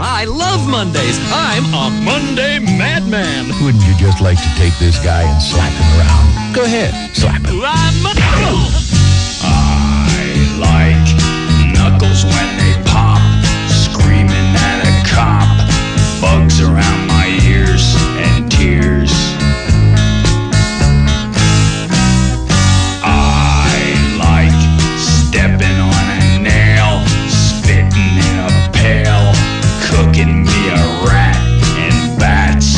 I love Mondays. I'm a Monday madman. Wouldn't you just like to take this guy and slap him around? Go ahead, slap him. I like knuckles when they pop, screaming at a cop, bugs around my ears and tears. I like stepping on a nail, spitting in a pail, cooking me a rat and bats.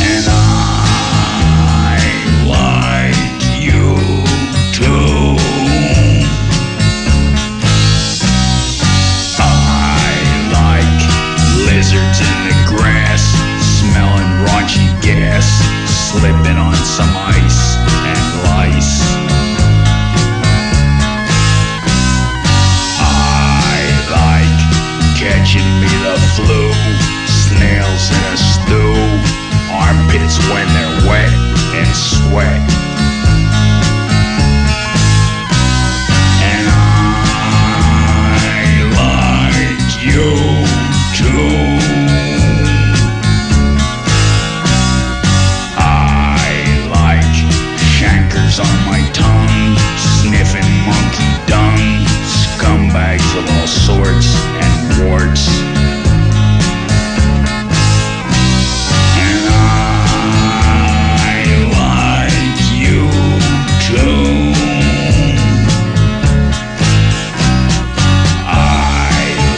And I like you too. I like lizards in the grass, smelling raunchy gas, slipping on some ice and lice. I like catching me the flu, snails in a stew, armpits when they're wet and sweat. And I like you too. I like chancres on my tongue, sniffing monkey dung, scumbags of all sorts and warts. And I like you too. I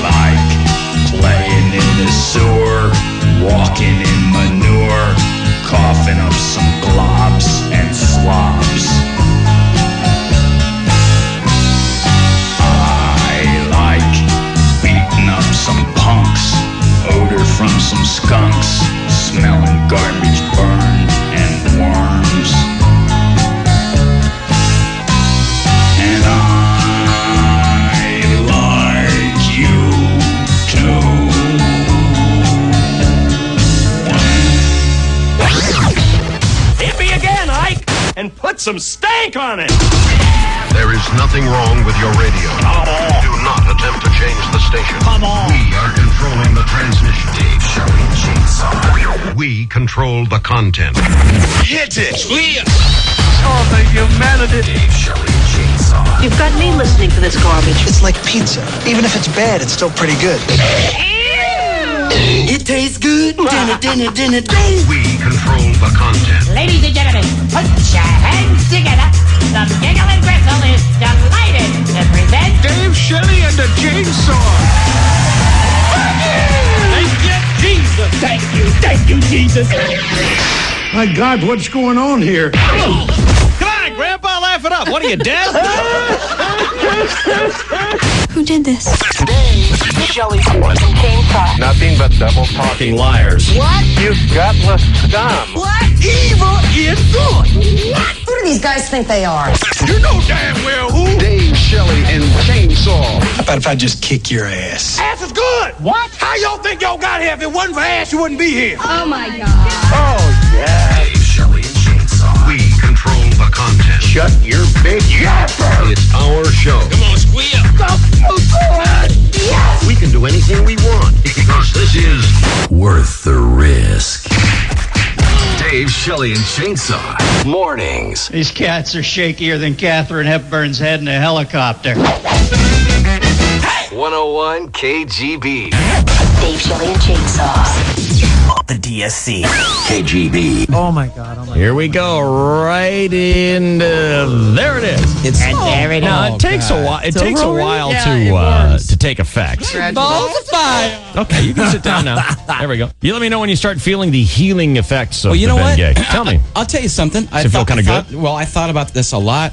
like playing in the sewer, walking in manure, coughing up some globs and slobs. I like beating up some punks, odor from some skunks, smelling garbage burn and worms. And I like you too. Hit me again, Ike, and put some stank on it. There is nothing wrong with your radio. Do not attempt to change the station. Come on. We are controlling the transmission. Dave Shelley Chainsaw. We control the content. Hit it! Oh, the humanity. Dave Shelley Chainsaw. You've got me listening to this garbage. It's like pizza. Even if it's bad, it's still pretty good. It tastes good. Dinner. We control the content. Ladies and gentlemen, put your hands together. The Giggle and Gristle is delighted to present Dave Shelley and the Chainsaw. Thank you, Jesus. Thank you, Jesus. My God, what's going on here? Come on, Grandpa, laugh it up. What are you, dead? Who did this? Dave Shelley Chainsaw. Nothing but double talking liars. What? You gutless scum. What? Evil is good. Who do these guys think they are? You know damn well who. Dave Shelley and Chainsaw. How about if I just kick your ass? Ass is good. What? How y'all think y'all got here? If it wasn't for ass, you wouldn't be here. Oh my God. Oh, yeah. Dave Shelley and Chainsaw. We control the content. Shut your big yapper. It's our show. Come on, squeal. Yes. We can do anything we want because this is worth the risk. Dave Shelley and Chainsaw. Mornings. These cats are shakier than Katharine Hepburn's head in a helicopter. 101 KGB. Dave Shelley and Chainsaw. The DSC. KGB. Oh my God. Here we go, right in. There it is. And there it is. No, it takes a while. It takes a while to take effect. Balls of fire. Okay, you can sit down now. There we go. You let me know when you start feeling the healing effects of Well, you the know what? Bengay. Tell me. I'll tell you something. Does it feel kind of good? Well, I thought about this a lot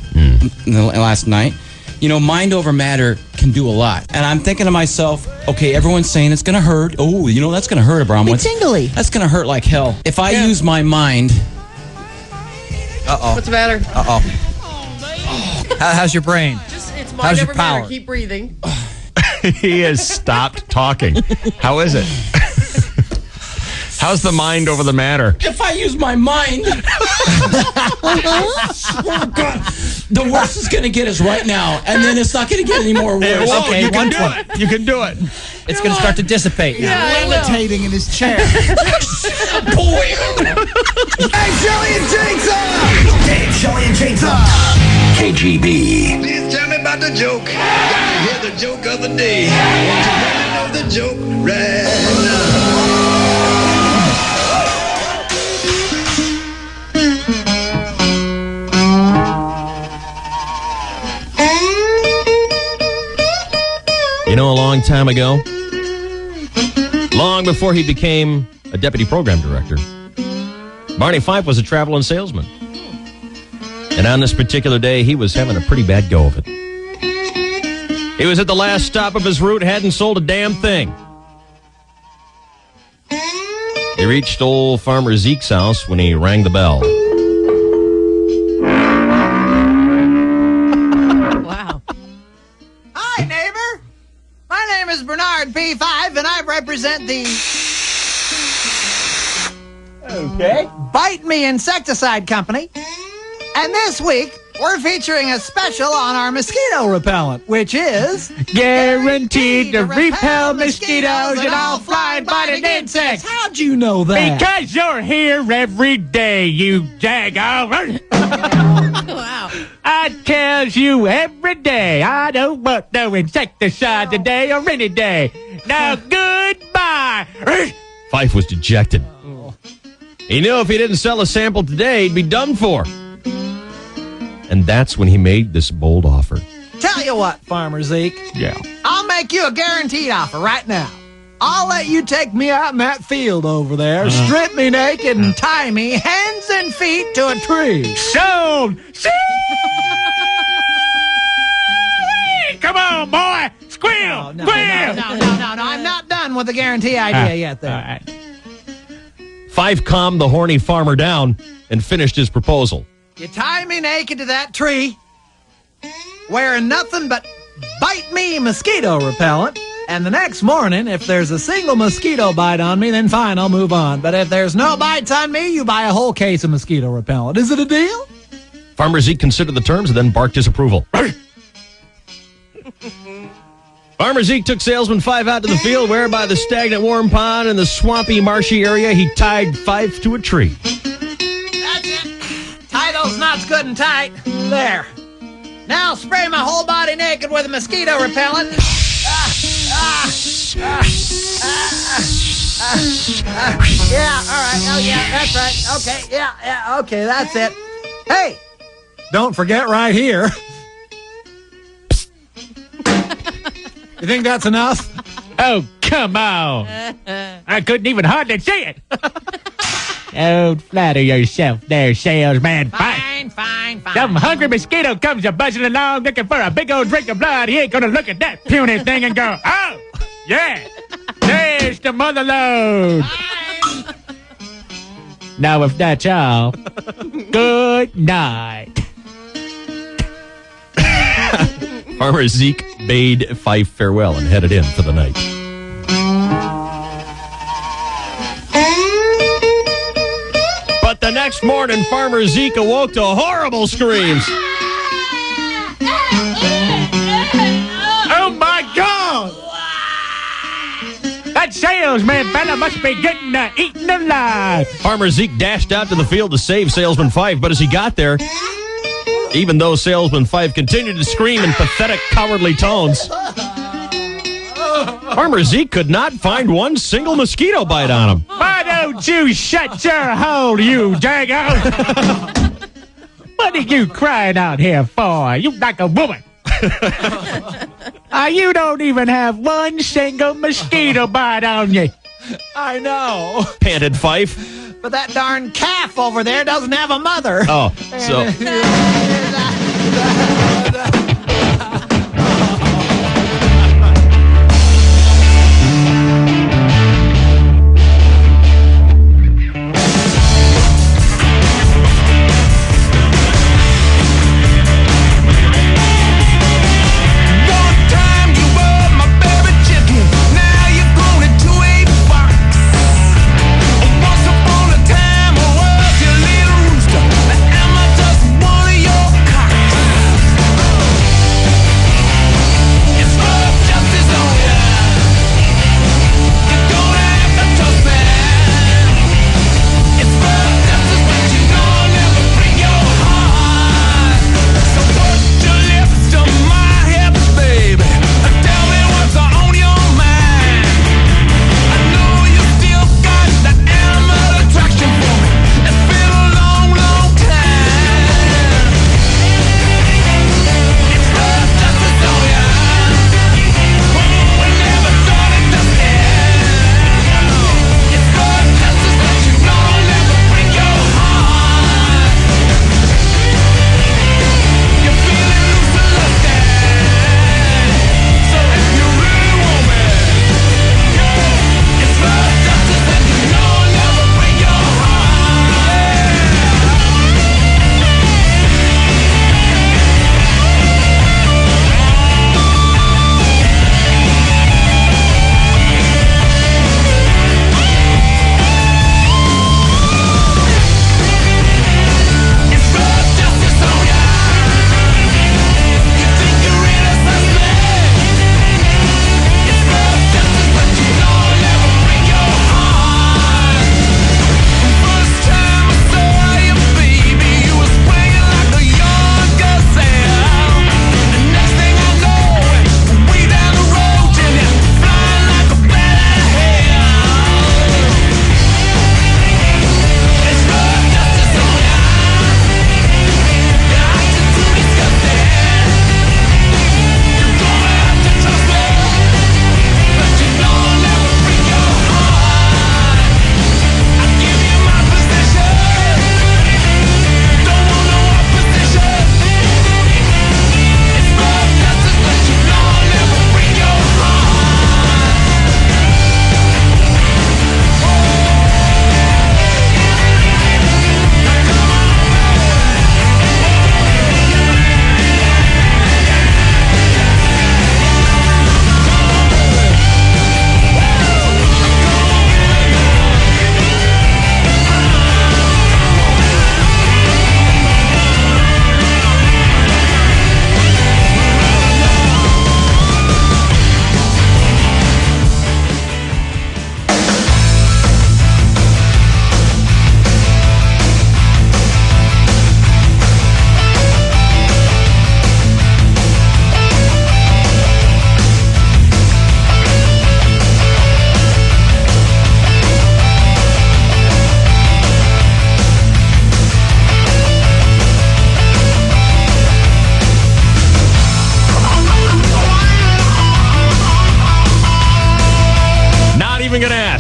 last night. You know, mind over matter can do a lot. And I'm thinking to myself, okay, everyone's saying it's going to hurt. Oh, you know, that's going to hurt, Abraham. It's tingly. That's going to hurt like hell. If I use my mind... Uh-oh. What's the matter? Uh-oh. How's your brain? It's How's your power? Keep breathing. He has stopped talking. How is it? How's the mind over the matter? If I use my mind, oh God, the worst it's going to get is right now, and then it's not going to get any more worse. Okay, you can do it. You can do it. It's going to start to dissipate now. Levitating in his chair. Boy. Dave Shelley and Chainsaw! Dave Shelley and Chainsaw! KGB. Please tell me about the joke. Gotta hear the joke of the day. Want you really know the joke right now. You know, a long time ago, long before he became a deputy program director, Barney Fife was a traveling salesman. And on this particular day, he was having a pretty bad go of it. He was at the last stop of his route, hadn't sold a damn thing. He reached old Farmer Zeke's house when he rang the bell. Wow. Hi, neighbor. My name is Bernard P5, and I represent the Bite Me Insecticide Company. And this week, we're featuring a special on our mosquito repellent, which is Guaranteed to repel mosquitoes and all flying biting insects. How'd you know that? Because you're here every day, you daggone. Wow. I tells you every day, I don't want no insecticide today or any day. Now, goodbye. Fife was dejected. He knew if he didn't sell a sample today, he'd be done for. And that's when he made this bold offer. Tell you what, Farmer Zeke. Yeah. I'll make you a guaranteed offer right now. I'll let you take me out in that field over there, strip me naked, and tie me hands and feet to a tree. Sold. See? Come on, boy. Squeal. No, Squeal. no. I'm not done with the guarantee idea yet, there. All right. Fife calmed the horny farmer down and finished his proposal. You tie me naked to that tree, wearing nothing but Bite Me mosquito repellent, and the next morning, if there's a single mosquito bite on me, then fine, I'll move on. But if there's no bites on me, you buy a whole case of mosquito repellent. Is it a deal? Farmer Zeke considered the terms and then barked his approval. Farmer Zeke took Salesman Fife out to the field where by the stagnant warm pond and the swampy marshy area, he tied Fife to a tree. That's it. Tie those knots good and tight. There. Now spray my whole body naked with a mosquito repellent. Yeah, all right. Oh, yeah, that's right. Okay, yeah, okay, that's it. Hey, don't forget right here. You think that's enough? Oh, come on. I couldn't even hardly see it. Don't flatter yourself there, salesman. Fine. Some hungry mosquito comes a buzzing along looking for a big old drink of blood. He ain't gonna look at that puny thing and go, oh, yeah, there's the mother load. Fine. Now, if that's all, good night. Farmer Zeke bade Fife farewell and headed in for the night. But the next morning, Farmer Zeke awoke to horrible screams. Oh, my God! That salesman fella must be getting eaten alive. Farmer Zeke dashed out to the field to save Salesman Fife, but as he got there, even though Salesman Fife continued to scream in pathetic, cowardly tones, Farmer Zeke could not find one single mosquito bite on him. Why don't you shut your hole, you dago? What are you crying out here for? You like a woman. You don't even have one single mosquito bite on you. I know. Panted Fife. But that darn calf over there doesn't have a mother. Oh, so...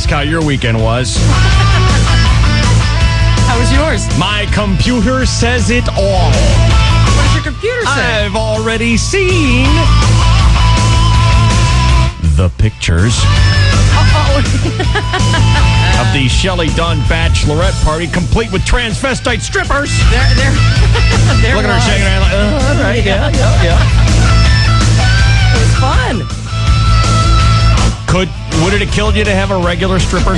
ask how your weekend was. How was yours? My computer says it all. What does your computer say? I've already seen the pictures of the Shelley Dunn bachelorette party, complete with transvestite strippers. There Look at her shaking her head like, all right, yeah. It was fun. Would it have killed you to have a regular stripper?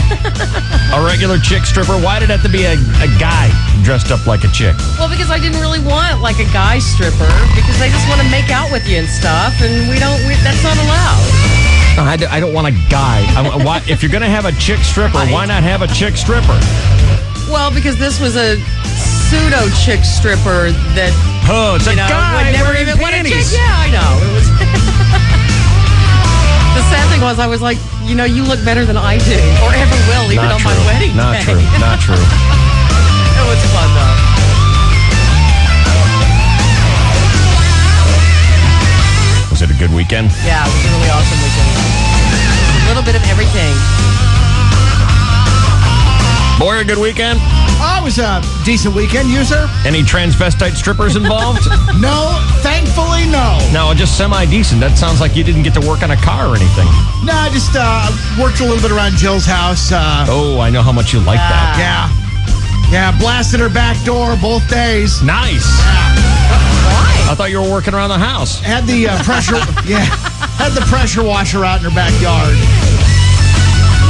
A regular chick stripper? Why did it have to be a guy dressed up like a chick? Well, because I didn't really want like a guy stripper because they just want to make out with you and stuff, and that's not allowed. No, I don't want a guy. If you're going to have a chick stripper, why not have a chick stripper? Well, because this was a pseudo chick stripper that it's a guy would never wearing even want a chick. panties. Yeah, I know. It was. The sad thing was, I was like, you look better than I do, or ever will, even on my wedding Not day. true. Not true. It was fun though. Was it a good weekend? Yeah, it was a really awesome weekend. A little bit of everything. Boy, a good weekend? Oh, it was a decent weekend, you, sir? Any transvestite strippers involved? No, thankfully, no. No, just semi-decent. That sounds like you didn't get to work on a car or anything. No, I just worked a little bit around Jill's house. Oh, I know how much you like that. Yeah, blasted her back door both days. Nice. Why? I thought you were working around the house. Had the pressure, had the pressure washer out in her backyard.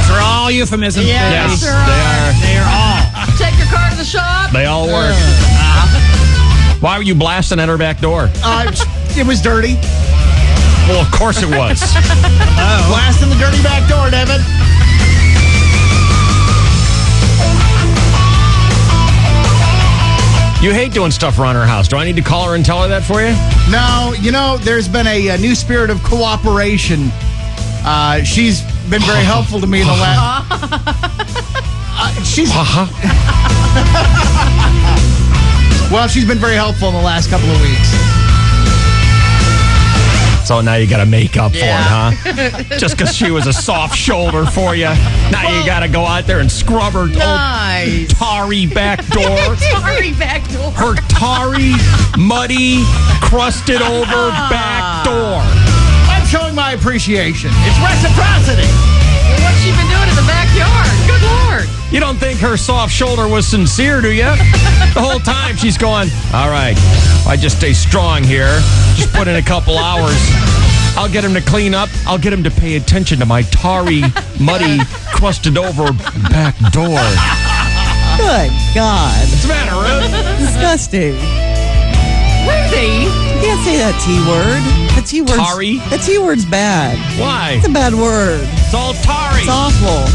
These are all euphemisms. Yes, baby. they are all. Take your car to the shop. They all work. Why were you blasting at her back door? It was dirty. Well, of course it was. Blasting the dirty back door, David. You hate doing stuff around her house. Do I need to call her and tell her that for you? No, there's been a new spirit of cooperation. She's been very helpful to me in the last... Well, she's been very helpful in the last couple of weeks. So now you got to make up for it, huh? Just because she was a soft shoulder for you. Now you got to go out there and scrub her Nice. tarry back door. Tarry back door. Her tarry, muddy, crusted over back door. I'm showing my appreciation. It's reciprocity. What's she been doing in the backyard? Good Lord. You don't think her soft shoulder was sincere, do you? The whole time she's going, all right, I just stay strong here. Just put in a couple hours. I'll get him to clean up. I'll get him to pay attention to my tarry, muddy, crusted over back door. Good God. What's the matter, Ruth? Disgusting. Ruthie. You can't say that T word. The T word's, Tarry? The T word's bad. Why? It's a bad word. It's all tarry. It's awful.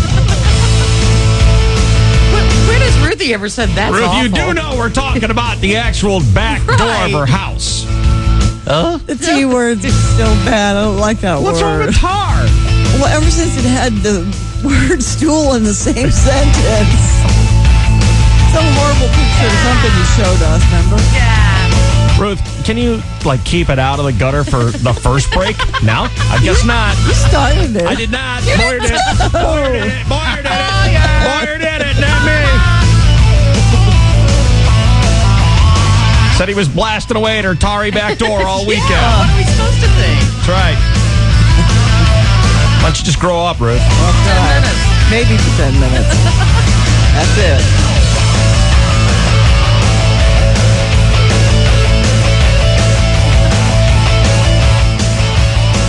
When has Ruthie ever said that's Ruth, awful? you do know we're talking about the actual back door of her house. Huh? The T word's so bad. I don't like that What's word. wrong with tar? Well, ever since it had the word stool in the same sentence. Some horrible picture of something you showed us, remember? Yeah. Ruth, can you keep it out of the gutter for the first break? No? I guess not. You started it. I did not. Boyer did it. Boyer did it. Boyer did it. Boyer did it, not me. Said he was blasting away at her tarry back door all weekend. Yeah, what are we supposed to think? That's right. Why don't you just grow up, Ruth? 10 minutes. Maybe for 10 minutes. That's it.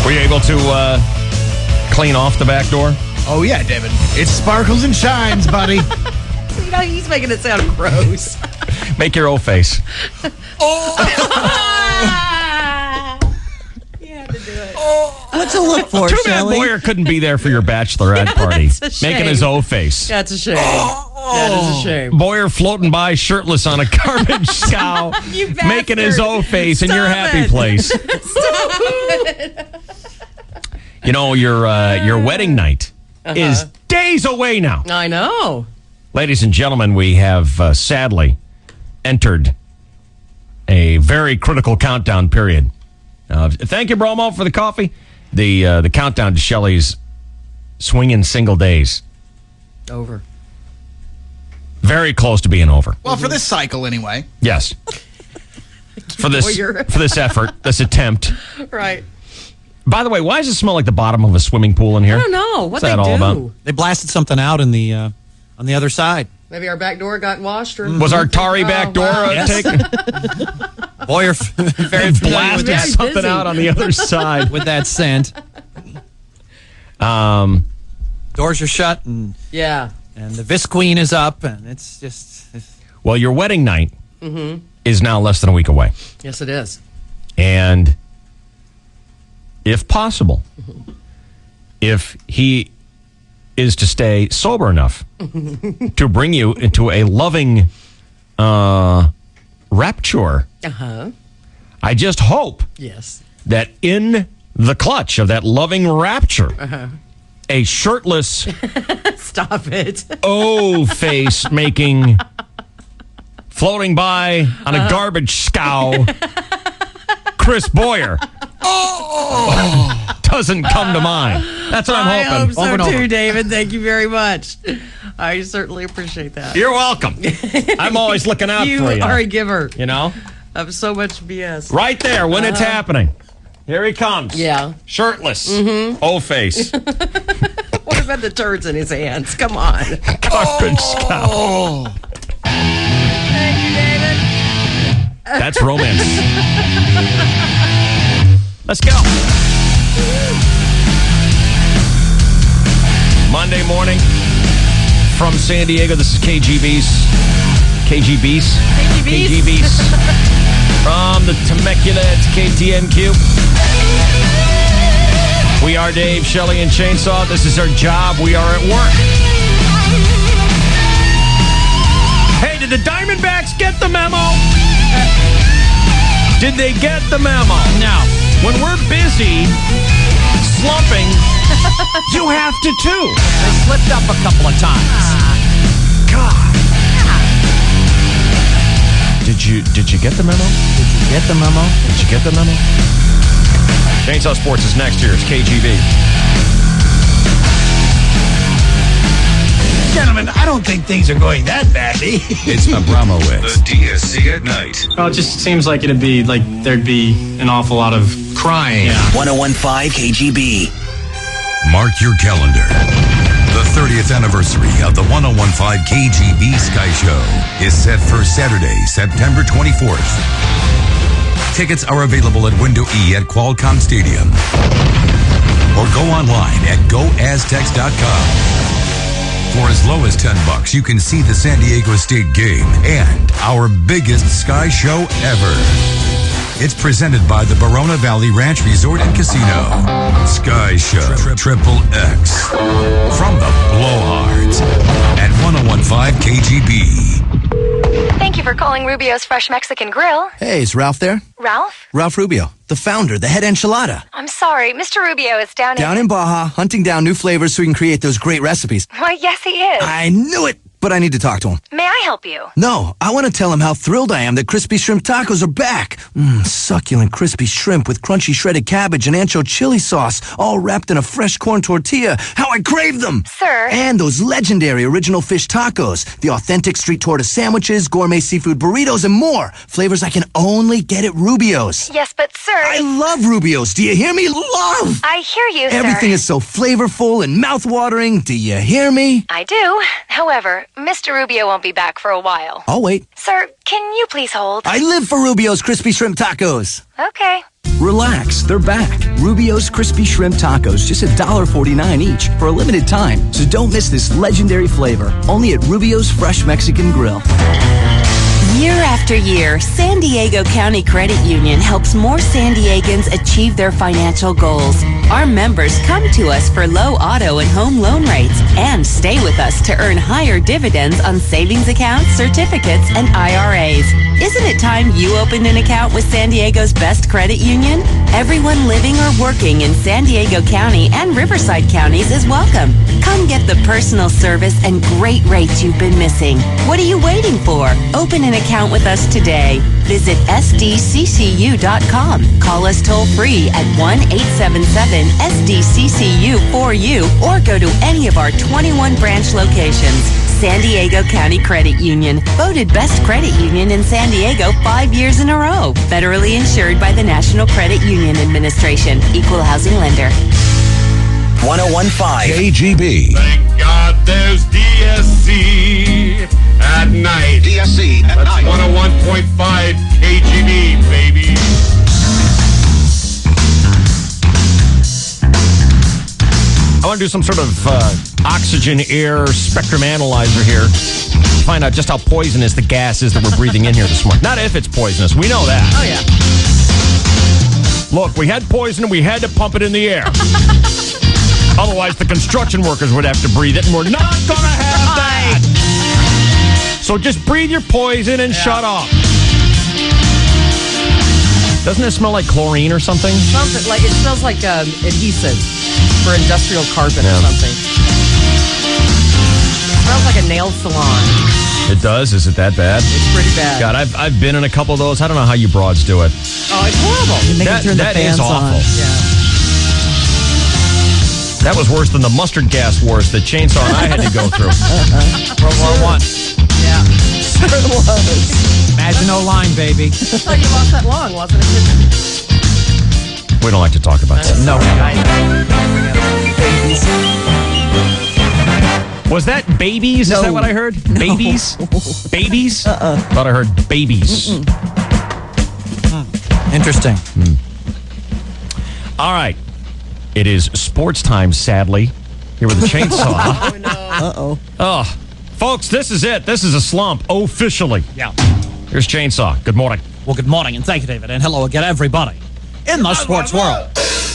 Were you able to clean off the back door? Oh, yeah, David. It sparkles and shines, buddy. He's making it sound gross. Make your O face. What to look for, Too bad Shelley? Boyer couldn't be there for your bachelorette party. That's a shame. Making his O face. That's a shame. That is a shame. Boyer floating by shirtless on a garbage scow, You bastard. making his O face in your Stop happy it. place. Stop it. You know, your wedding night is days away now. I know. Ladies and gentlemen, we have sadly entered a very critical countdown period. Thank you, Bromo, for the coffee. The countdown to Shelley's swinging single days Over. Very close to being over. Well, for this cycle anyway. Yes. For this effort, this attempt. Right. By the way, why does it smell like the bottom of a swimming pool in here? I don't know. What's that all about? They blasted something out in the on the other side. Maybe our back door got washed. Or Was our Tari back door taken? Boy, you're very blasted Very something busy. out on the other side. with that scent. Doors are shut and Yeah. the Visqueen is up, and it's just. Well, your wedding night is now less than a week away. Yes, it is. And if possible, if he is to stay sober enough to bring you into a loving rapture, I just hope Yes. that in the clutch of that loving rapture, a shirtless Stop it. O-face making, floating by on a garbage scow, Chris Boyer doesn't come to mind. That's what I'm I hoping. hope so too, David. Thank you very much. I certainly appreciate that. You're welcome. I'm always looking out You for you. are a giver You know? of so much BS. Right there when it's happening. Here he comes. Yeah. Shirtless. O-face. What about the turds in his hands? Come on. Garbage scow. Thank you, David. That's romance. Let's go. Monday morning from San Diego. This is KGB's. From the Temecula, it's KTNQ. We are Dave, Shelley, and Chainsaw. This is our job. We are at work. Hey, did the Diamondbacks get the memo? Did they get the memo? No. When we're busy slumping, you have to too. They slipped up a couple of times. God. Did you get the memo? Did you get the memo? Did you get the memo? Chainsaw Sports is next year. It's KGB. Gentlemen, I don't think things are going that badly. It's Abramowitz. The DSC at night. Well, it just seems like it'd be like there'd be an awful lot of Crying. Yeah. 1015 KGB. Mark your calendar. The 30th anniversary of the 1015 KGB Sky Show is set for Saturday, September 24th. Tickets are available at Window E at Qualcomm Stadium. Or go online at goaztecs.com. For as low as $10, you can see the San Diego State game and our biggest Sky Show ever. It's presented by the Barona Valley Ranch Resort and Casino. Sky Show Triple X. From the Blowhards at 1015 KGB. Thank you for calling Rubio's Fresh Mexican Grill. Hey, is Ralph there? Ralph? Ralph Rubio, the founder, the head enchilada. I'm sorry, Mr. Rubio is down in Baja, hunting down new flavors so he can create those great recipes. Why, yes, he is. I knew it, but I need to talk to him. May I help you? No, I want to tell him how thrilled I am that crispy shrimp tacos are back. Succulent crispy shrimp with crunchy shredded cabbage and ancho chili sauce, all wrapped in a fresh corn tortilla. How I crave them! Sir. And those legendary original fish tacos, the authentic street torta sandwiches, gourmet seafood burritos, and more. Flavors I can only get at Rubio's. Yes, but sir... I love Rubio's. Do you hear me? Love! I hear you, sir. Everything is so flavorful and mouth-watering. Do you hear me? I do. However, Mr. Rubio won't be back for a while. I'll wait. Sir, can you please hold? I live for Rubio's crispy shrimp tacos. Okay. Relax, they're back. Rubio's Crispy Shrimp Tacos, just $1.49 each for a limited time. So don't miss this legendary flavor. Only at Rubio's Fresh Mexican Grill. Year after year, San Diego County Credit Union helps more San Diegans achieve their financial goals. Our members come to us for low auto and home loan rates and stay with us to earn higher dividends on savings accounts, certificates, and IRAs. Isn't it time you opened an account with San Diego's best credit union? Everyone living or working in San Diego County and Riverside counties is welcome. Come get the personal service and great rates you've been missing. What are you waiting for? Open an account with us today. Visit sdccu.com. Call us toll free at 1-877-SDCCU-4U or go to any of our 21 branch locations. San Diego County Credit Union, voted best credit union in San Diego 5 years in a row. Federally insured by the National Credit Union Administration. Equal housing lender. 1015 KGB. Thank God there's DSC at night. DSC at That's night. 101.5 KGB, baby. I want to do some sort of oxygen air spectrum analyzer here. Find out just how poisonous the gas is that we're breathing in here this morning. Not if it's poisonous. We know that. Oh, yeah. Look, we had poison and we had to pump it in the air. Otherwise, the construction workers would have to breathe it, and we're not going to have that. So just breathe your poison and shut up. Doesn't it smell like chlorine or something? Something like it smells like adhesive for industrial carpet or something. It smells like a nail salon. It does? Is it that bad? It's pretty bad. God, I've been in a couple of those. I don't know how you broads do it. Oh, it's horrible. You make them turn the That fans is awful. on. Yeah. That was worse than the mustard gas wars that Chainsaw and I had to go through. World War I. Yeah. Sure it was. Maginot Line, baby. I thought you lost that long, wasn't it? We don't like to talk about that. No, Was that babies? Is No. that what I heard? No. Babies? Babies? Thought I heard babies. Interesting. All right. It is sports time, sadly. Here with the Chainsaw. Oh, no. Uh-oh. Oh, folks, this is it. This is a slump, officially. Yeah. Here's Chainsaw. Good morning. Well, good morning, and thank you, David, and hello again, everybody. In the sports world,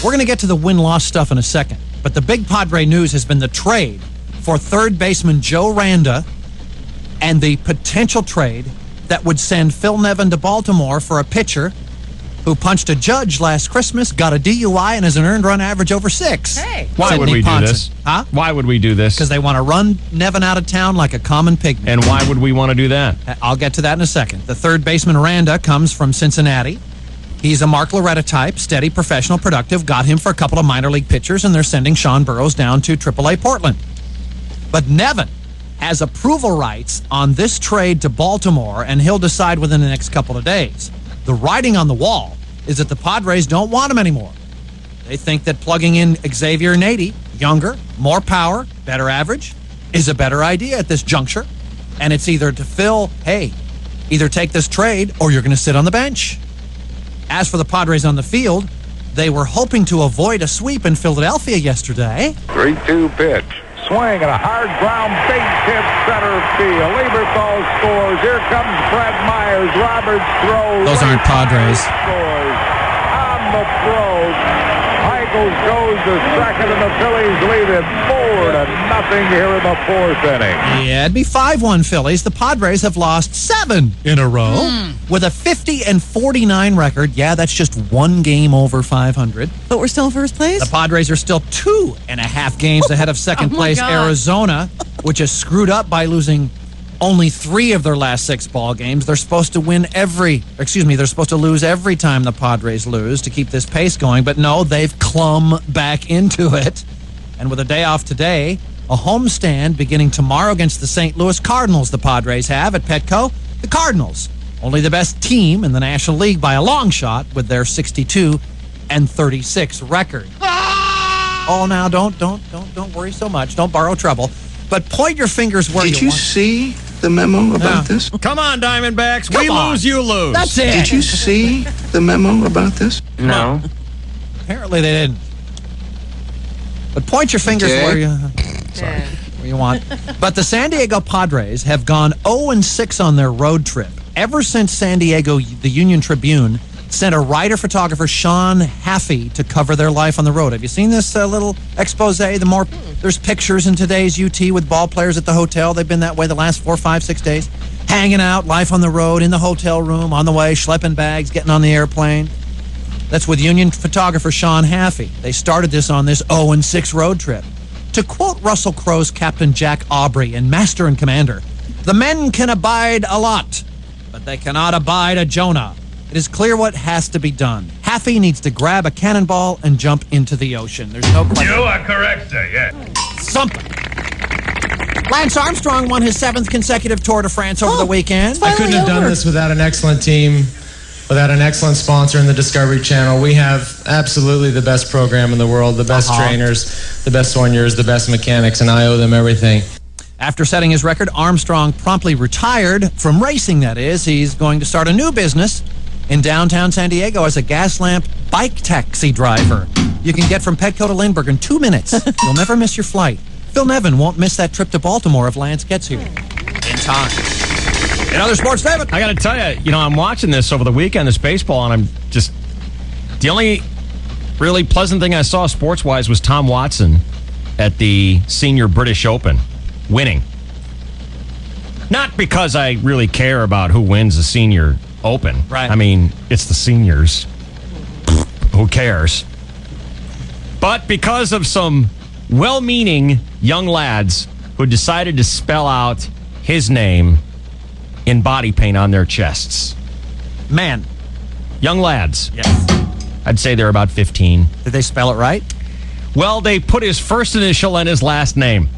we're going to get to the win-loss stuff in a second, but the big Padre news has been the trade for third baseman Joe Randa and the potential trade that would send Phil Nevin to Baltimore for a pitcher who punched a judge last Christmas, got a DUI, and has an earned run average over 6. Hey. Why would Sidney we do Ponson. this? Huh? Why would we do this? Because they want to run Nevin out of town like a common pygmy. And why would we want to do that? I'll get to that in a second. The third baseman, Randa, comes from Cincinnati. He's a Mark Loretta type, steady, professional, productive. Got him for a couple of minor league pitchers, and they're sending Sean Burrows down to AAA Portland. But Nevin has approval rights on this trade to Baltimore, and he'll decide within the next couple of days. The writing on the wall is that the Padres don't want him anymore. They think that plugging in Xavier Nady, younger, more power, better average, is a better idea at this juncture. And it's either to Phil, hey, either take this trade or you're going to sit on the bench. As for the Padres on the field, they were hoping to avoid a sweep in Philadelphia yesterday. 3-2 pitch. Swing and a hard ground base hit center field. Lieberthal scores. Here comes Fred Myers. Roberts throws. Those aren't Padres. Scores. On the throw. Michaels goes to second, and the Phillies lead it 4-0 here in the fourth inning. Yeah, it'd be 5-1 Phillies. The Padres have lost 7 in a row with a 50-49 record. Yeah, that's just one game over 500. But we're still in first place? The Padres are still 2.5 games ahead of second Oh, my place God. Arizona, which is screwed up by losing only 3 of their last 6 ball games. They're supposed to they're supposed to lose every time the Padres lose to keep this pace going. But no, they've clumb back into it. And with a day off today, a homestand beginning tomorrow against the St. Louis Cardinals the Padres have at Petco. The Cardinals, only the best team in the National League by a long shot with their 62-36 record. Oh, now don't worry so much. Don't borrow trouble. But point your fingers where Did you see the memo about this? Come on, Diamondbacks. Come we on. lose, you lose. That's it. Did you see the memo about this? No. Apparently they didn't. But point your fingers Okay. where you want. But the San Diego Padres have gone 0-6 on their road trip ever since San Diego, the Union Tribune, sent a writer-photographer, Sean Haffey, to cover their life on the road. Have you seen this little expose? There's pictures in today's UT with ball players at the hotel. They've been that way the last 4, 5, 6 days. hanging out, life on the road, in the hotel room, on the way, schlepping bags, getting on the airplane. That's with Union photographer Sean Haffey. They started this on this 0-6 road trip. To quote Russell Crowe's Captain Jack Aubrey in Master and Commander, "The men can abide a lot, but they cannot abide a Jonah. It is clear what has to be done. Haffey needs to grab a cannonball and jump into the ocean." There's no question. You are correct, sir, yes. Something. Lance Armstrong won his 7th consecutive Tour de France over the weekend. I couldn't have done this without an excellent team, without an excellent sponsor in the Discovery Channel. We have absolutely the best program in the world, the best trainers, the best soigneurs, the best mechanics, and I owe them everything. After setting his record, Armstrong promptly retired from racing, that is. He's going to start a new business in downtown San Diego as a gas lamp bike taxi driver. You can get from Petco to Lindbergh in 2 minutes. You'll never miss your flight. Phil Nevin won't miss that trip to Baltimore if Lance gets here in time. In other sports, David. I got to tell you, I'm watching this over the weekend, this baseball, and I'm just... The only really pleasant thing I saw sports-wise was Tom Watson at the Senior British Open, winning. Not because I really care about who wins the Senior Open. Right. I mean, it's the seniors. Who cares? But because of some well-meaning young lads who decided to spell out his name in body paint on their chests. Man. Young lads. Yes. I'd say they're about 15. Did they spell it right? Well, they put his first initial and his last name.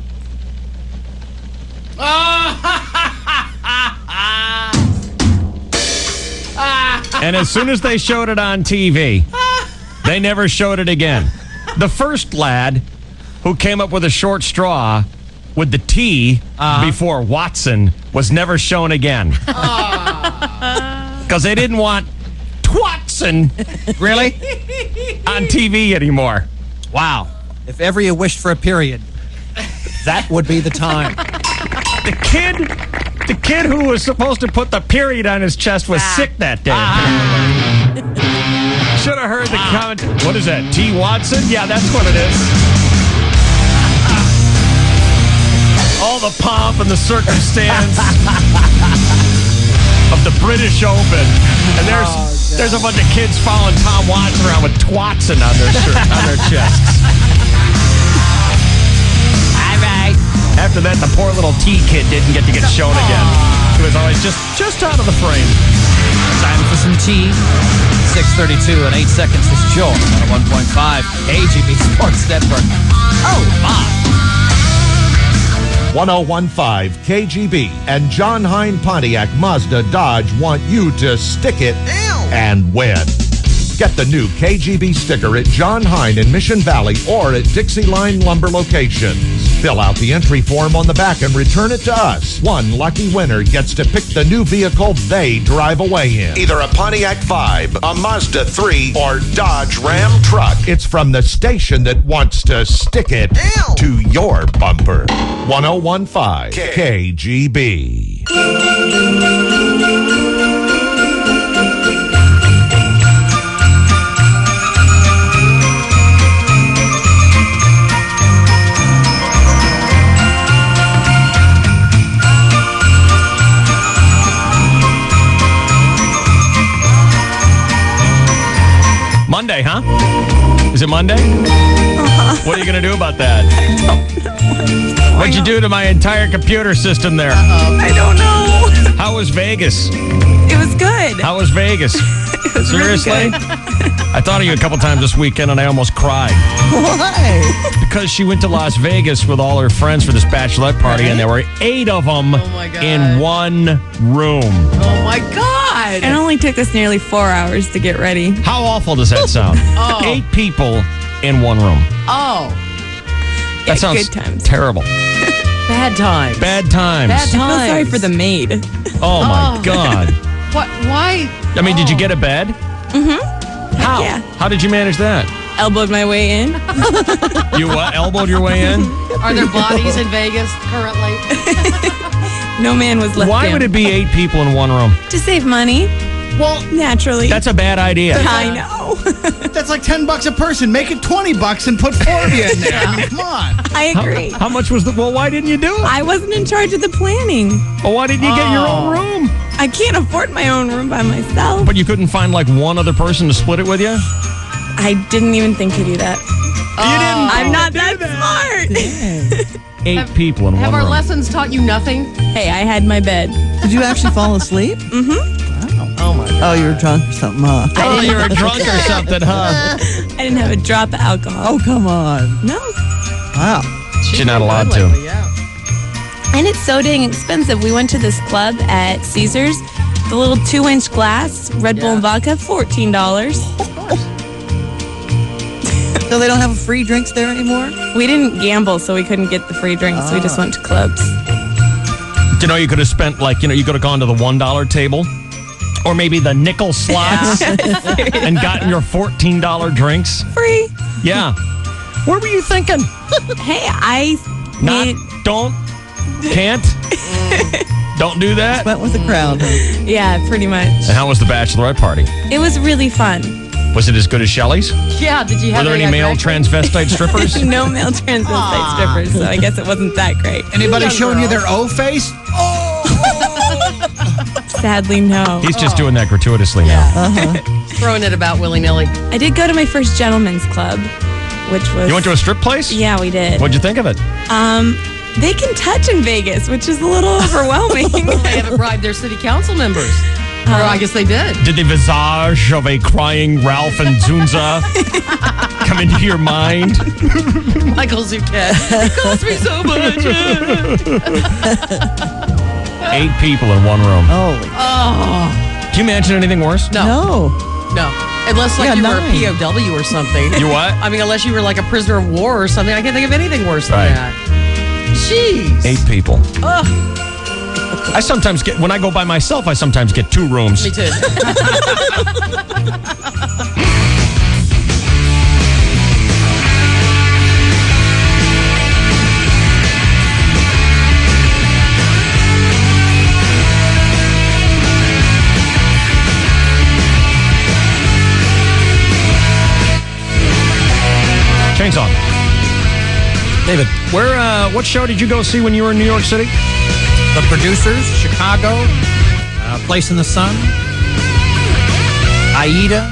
And as soon as they showed it on TV, they never showed it again. The first lad who came up with a short straw with the T before Watson was never shown again. Because they didn't want Twatson really on TV anymore. Wow. If ever you wished for a period, that would be the time. The kid who was supposed to put the period on his chest was sick that day. Should have heard the comment. What is that? T. Watson? Yeah, that's what it is. All the pomp and the circumstance of the British Open, and there's a bunch of kids following Tom Watson around with Twatson on their on their chests. All right. After that, the poor little T kid didn't get to get shown again. He was always just out of the frame. Time for some tea. 6:32 and 8 seconds. This is your 101.5 AGB Sports Network. Oh, my. 1015 KGB and John Hine Pontiac Mazda Dodge want you to stick it and win. Get the new KGB sticker at John Hine in Mission Valley or at Dixie Line Lumber locations. Fill out the entry form on the back and return it to us. One lucky winner gets to pick the new vehicle they drive away in. Either a Pontiac Vibe, a Mazda 3, or Dodge Ram truck. It's from the station that wants to stick it to your bumper. 1015 KGB. Monday, huh? Is it Monday? What are you going to do about that? I don't know. What'd you do to my entire computer system there? I don't know. How was Vegas? It was good. How was Vegas? It was Seriously? really good. I thought of you a couple times this weekend and I almost cried. Why? Because she went to Las Vegas with all her friends for this bachelorette party and there were 8 of them in one room. Oh my God. It only took us nearly 4 hours to get ready. How awful does that sound? 8 people in one room. Oh. That sounds good times. terrible. Bad times. Bad times. Bad I feel times. sorry for the maid. Oh my God. What? Why? I mean, did you get a bed? Mm-hmm. How? Yeah. How did you manage that? Elbowed my way in. You what? Elbowed your way in? Are there bodies in Vegas currently? No man was left Why in. would it be 8 people in one room? To save money. Well, naturally. That's a bad idea. I know. That's like $10 a person. Make it $20 and put 4 of you in there. I mean, come on. I agree. How much was the? Well, why didn't you do it? I wasn't in charge of the planning. Well, why didn't you get your own room? I can't afford my own room by myself. But you couldn't find like one other person to split it with you? I didn't even think to do that. You didn't. I'm not that smart. 8 people in Have one our room. lessons taught you nothing? Hey, I had my bed. Did you actually fall asleep? Mm-hmm. Oh, my God. Oh, you were drunk or something, huh? Oh, you were drunk or something, huh? I didn't have a drop of alcohol. Oh, come on. No. Wow. She's not allowed to. And it's so dang expensive. We went to this club at Caesars. The little 2-inch glass, Red Bull and vodka, $14. So they don't have free drinks there anymore? We didn't gamble, so we couldn't get the free drinks. We just went to clubs. You know, you could have spent you could have gone to the $1 table. Or maybe the nickel slots and gotten your $14 drinks. Free. Yeah. What were you thinking? Hey, I don't do that? Went with the crowd. Yeah, pretty much. And how was the bachelorette party? It was really fun. Was it as good as Shelley's? Yeah, did you have Were there any male transvestite strippers? No male transvestite strippers, so I guess it wasn't that great. Anybody showing you their O face? Sadly, no. He's just doing that gratuitously now. Throwing it about willy-nilly. I did go to my first gentleman's club, which was... You went to a strip place? Yeah, we did. What'd you think of it? They can touch in Vegas, which is a little overwhelming. They haven't bribed their city council members. Or I guess they did. Did the visage of a crying Ralph and Zunza come into your mind? Michael Zucchet. It cost me so much. 8 people in one room. Holy. Oh. Can you imagine anything worse? No. Unless Yeah, you were 9. a POW or something. You what? I mean, unless you were like a prisoner of war or something. I can't think of anything worse than Right. that. Jeez. 8 people. Ugh. I sometimes get, when I go by myself, I sometimes get 2 rooms. Me too. Chainsaw. David, what show did you go see when you were in New York City? The Producers, Chicago, Place in the Sun, Aida.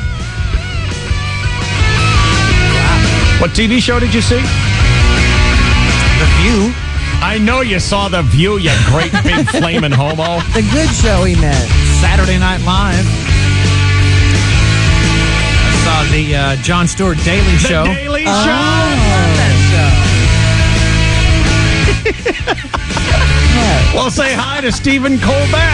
What TV show did you see? The View. I know you saw The View, you great big flaming homo. The good show he meant. Saturday Night Live. I saw the Jon Stewart Daily Show. The Daily Show. Well, say hi to Stephen Colbert.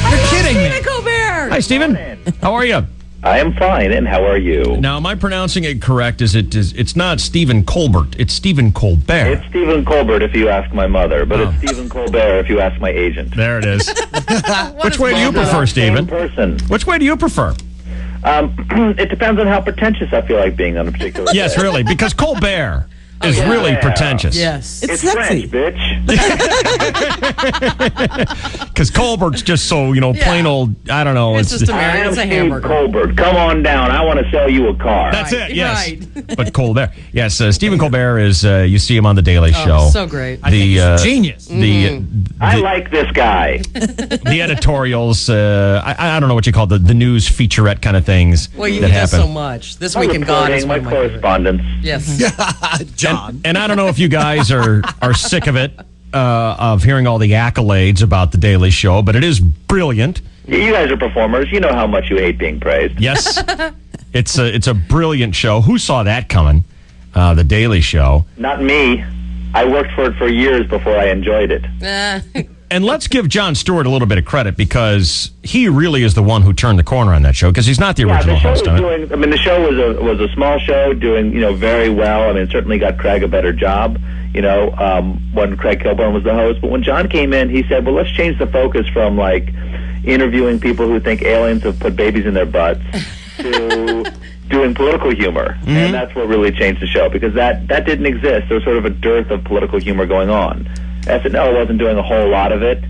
You're kidding me. Stephen Colbert. Hi, Stephen. How are you? I am fine, and how are you? Now, am I pronouncing it correct? It's not Stephen Colbert. It's Stephen Colbert. It's Stephen Colbert if you ask my mother, but it's Stephen Colbert if you ask my agent. There it is. Which way do you prefer, Stephen? Person. Which way do you prefer? It depends on how pretentious I feel like being on a particular day. Yes, really, because Colbert is really pretentious. Yes. It's sexy. French, bitch. Because Colbert's just so, plain old, I don't know. It's just American. It's a hamburger. Colbert, come on down. I want to sell you a car. That's it, yes. Right. But Colbert. Yes, Stephen Colbert is, you see him on The Daily Show. So great. I think he's a genius. I like this guy. The editorials, I don't know what you call the news featurette kind of things Well, he that does happen. so much. This Week in God is my one of my favorites. correspondence. Yes. And I don't know if you guys are sick of it, of hearing all the accolades about The Daily Show, but it is brilliant. You guys are performers. You know how much you hate being praised. Yes. It's a brilliant show. Who saw that coming? The Daily Show. Not me. I worked for it for years before I enjoyed it. And let's give Jon Stewart a little bit of credit because he really is the one who turned the corner on that show because he's not the original the show host was of it. the show was a small show doing very well. I mean, it certainly got Craig a better job. When Craig Kilborn was the host, but when John came in, he said, "Well, let's change the focus from interviewing people who think aliens have put babies in their butts to doing political humor," and that's what really changed the show because that didn't exist. There was sort of a dearth of political humor going on. SNL wasn't doing a whole lot of it.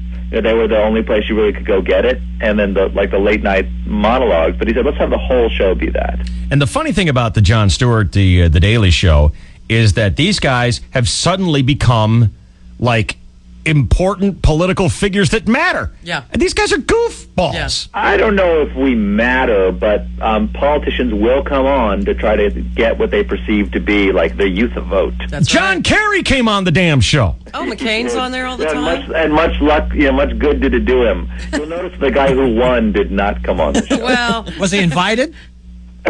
they were the only place you really could go get it, and then the late night monologues. But he said, let's have the whole show be that. And the funny thing about the Jon Stewart, the Daily Show, is that these guys have suddenly become like important political figures that matter. Yeah. And these guys are goofballs. I don't know if we matter, but politicians will come on to try to get what they perceive to be like the youth of vote. John Kerry came on the damn show. Oh, McCain's on there all the time? Much luck, much good did it do him. You'll notice the guy who won did not come on the show. Well, was he invited?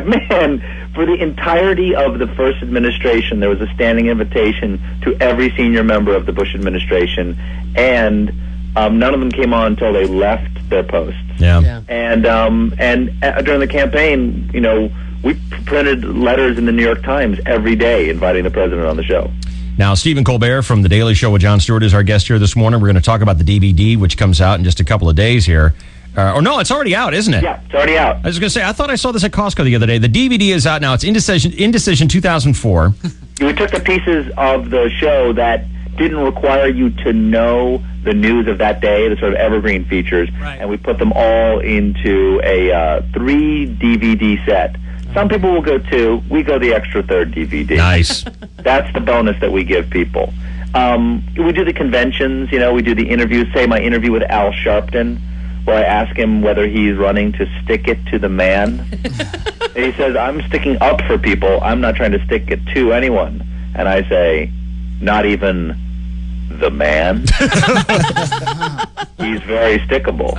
Man, for the entirety of the first administration, there was a standing invitation to every senior member of the Bush administration, and none of them came on until they left their posts. Yeah. And during the campaign, we printed letters in the New York Times every day inviting the president on the show. Now, Stephen Colbert from The Daily Show with Jon Stewart is our guest here this morning. We're going to talk about the DVD, which comes out in just a couple of days here. Or no, it's already out, isn't it? Yeah, it's already out. I was going to say, I thought I saw this at Costco the other day. The DVD is out now. It's Indecision 2004. We took the pieces of the show that didn't require you to know the news of that day, the sort of evergreen features, and we put them all into a 3 DVD set. Some people will go 2. We go the extra third DVD. Nice. That's the bonus that we give people. We do the conventions, we do the interviews, say my interview with Al Sharpton, where I ask him whether he's running to stick it to the man. And he says, I'm sticking up for people. I'm not trying to stick it to anyone. And I say, not even the man? He's very stickable.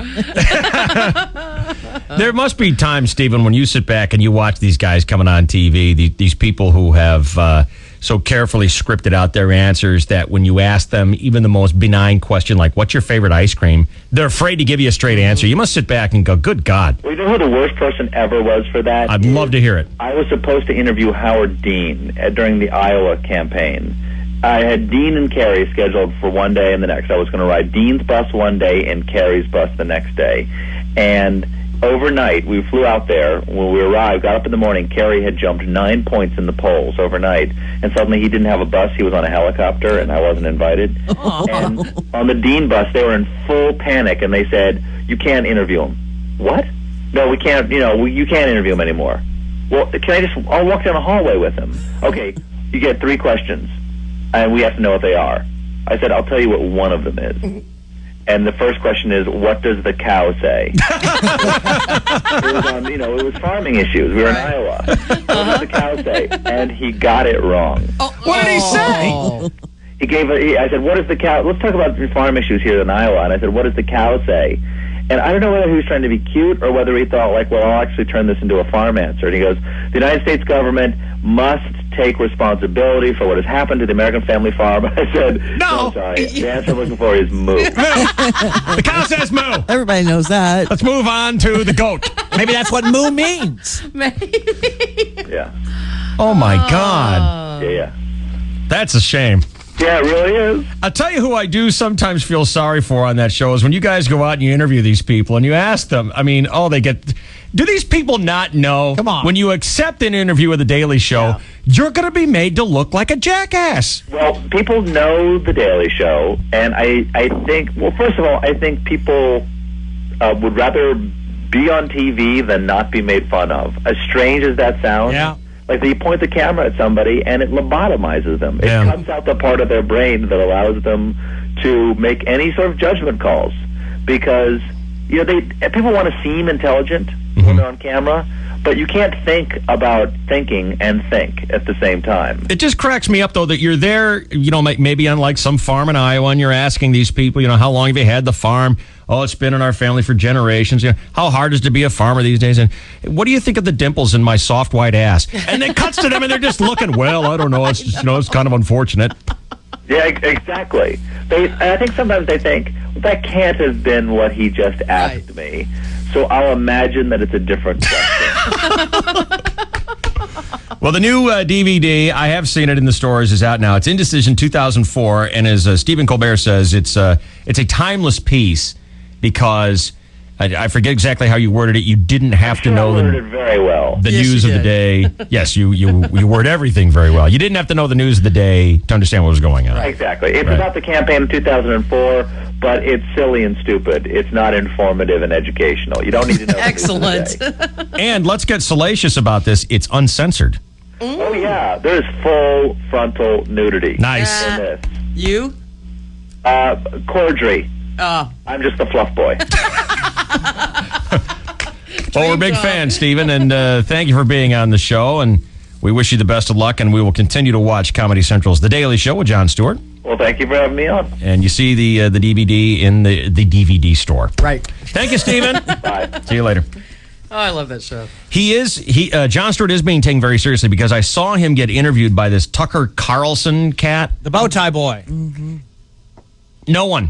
There must be times, Stephen, when you sit back and you watch these guys coming on TV, these people who have so carefully scripted out their answers that when you ask them even the most benign question, like, what's your favorite ice cream, they're afraid to give you a straight answer. You must sit back and go, good God. Well, you know who the worst person ever was for that? I'd love to hear it. I was supposed to interview Howard Dean during the Iowa campaign. I had Dean and Kerry scheduled for one day and the next. I was going to ride Dean's bus one day and Kerry's bus the next day. And overnight, we flew out there. When we arrived, got up in the morning, Kerry had jumped 9 points in the polls overnight. And suddenly he didn't have a bus. He was on a helicopter, and I wasn't invited. Oh. And on the Dean bus, they were in full panic, and they said, you can't interview him. What? No, we can't, you can't interview him anymore. Well, I'll walk down the hallway with him. Okay, you get 3 questions, and we have to know what they are. I said, I'll tell you what one of them is. And the first question is, what does the cow say? It was on, it was farming issues. We were in Iowa. What does the cow say? And he got it wrong. What did he say? I said, what does the cow, let's talk about farm issues here in Iowa. And I said, what does the cow say? And I don't know whether he was trying to be cute or whether he thought, I'll actually turn this into a farm answer. And he goes, the United States government must take responsibility for what has happened to the American family farm. I said, no, sorry. The answer I'm looking for is moo. The cow says moo. Everybody knows that. Let's move on to the goat. Maybe that's what moo means. Yeah. Oh, my God. Yeah. That's a shame. Yeah, it really is. I'll tell you who I do sometimes feel sorry for on that show is when you guys go out and you interview these people and you ask them, do these people not know? Come on. When you accept an interview with The Daily Show, you're going to be made to look like a jackass. Well, people know The Daily Show, and I think, first of all, I think people would rather be on TV than not be made fun of. As strange as that sounds. Yeah. Like you point the camera at somebody and it lobotomizes them. It cuts out the part of their brain that allows them to make any sort of judgment calls. Because, people want to seem intelligent when they're on camera, but you can't think about thinking and think at the same time. It just cracks me up, though, that you're there, maybe on like some farm in Iowa, and you're asking these people, how long have you had the farm? Oh, it's been in our family for generations. How hard is it to be a farmer these days? And what do you think of the dimples in my soft white ass? And it cuts to them, and they're just looking, well, I don't know. It's just, it's kind of unfortunate. Yeah, exactly. I think sometimes they think, that can't have been what he just asked me. So I'll imagine that it's a different question. Well, the new DVD, I have seen it in the stores, is out now. It's Indecision 2004, and as Stephen Colbert says, it's a timeless piece because I forget exactly how you worded it. You didn't have to know I worded it very well. the news of the day. Yes, you word everything very well. You didn't have to know the news of the day to understand what was going on. Exactly. It's about the campaign in 2004. but it's silly and stupid. It's not informative and educational. You don't need to know. Excellent. And let's get salacious about this. It's uncensored. Oh, yeah. There's full frontal nudity. Nice. In this. You? Cordry. Oh. I'm just the fluff boy. Well, we're big fans, Stephen, and thank you for being on the show. And we wish you the best of luck, and we will continue to watch Comedy Central's The Daily Show with Jon Stewart. Well, thank you for having me on. And you see the DVD in the DVD store. Right. Thank you, Stephen. Bye. See you later. Oh, I love that show. Jon Stewart is being taken very seriously because I saw him get interviewed by this Tucker Carlson cat. The bow tie boy. Mm-hmm. No one.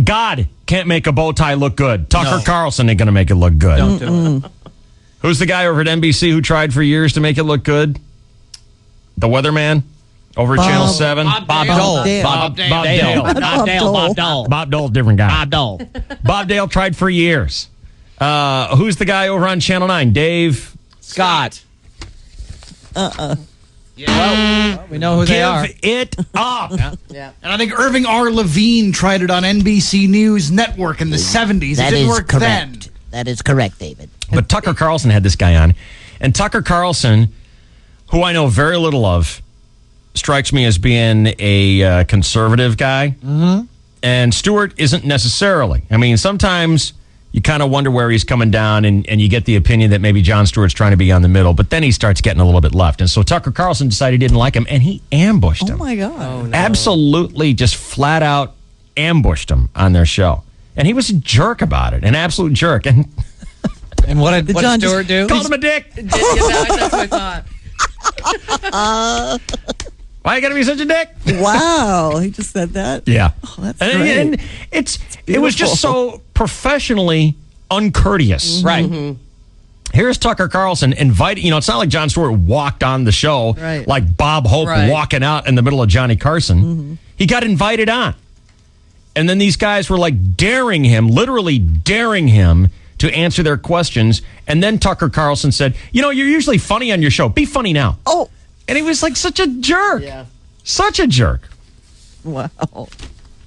God can't make a bow tie look good. Tucker Carlson ain't going to make it look good. Don't do it. Who's the guy over at NBC who tried for years to make it look good? The weatherman over at Channel 7? Bob Dole. Bob Dole. Bob Dole's a different guy. Bob Dole. Bob Dale tried for years. Who's the guy over on Channel 9? Dave Scott. Yeah. Well, we know who they are. Give it up. Yeah. And I think Irving R. Levine tried it on NBC News Network in the 70s. That it didn't is work correct. then. That is correct, David. But Tucker Carlson had this guy on. And Tucker Carlson, who I know very little of, strikes me as being a conservative guy. Mm-hmm. And Stewart isn't necessarily. I mean, sometimes you kind of wonder where he's coming down, and you get the opinion that maybe Jon Stewart's trying to be on the middle, but then he starts getting a little bit left. And so Tucker Carlson decided he didn't like him, and he ambushed him. Oh, my God. Oh, no. Absolutely just flat out ambushed him on their show. And he was a jerk about it, an absolute jerk. And what did John Stewart do? called him a dick. That's what I thought. Why you got to be such a dick? Wow. He just said that? Yeah. Oh, that's and great. it was just so professionally uncourteous. Right. Mm-hmm. Here's Tucker Carlson invited, it's not like Jon Stewart walked on the show Right. like Bob Hope Right. walking out in the middle of Johnny Carson. He got invited on. And then these guys were like literally daring him to answer their questions. And then Tucker Carlson said, you're usually funny on your show. Be funny now. Oh. And he was like such a jerk. Yeah. Such a jerk. Wow.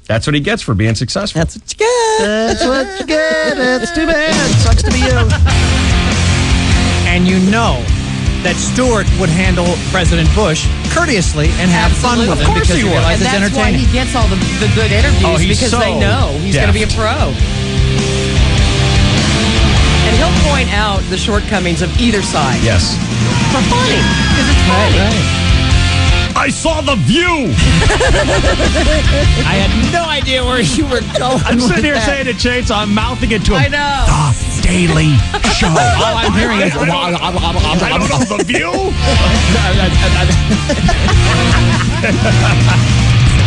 That's what he gets for being successful. That's what you get. That's what you get. It's too bad. Sucks to be you. And you know that Stewart would handle President Bush courteously and have fun with Absolutely. him because he And realizes it's that's why entertaining. he gets all the good interviews Oh, he's because so they know he's going to be a deft. pro. And he'll point out the shortcomings of either side. Yes. For funny. Because it's funny. I saw The View. I had no idea where you were going. I'm sitting here with that. saying to Chase, I'm mouthing it to him. I know. The Daily Show. All I'm hearing is I don't know The View.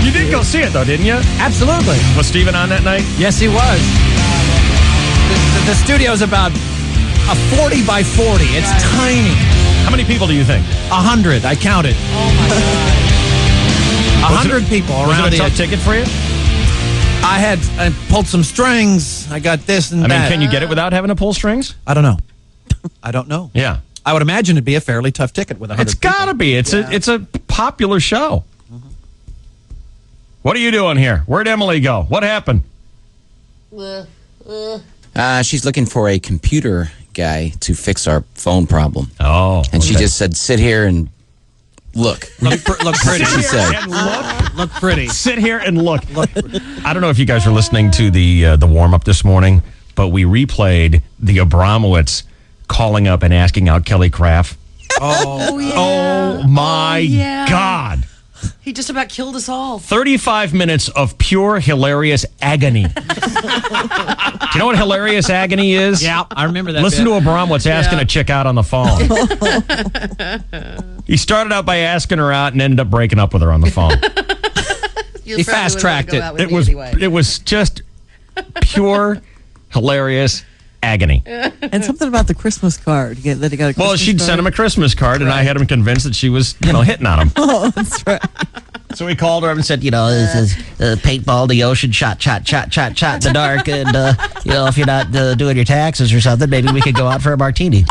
You did go see it, though, didn't you? Absolutely. Was Steven on that night? Yes, he was. The studio's about a 40 by 40. It's tiny. How many people do you think? 100. I counted. Oh, my God. 100 people around Was it a the tough ticket for you? I pulled some strings. I got this and I that. mean, can you get it without having to pull strings? I don't know. I don't know. Yeah. I would imagine it'd be a fairly tough ticket with 100 It's got to be. It's a popular show. What are you doing here? Where'd Emily go? What happened? She's looking for a computer guy to fix our phone problem. Oh. And she just said, sit here and look. Look pretty. Sit She here said. and look. Look pretty. Sit here and look. I don't know if you guys are listening to the warm up this morning, but we replayed the Abramowitz calling up and asking out Kelly Craft. Oh, yeah. Oh my yeah. God. He just about killed us all. 35 minutes of pure hilarious agony. Do you know what hilarious agony is? yeah, I remember that. Listen bit. to Abramowitz asking Yeah. a chick out on the phone. He started out by asking her out and ended up breaking up with her on the phone. He fast-tracked it. It was just pure hilarious agony. And something about the Christmas card. That he got a Well, Christmas she'd card. send him a Christmas card, and I had him convinced that she was, hitting on him. Oh, that's right. So he called her up and said, This is paintball, the ocean, shot in the dark. And, if you're not doing your taxes or something, maybe we could go out for a martini.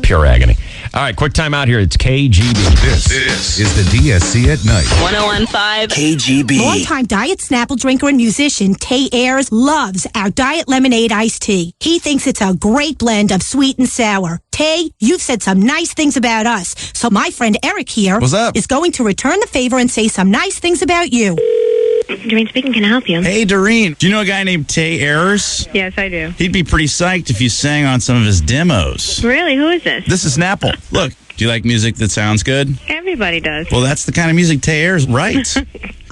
pure agony. All right, quick time out here. It's KGB. This is the DSC at night. 1015 KGB. Longtime Diet Snapple drinker and musician Tay Ayers loves our Diet Lemonade iced tea. He thinks it's a great blend of sweet and sour. Tay, you've said some nice things about us, so my friend Eric here is going to return the favor and say some nice things about you. Doreen speaking, can I help you? Hey, Doreen. Do you know a guy named Tay Ayers? Yes, I do. He'd be pretty psyched if you sang on some of his demos. Really? Who is this? This is Snapple. Look, do you like music that sounds good? Everybody does. Well, that's the kind of music Tay Ayers writes.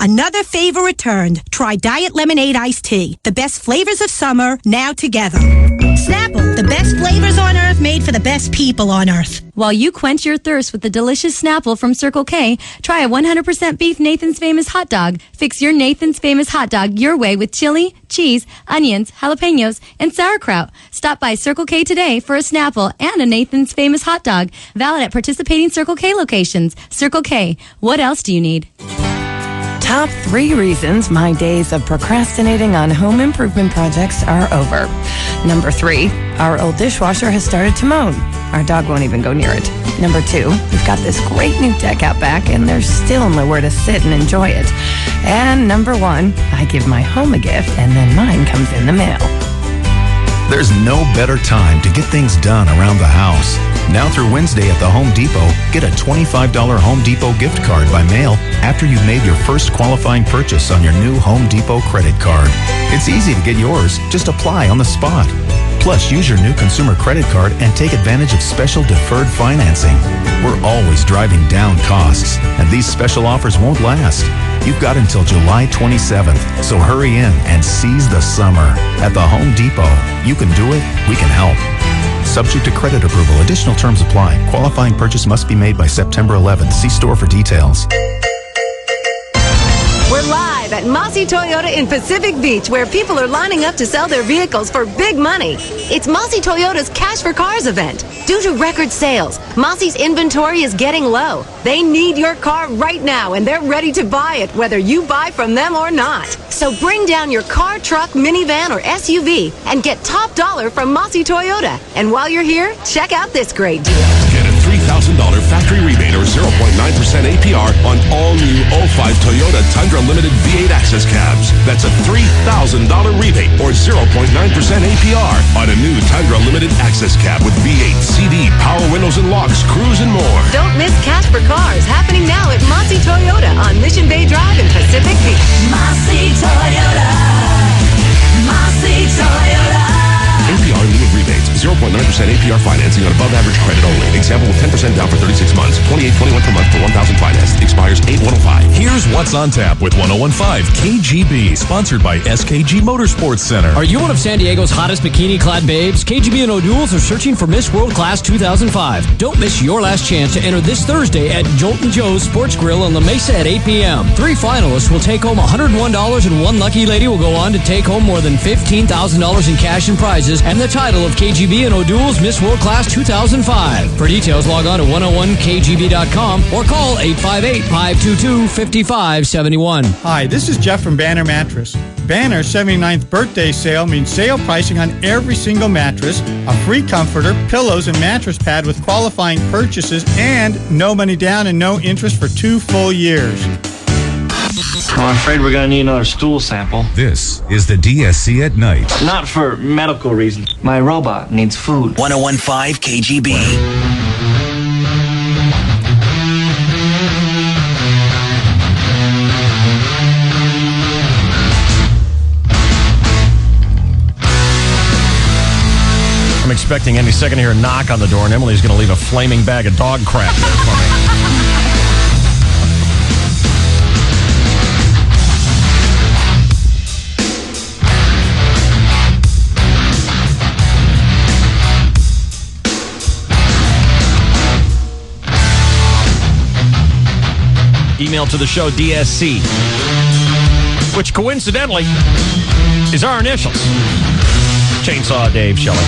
Another favor returned. Try Diet Lemonade iced tea. The best flavors of summer, now together. Snapple, the best flavors on earth made for the best people on earth. While you quench your thirst with the delicious Snapple from Circle K, try a 100% beef Nathan's Famous hot dog. Fix your Nathan's Famous hot dog your way with chili, cheese, onions, jalapenos, and sauerkraut. Stop by Circle K today for a Snapple and a Nathan's Famous hot dog. Valid at participating Circle K locations. Circle K, what else do you need? Top 3 reasons my days of procrastinating on home improvement projects are over. Number 3, our old dishwasher has started to moan. Our dog won't even go near it. Number 2, we've got this great new deck out back and there's still nowhere to sit and enjoy it. And number 1, I give my home a gift and then mine comes in the mail. There's no better time to get things done around the house. Now through Wednesday at the Home Depot, get a $25 Home Depot gift card by mail after you've made your first qualifying purchase on your new Home Depot credit card. It's easy to get yours. Just apply on the spot. Plus, use your new consumer credit card and take advantage of special deferred financing. We're always driving down costs, and these special offers won't last. You've got until July 27th, so hurry in and seize the summer. At the Home Depot, you can do it, we can help. Subject to credit approval. Additional terms apply. Qualifying purchase must be made by September 11th. See store for details. We're live at Mossy Toyota in Pacific Beach, where people are lining up to sell their vehicles for big money. It's Mossy Toyota's Cash for Cars event. Due to record sales, Mossy's inventory is getting low. They need your car right now, and they're ready to buy it, whether you buy from them or not. So bring down your car, truck, minivan, or SUV and get top dollar from Mossy Toyota. And while you're here, check out this great deal. Get a $3,000 factory rebate or 0.9% APR on all new 05 Toyota Tundra Limited V8 Access cabs. That's a $3,000 rebate or 0.9% APR on a new Tundra Limited Access cab with V8, CD, power windows and locks, cruise, and more. Don't miss Cash for Cars, happening now at Mossy Toyota on Mission Bay Drive in Pacific Beach. Mossy Toyota. Mossy Toyota. APR limit rebates, 0.9% APR financing on above average credit only. Example with 10% down for 36 months, $28.21 per month for 1,000 financed. Expires 8/105. Here's what's on tap with 1015 KGB, sponsored by SKG Motorsports Center. Are you one of San Diego's hottest bikini-clad babes? KGB and O'Doul's are searching for Miss World Class 2005. Don't miss your last chance to enter this Thursday at Jolton Joe's Sports Grill in La Mesa at 8 p.m. 3 finalists will take home $101 and one lucky lady will go on to take home more than $15,000 in cash and prizes and the title of KGB and O'Doul's Miss World Class 2005. For details, log on to 101kgb.com or call 858-522-5571. Hi, this is Jeff from Banner Mattress. Banner's 79th birthday sale means sale pricing on every single mattress, a free comforter, pillows, and mattress pad with qualifying purchases, and no money down and no interest for 2 full years. I'm afraid we're going to need another stool sample. This is the DSC at night. Not for medical reasons. My robot needs food. 1015 KGB. I'm expecting any second here a knock on the door, and Emily's going to leave a flaming bag of dog crap there for me. Email to the show, DSC, which coincidentally is our initials. Chainsaw Dave Shelley.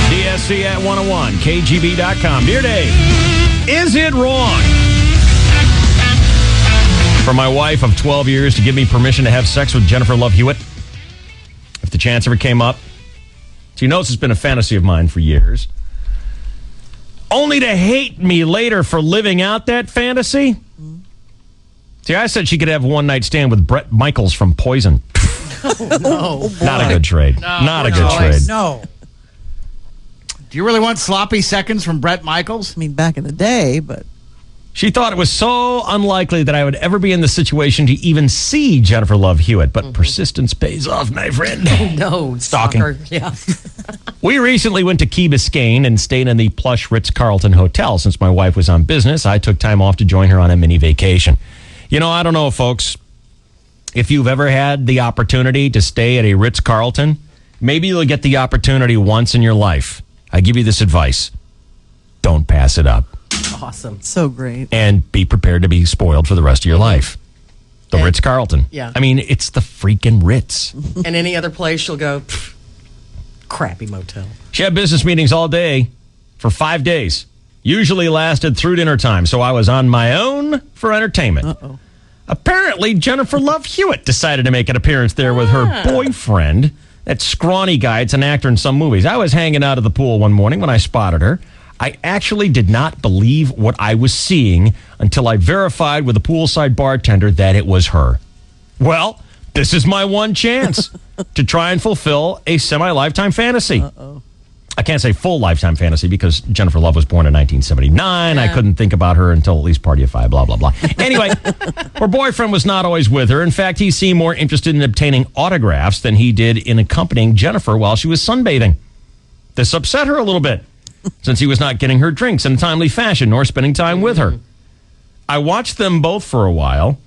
DSC at 101kgb.com. Dear Dave, is it wrong for my wife of 12 years to give me permission to have sex with Jennifer Love Hewitt? If the chance ever came up, She knows it's been a fantasy of mine for years. Only to hate me later for living out that fantasy. See, I said she could have a one-night stand with Bret Michaels from Poison. No. Not a good trade. Not a good trade. No. Do you really want sloppy seconds from Bret Michaels? I mean, back in the day, but... She thought it was so unlikely that I would ever be in the situation to even see Jennifer Love Hewitt, but persistence pays off, my friend. No, Stalking. stalker. Yeah. We recently went to Key Biscayne and stayed in the plush Ritz-Carlton Hotel. Since my wife was on business, I took time off to join her on a mini vacation. You know, I don't know, folks, if you've ever had the opportunity to stay at a Ritz-Carlton, maybe you'll get the opportunity once in your life. I give you this advice. Don't pass it up. Awesome. So great. And be prepared to be spoiled for the rest of your life. The Ritz-Carlton. Yeah. I mean, it's the freaking Ritz. And any other place, you'll go, crappy motel. She had business meetings all day for 5 days. Usually lasted through dinner time, so I was on my own for entertainment. Uh-oh. Apparently, Jennifer Love Hewitt decided to make an appearance there with her boyfriend, that scrawny guy. It's an actor in some movies. I was hanging out at the pool one morning when I spotted her. I actually did not believe what I was seeing until I verified with a poolside bartender that it was her. Well, this is my one chance to try and fulfill a semi-lifetime fantasy. Uh-oh. I can't say full lifetime fantasy because Jennifer Love was born in 1979. I couldn't think about her until at least Party of Five, blah, blah, blah. Anyway, her boyfriend was not always with her. In fact, he seemed more interested in obtaining autographs than he did in accompanying Jennifer while she was sunbathing. This upset her a little bit, since he was not getting her drinks in a timely fashion nor spending time with her. I watched them both for a while.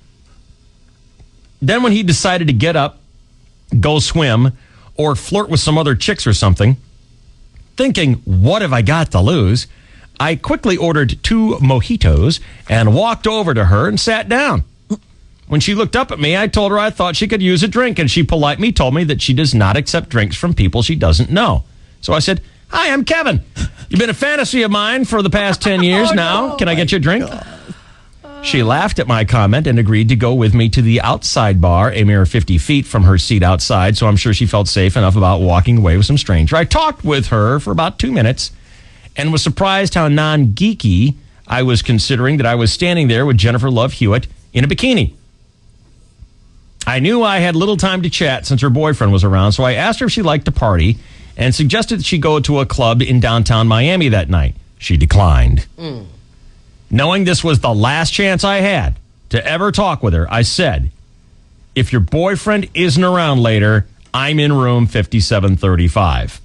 Then when he decided to get up, go swim, or flirt with some other chicks or something, thinking, what have I got to lose? I quickly ordered 2 mojitos and walked over to her and sat down. When she looked up at me, I told her I thought she could use a drink, and she politely told me that she does not accept drinks from people she doesn't know. So I said, hi, I'm Kevin. You've been a fantasy of mine for the past 10 years now. Can I get you a drink? She laughed at my comment and agreed to go with me to the outside bar, a mere 50 feet from her seat outside, so I'm sure she felt safe enough about walking away with some stranger. I talked with her for about 2 minutes and was surprised how non-geeky I was, considering that I was standing there with Jennifer Love Hewitt in a bikini. I knew I had little time to chat since her boyfriend was around, so I asked her if she liked to party and suggested that she go to a club in downtown Miami that night. She declined. Knowing this was the last chance I had to ever talk with her, I said, if your boyfriend isn't around later, I'm in room 5735.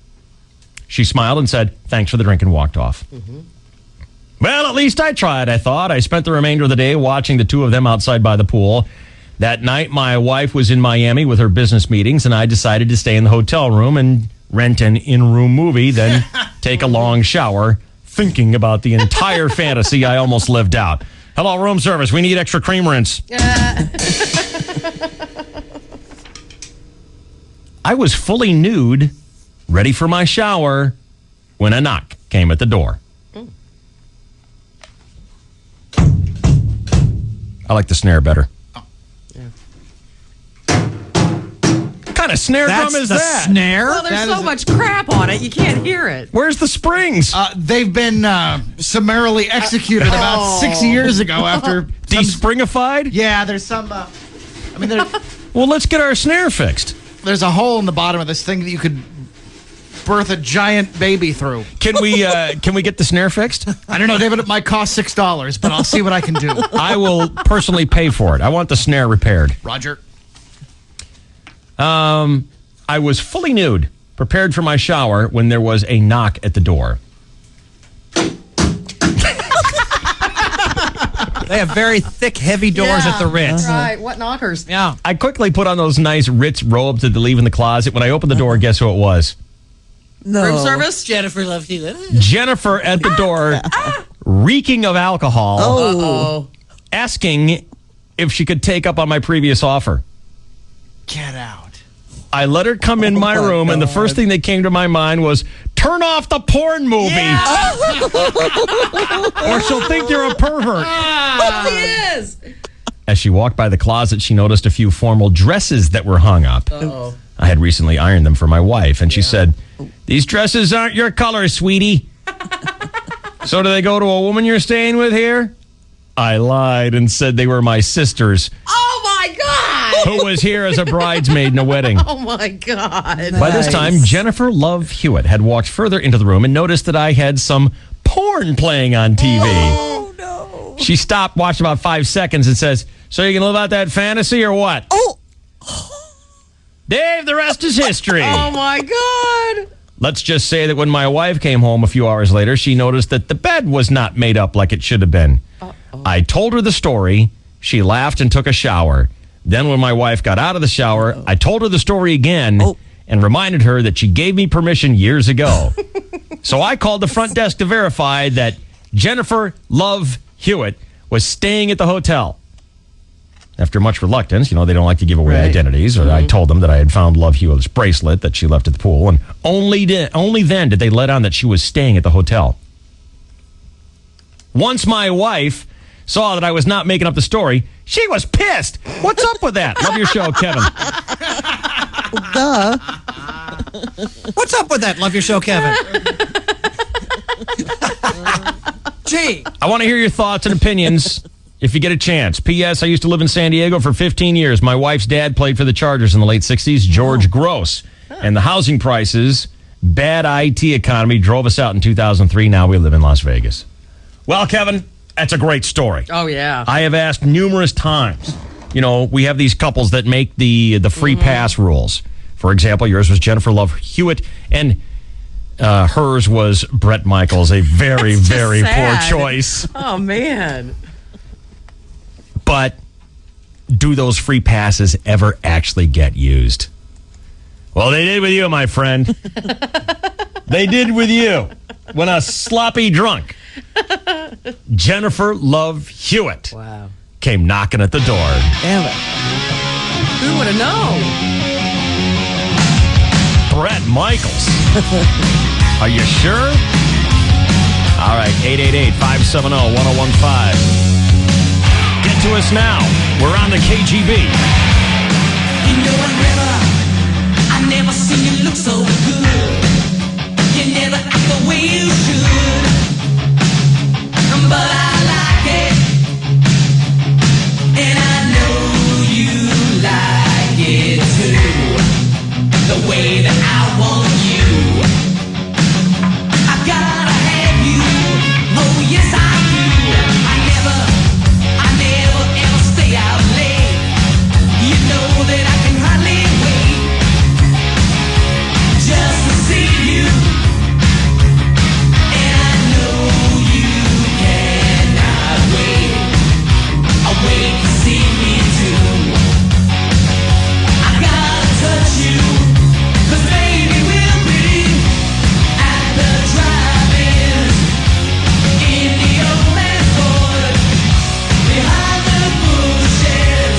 She smiled and said, thanks for the drink, and walked off. Well, at least I tried, I thought. I spent the remainder of the day watching the two of them outside by the pool. That night, my wife was in Miami with her business meetings, and I decided to stay in the hotel room and rent an in-room movie, then take a long shower, thinking about the entire fantasy I almost lived out. Hello, room service. We need extra cream rinse. I was fully nude, ready for my shower, when a knock came at the door. I like the snare better. What kind of snare drum is that? Snare? Well, there's so much crap on it, you can't hear it. Where's the springs? They've been summarily executed about 6 years ago after... Despringified? Yeah, there's some... Well, let's get our snare fixed. There's a hole in the bottom of this thing that you could birth a giant baby through. Can we get the snare fixed? I don't know, David. It might cost $6, but I'll see what I can do. I will personally pay for it. I want the snare repaired. Roger. I was fully nude, prepared for my shower, when there was a knock at the door. They have very thick, heavy doors at the Ritz. Right, what knockers? Yeah. I quickly put on those nice Ritz robes that they leave in the closet. When I opened the door, guess who it was? No. Room service? Jennifer Love Hewitt. Jennifer at the door, reeking of alcohol, Uh-oh. asking if she could take up on my previous offer. Get out. I let her come in my room, and the first thing that came to my mind was, turn off the porn movie. Or she'll think you're a pervert. He is. As she walked by the closet, she noticed a few formal dresses that were hung up. Uh-oh. I had recently ironed them for my wife, and she said, These dresses aren't your color, sweetie. So do they go to a woman you're staying with here? I lied and said they were my sisters, Oh, my God. who was here as a bridesmaid in a wedding. Oh, my God. By this time, Jennifer Love Hewitt had walked further into the room and noticed that I had some porn playing on TV. Oh, no. She stopped, watched about 5 seconds, and says, "So you can live out that fantasy or what?" Oh. Dave, the rest is history. Oh, my God. Let's just say that when my wife came home a few hours later, she noticed that the bed was not made up like it should have been. I told her the story. She laughed and took a shower. Then when my wife got out of the shower, I told her the story again and reminded her that she gave me permission years ago. So I called the front desk to verify that Jennifer Love Hewitt was staying at the hotel. After much reluctance, they don't like to give away identities. I told them that I had found Love Hewitt's bracelet that she left at the pool, and only then did they let on that she was staying at the hotel. Once my wife saw that I was not making up the story, she was pissed. What's up with that? Love your show, Kevin. Duh. What's up with that? Love your show, Kevin. Gee. I want to hear your thoughts and opinions if you get a chance. P.S. I used to live in San Diego for 15 years. My wife's dad played for the Chargers in the late 60s, George Gross. And the housing prices, bad IT economy drove us out in 2003. Now we live in Las Vegas. Well, Kevin, that's a great story. Oh, yeah. I have asked numerous times. We have these couples that make the free pass rules. For example, yours was Jennifer Love Hewitt, and hers was Bret Michaels. A very, very poor choice. Oh, man. But do those free passes ever actually get used? Well, they did with you, my friend. They did with you. When a sloppy drunk, Jennifer Love Hewitt, came knocking at the door. Damn it. Who would have known? Bret Michaels. Are you sure? All right, 888-570-1015. Get to us now. We're on the KGB. I never seen you look so good. You never act the way you should. But I like it. And I know you like it too. The way that I want you. I gotta have you. Oh yes I do. I never ever stay out late. You know that I can hardly wait just to see you. And I know you cannot wait. I'll wait to see me too. I gotta touch you, 'cause baby we'll be at the drive-in in the old man's Ford, behind the bushes.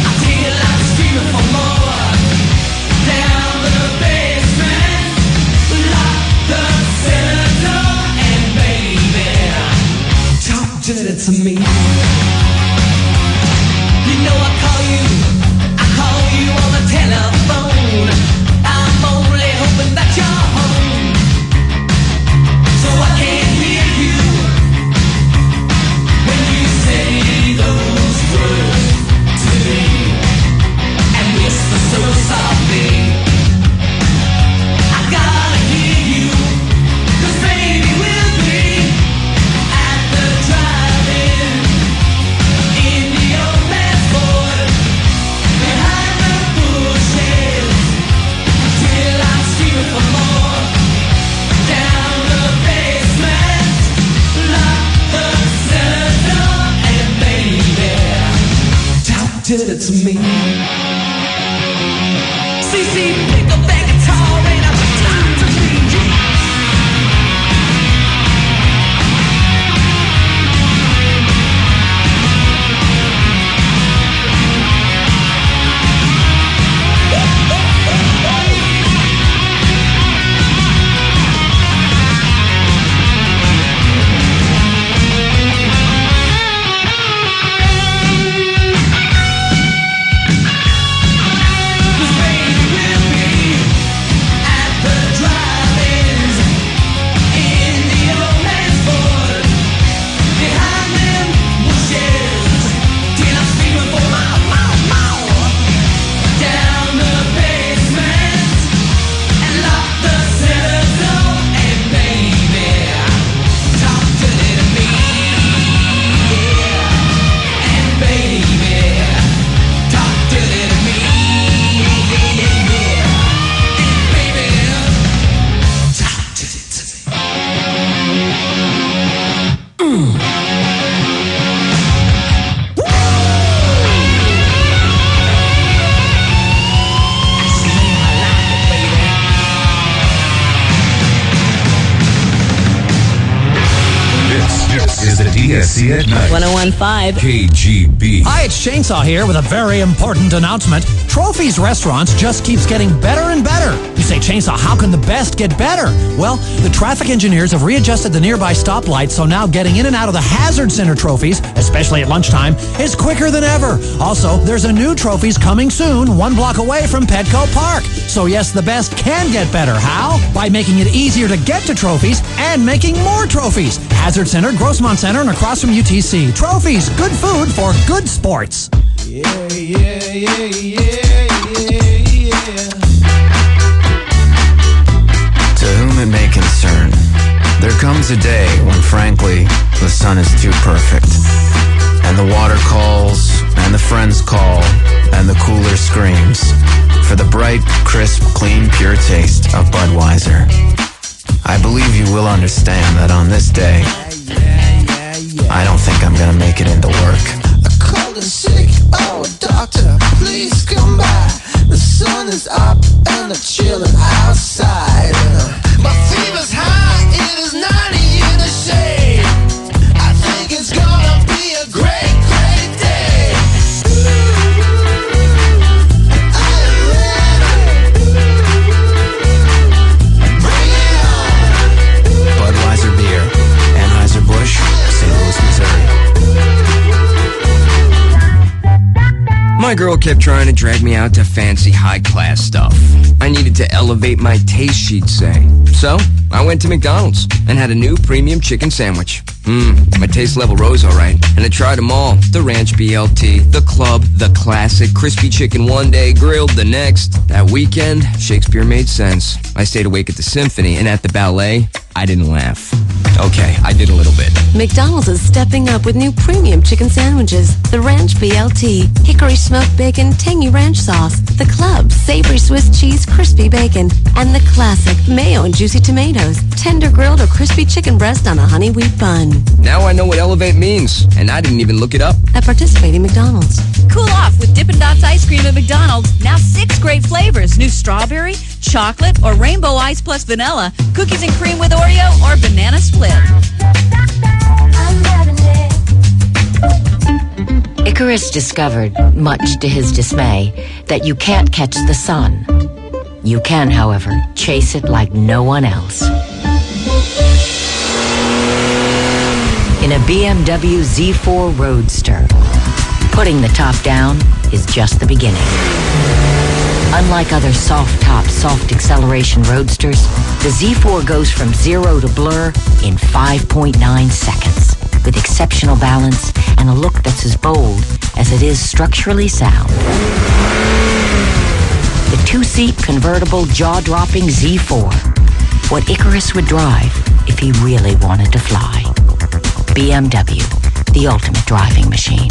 I feel like screaming for more. Down the basement, lock the cellar door, and baby, talk dirty to me. You know I call you on the telephone. I'm only hoping that you're home, so I can hear you when you say those words to me and whisper so softly. I gotta hear you, 'cause baby we'll be at the drive-in in the old man's Ford, behind the bushes, till I'm screaming for more. Down the basement, lock the cellar door, and baby, talk dirty to me. CC, pick up that guitar and I'm talk to me. Cause baby we'll be This is the DSC at Night. 1015 KGB. Hi, it's Chainsaw here with a very important announcement. Trophy's Restaurants just keeps getting better and better. You say, Chainsaw, how can the best get better? Well, the traffic engineers have readjusted the nearby stoplights, so now getting in and out of the Hazard Center Trophies, especially at lunchtime, is quicker than ever. Also, there's a new Trophies coming soon, 1 block away from Petco Park. So yes, the best can get better. How? By making it easier to get to Trophies and making more Trophies. Hazard Center, Grossmont Center, and across from UTC. Trophies, good food for good sports. Yeah, yeah, yeah, yeah, yeah. To whom it may concern, there comes a day when, frankly, the sun is too perfect. And the water calls, and the friends call, and the cooler screams for the bright, crisp, clean, pure taste of Budweiser. I believe you will understand that on this day, I don't think I'm gonna make it into work. Cold and sick, oh doctor, please come by. The sun is up and I'm chilling outside. My fever's high, it is 90 in the shade. I think it's gonna be a great, great day. I am ready. Bring it on. Budweiser beer, Anheuser-Busch, St. Louis, Missouri. My girl kept trying to drag me out to fancy high-class stuff. I needed to elevate my taste, she'd say. So, I went to McDonald's and had a new premium chicken sandwich. My taste level rose all right, and I tried them all. The Ranch BLT, the Club, the Classic, crispy chicken one day, grilled the next. That weekend, Shakespeare made sense. I stayed awake at the Symphony, and at the ballet, I didn't laugh. Okay, I did a little bit. McDonald's is stepping up with new premium chicken sandwiches. The Ranch BLT, hickory smoked bacon, tangy ranch sauce. The Club, savory Swiss cheese, crispy bacon. And the Classic, mayo and juicy tomatoes. Tender grilled or crispy chicken breast on a honey wheat bun. Now I know what elevate means, and I didn't even look it up. At participating McDonald's. Cool off with Dippin' Dots ice cream at McDonald's. Now 6 great flavors. New strawberry, chocolate, or rainbow ice plus vanilla. Cookies and cream with Oreo or banana split. Icarus discovered, much to his dismay, that you can't catch the sun. You can, however, chase it like no one else. In a BMW Z4 Roadster, putting the top down is just the beginning. Unlike other soft-top, soft-acceleration roadsters, the Z4 goes from 0 to blur in 5.9 seconds, with exceptional balance and a look that's as bold as it is structurally sound. The 2-seat convertible jaw-dropping Z4. What Icarus would drive if he really wanted to fly. BMW, the ultimate driving machine.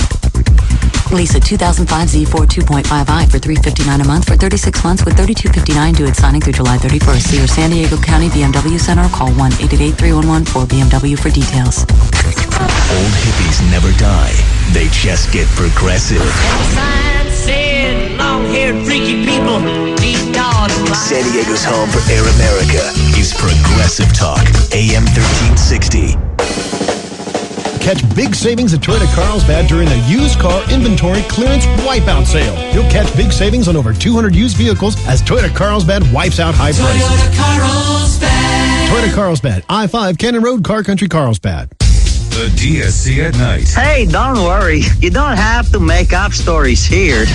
Lease a 2005 Z4 2.5i for $359 a month for 36 months with $32.59 due at signing through July 31st. See your San Diego County BMW Center or call 1-888-311-4BMW for details. Old hippies never die. They just get progressive. Long-haired freaky people deep down. San Diego's home for Air America is Progressive Talk, AM 1360. Catch big savings at Toyota Carlsbad during the used car inventory clearance wipeout sale. You'll catch big savings on over 200 used vehicles as Toyota Carlsbad wipes out high prices. Toyota Carlsbad, I-5 Cannon Road, Car Country, Carlsbad. The DSC at Night. Hey, don't worry. You don't have to make up stories here.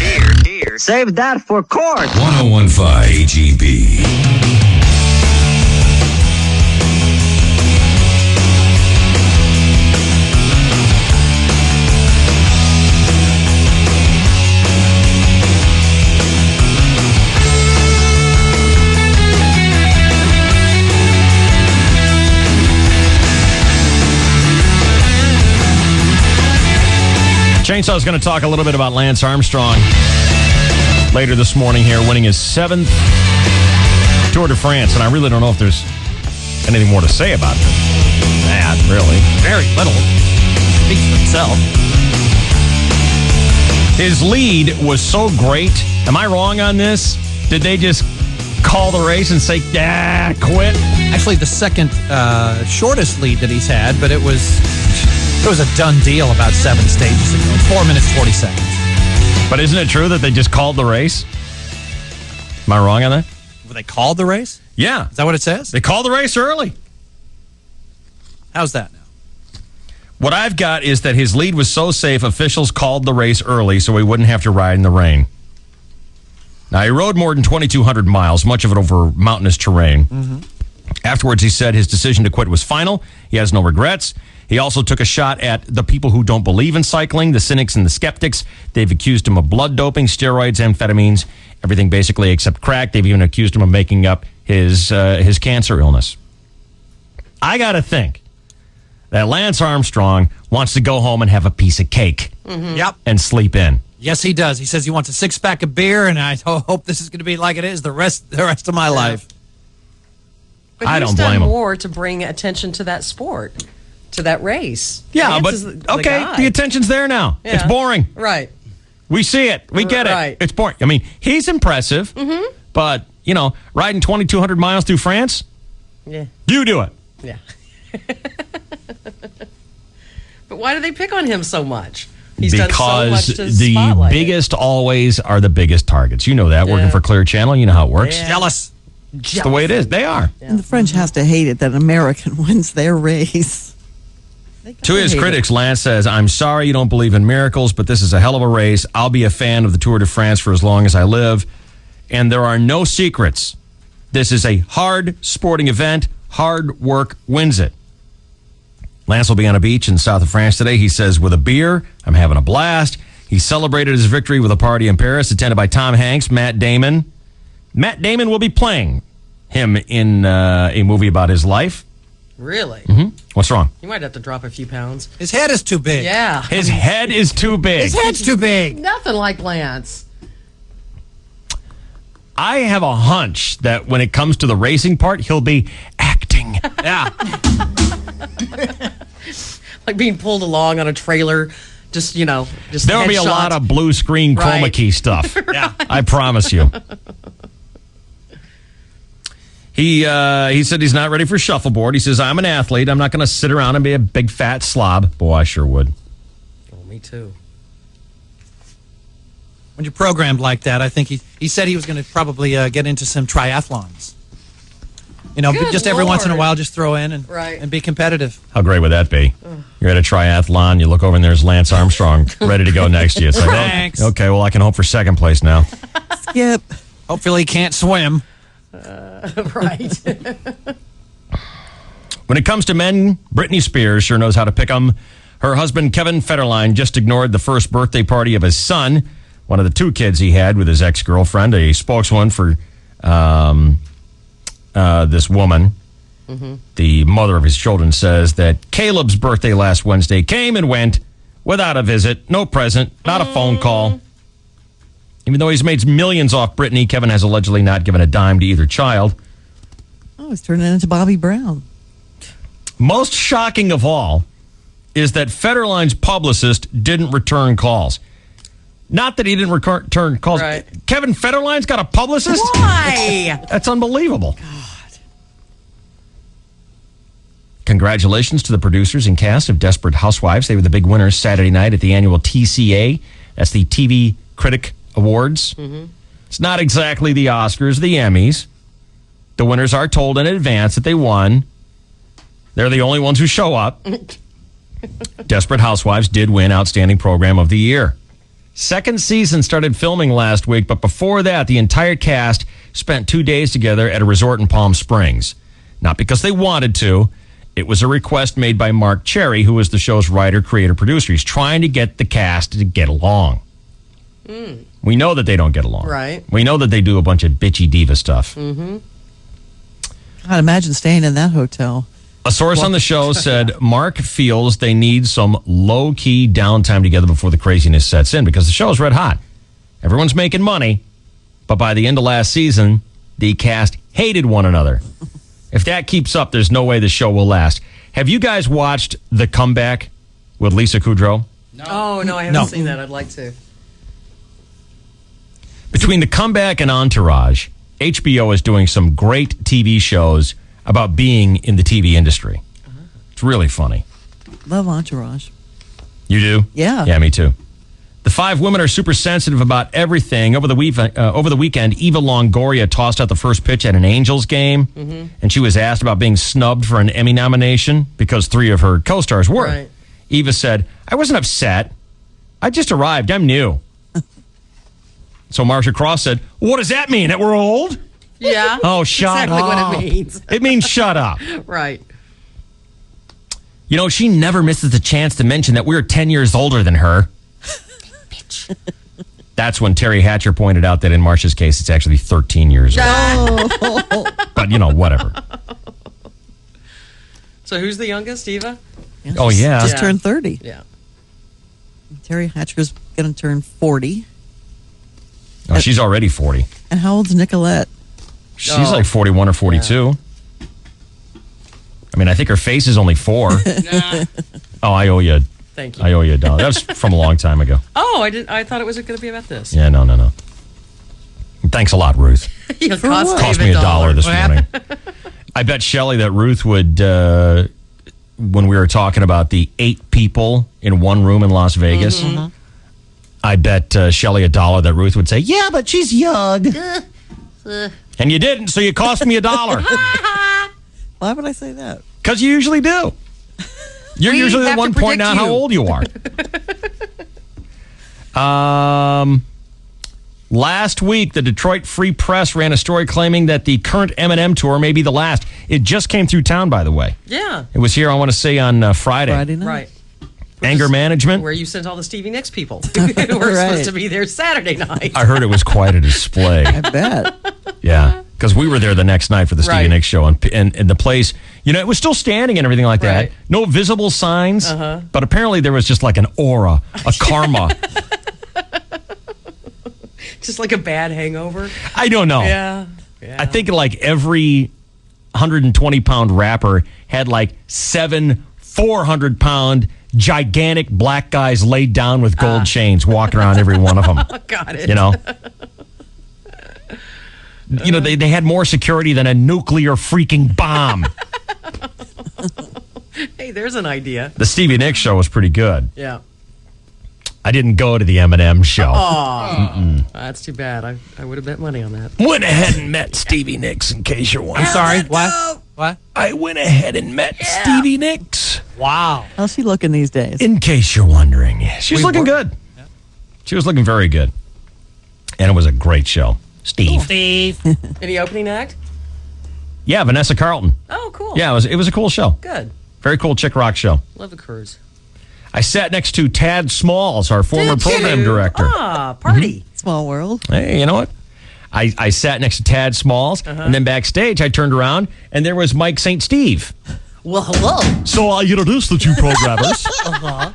Save that for court. 1015 KGB. Chainsaw's going to talk a little bit about Lance Armstrong later this morning here, winning his 7th Tour de France. And I really don't know if there's anything more to say about it. that, really. Very little. Speaks for itself. His lead was so great. Am I wrong on this? Did they just call the race and say, quit? Actually, the second shortest lead that he's had, but it was a done deal about 7 stages ago. 4 minutes, 40 seconds. But isn't it true that they just called the race? Am I wrong on that? Well, they called the race? Yeah. Is that what it says? They called the race early. How's that now? What I've got is that his lead was so safe, officials called the race early so he wouldn't have to ride in the rain. Now, he rode more than 2,200 miles, much of it over mountainous terrain. Mm-hmm. Afterwards, he said his decision to quit was final. He has no regrets. He also took a shot at the people who don't believe in cycling, the cynics and the skeptics. They've accused him of blood doping, steroids, amphetamines, everything basically except crack. They've even accused him of making up his cancer illness. I got to think that Lance Armstrong wants to go home and have a piece of cake. Mm-hmm. Yep. And sleep in. Yes, he does. He says he wants a 6-pack of beer, and I hope this is going to be like it is the rest of my life. But I he's don't done blame him. more to bring attention to that sport, to that race. Yeah, Lance but is the okay, guy. the attention's there now. Yeah. It's boring. Right. We see it. We get Right. it. It's boring. I mean, he's impressive, Mm-hmm. but, riding 2,200 miles through France, Yeah. you do it. Yeah. But why do they pick on him so much? He's done so much to the spotlight it. biggest always are the biggest targets. You know that, working Yeah. for Clear Channel. You know how it works. Yeah. Jealous. It's the way it is. They are. And the French has to hate it that an American wins their race. To his hate critics, Lance says, I'm sorry you don't believe in miracles, but this is a hell of a race. I'll be a fan of the Tour de France for as long as I live. And there are no secrets. This is a hard sporting event. Hard work wins it. Lance will be on a beach in south of France today. He says, with a beer, I'm having a blast. He celebrated his victory with a party in Paris, attended by Tom Hanks, Matt Damon. Matt Damon will be playing him in a movie about his life. Really? Mm-hmm. What's wrong? You might have to drop a few pounds. His head is too big. Yeah. His head is too big. His head's too big. Nothing like Lance. I have a hunch that when it comes to the racing part, he'll be acting. Yeah. Like being pulled along on a trailer, just There will be a lot of blue screen chroma Right. key stuff. Yeah, I promise you. He said he's not ready for shuffleboard. He says, I'm an athlete. I'm not going to sit around and be a big fat slob. Boy, I sure would. Oh, me too. When you're programmed like that, I think he said he was going to probably get into some triathlons. Good just every once in a Lord. while, just throw in Right. and be competitive. How great would that be? You're at a triathlon. You look over and there's Lance Armstrong ready to go next to you. It's like, Thanks. okay, well, I can hope for second place now. Skip. Hopefully he can't swim. Right. When it comes to men, Britney Spears sure knows how to pick 'em. Her husband, Kevin Federline, just ignored the first birthday party of his son, one of the 2 kids he had with his ex-girlfriend. A spokeswoman for this woman, the mother of his children, says that Caleb's birthday last Wednesday came and went without a visit, no present, not a phone call. Even though he's made millions off Britney, Kevin has allegedly not given a dime to either child. Oh, he's turning into Bobby Brown. Most shocking of all is that Federline's publicist didn't return calls. Not that he didn't return calls. Right. Kevin Federline's got a publicist? Why? That's unbelievable. Congratulations to the producers and cast of Desperate Housewives. They were the big winners Saturday night at the annual TCA. That's the TV Critic Awards. It's not exactly the Oscars, the Emmys. The winners are told in advance that they won. They're the only ones who show up. Desperate Housewives did win Outstanding Program of the Year. Second season started filming last week, but before that, the entire cast spent 2 days together at a resort in Palm Springs. Not because they wanted to. It was a request made by Mark Cherry, who is the show's writer, creator, producer. He's trying to get the cast to get along. We know that they don't get along. Right. We know that they do a bunch of bitchy diva stuff. God, imagine staying in that hotel. A source on the show said Mark feels they need some low-key downtime together before the craziness sets in because the show is red hot. Everyone's making money, but by the end of last season, the cast hated one another. If that keeps up, there's no way the show will last. Have you guys watched The Comeback with Lisa Kudrow? Oh, no, I haven't seen that. I'd like to. Between The Comeback and Entourage, HBO is doing some great TV shows about being in the TV industry. It's really funny. Love Entourage. You do? Yeah. Yeah, me too. The 5 women are super sensitive about everything. Over the weekend, Eva Longoria tossed out the first pitch at an Angels game, and she was asked about being snubbed for an Emmy nomination because 3 of her co-stars were. Right. Eva said, "I wasn't upset. I just arrived. I'm new." So Marcia Cross said, "What does that mean? That we're old?" Yeah. Oh, shut exactly up. what it means. It means shut up. Right. You know, she never misses a chance to mention that we're 10 years older than her. Bitch. That's when Terry Hatcher pointed out that in Marcia's case, it's actually 13 years old. But, you know, whatever. So who's the youngest, Eva? Oh, yeah. Just turned 30. Yeah. Terry Hatcher's going to turn 40. Oh, she's already 40. And how old's Nicolette? She's like 41 or 42. I mean, I think her face is only 4. Oh, I owe you. Thank you. I owe you $1. That was from a long time ago. Oh, I thought it was going to be about this. Yeah, no. Thanks a lot, Ruth. It Cost me $1 this morning. I bet Shelley that Ruth would, when we were talking about the 8 people in one room in Las Vegas, I bet Shelley $1 that Ruth would say, "Yeah, but she's young." And you didn't, so you cost me $1. Why would I say that? Because you usually do. You're We usually the have to one pointing predict out how you. old you are. Last week, the Detroit Free Press ran a story claiming that the current M&M tour may be the last. It just came through town, by the way. Yeah. It was here, I want to say, on Friday. Right. Anger management. Where you sent all the Stevie Nicks people who were supposed to be there Saturday night. I heard it was quite a display. I bet. Yeah, because we were there the next night for the Stevie Right. Nicks show, and the place, you know, it was still standing and everything like that. Right. No visible signs, but apparently there was just like an aura, a karma. Just like a bad hangover. I don't know. Yeah. I think like every 120-pound rapper had like 7 400-pound gigantic black guys laid down with gold chains walking around every one of them. Got it. You know? You know, they had more security than a nuclear freaking bomb. Hey, there's an idea. The Stevie Nicks show was pretty good. Yeah. I didn't go to the M&M show. Oh, that's too bad. I would have bet money on that. Went ahead and met Stevie Nicks, in case you're wondering. I'm sorry. What? What? I went ahead and met Stevie Nicks. Wow. How's she looking these days? In case you're wondering. She's looking good. She was looking very good. And it was a great show. Steve. Any opening act? Yeah, Vanessa Carlton. Oh, cool. Yeah, it was a cool show. Good. Very cool chick rock show. Love the cruise. I sat next to Tad Smalls, our former program director. Ah, party. Small world. Hey, you know what? I sat next to Tad Smalls, and then backstage I turned around, and there was Mike St. Steve. Well, hello. So I introduced the two programmers,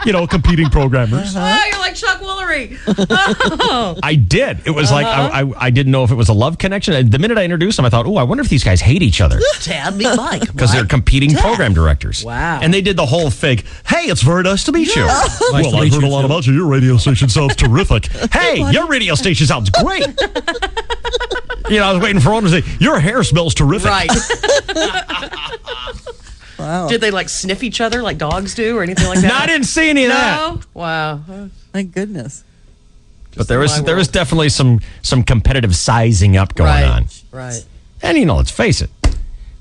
you know, competing programmers. Oh, you're like Chuck Woolery. Oh. I did. It was like, I didn't know if it was a love connection. And the minute I introduced them, I thought, I wonder if these guys hate each other. Tad, meet Mike. Because they're competing program directors. Wow. And they did the whole fake, hey, it's very nice to meet you. Nice Well, I've heard a lot about you. Your radio station sounds terrific. Hey, your radio station sounds great. You know, I was waiting for one to say, your hair smells terrific. Right. Wow. Did they like sniff each other like dogs do or anything like that? No, I didn't see any of that. No? Wow. Thank goodness. But there was definitely some competitive sizing up going on. Right. And, you know, let's face it,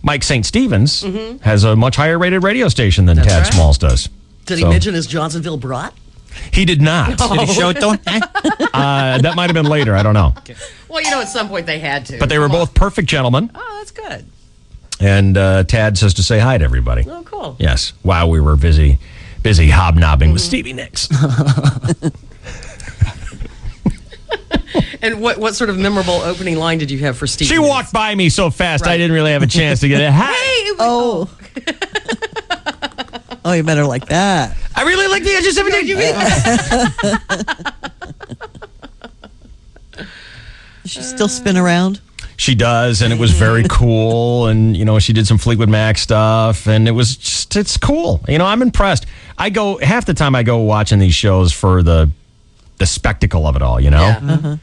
Mike St. Stevens has a much higher rated radio station than Tad right. Smalls does. Did he mention his Johnsonville brat? He did not. Did he show it though? That might have been later. I don't know. Okay. Well, you know, at some point they had to. But they were both perfect gentlemen. Oh, that's good. And Tad says to say hi to everybody. Oh, cool. Yes, while we were busy hobnobbing with Stevie Nicks. And what sort of memorable opening line did you have for Stevie? She walked by me so fast, I didn't really have a chance to get it. Hi. Hey, Oh. Oh, you better like that. I really like the edges of it. Does she still spin around? She does, and it was very cool. And, you know, she did some Fleetwood Mac stuff, and it was just it's cool. You know, I'm impressed. Half the time I go watching these shows for the spectacle of it all, you know? Yeah.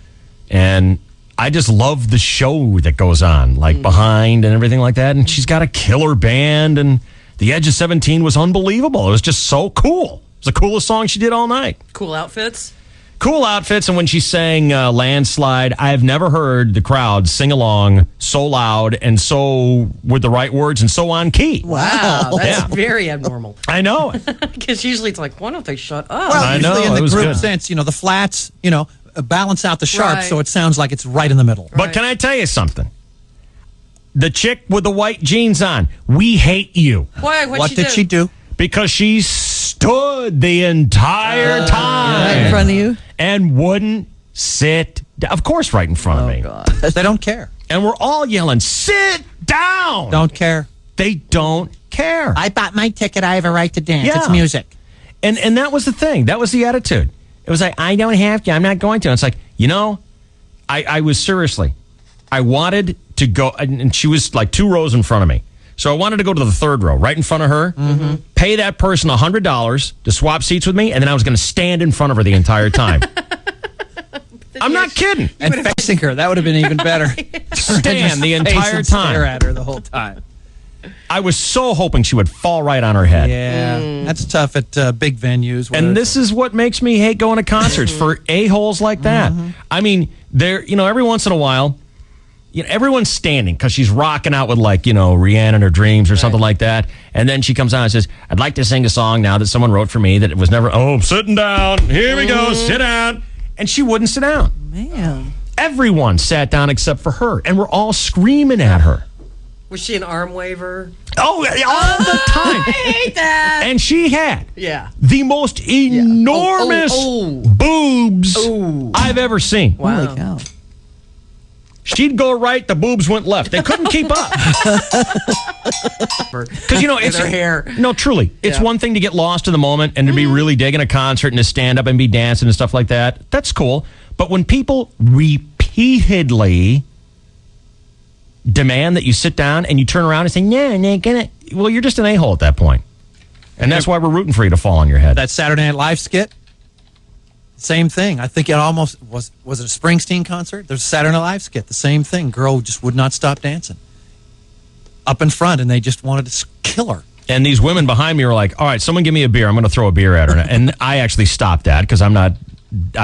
And I just love the show that goes on, like behind and everything like that. And she's got a killer band, and The Edge of 17 was unbelievable. It was just so cool. It was the coolest song she did all night. Cool outfits. Cool outfits, and when she sang Landslide, I have never heard the crowd sing along so loud and so with the right words and so on key. Wow, that's very abnormal. I know. Because usually it's like, why don't they shut up? Well, I know, usually in it the was group good. sense, you know, the flats, you know, balance out the sharp, Right. so it sounds like it's right in the middle. But can I tell you something? The chick with the white jeans on, we hate you. Why? What did she do? Because she stood the entire time. Right in front of you? And wouldn't sit down. Of course, right in front of me. God. They don't care. And we're all yelling, sit down. Don't care. They don't care. I bought my ticket. I have a right to dance. Yeah. It's music. And that was the thing. That was the attitude. It was like, I don't have to. I'm not going to. And it's like, you know, I was seriously, I wanted to go, and she was like 2 rows in front of me. So I wanted to go to the 3rd row, right in front of her, pay that person $100 to swap seats with me, and then I was going to stand in front of her the entire time. I'm not kidding. And facing her. That would have been even better. Stand the Face entire and stare time. at her the whole time. I was so hoping she would fall right on her head. Yeah, that's tough at big venues. And this is what makes me hate going to concerts for a-holes like that. I mean, every once in a while, everyone's standing because she's rocking out with Rihanna in her dreams or something like that. And then she comes on and says, I'd like to sing a song now that someone wrote for me that it was never, I'm sitting down. Here we go. Sit down. And she wouldn't sit down. Man. Everyone sat down except for her. And we're all screaming at her. Was she an arm waver? Oh, all the time. I hate that. And she had the most enormous boobs I've ever seen. Wow. Holy cow. She'd go right, the boobs went left. They couldn't keep up. Because, it's her hair. No, truly. It's one thing to get lost in the moment and to be really digging a concert and to stand up and be dancing and stuff like that. That's cool. But when people repeatedly demand that you sit down and you turn around and say, no, I'm not gonna. Well, you're just an a-hole at that point. And that's why we're rooting for you to fall on your head. That Saturday Night Live skit, same thing. I think it almost was it a Springsteen concert? There's a Saturday Night Live skit, the same thing. Girl just would not stop dancing. Up in front, and they just wanted to kill her. And these women behind me were like, all right, someone give me a beer. I'm going to throw a beer at her. And I actually stopped that because I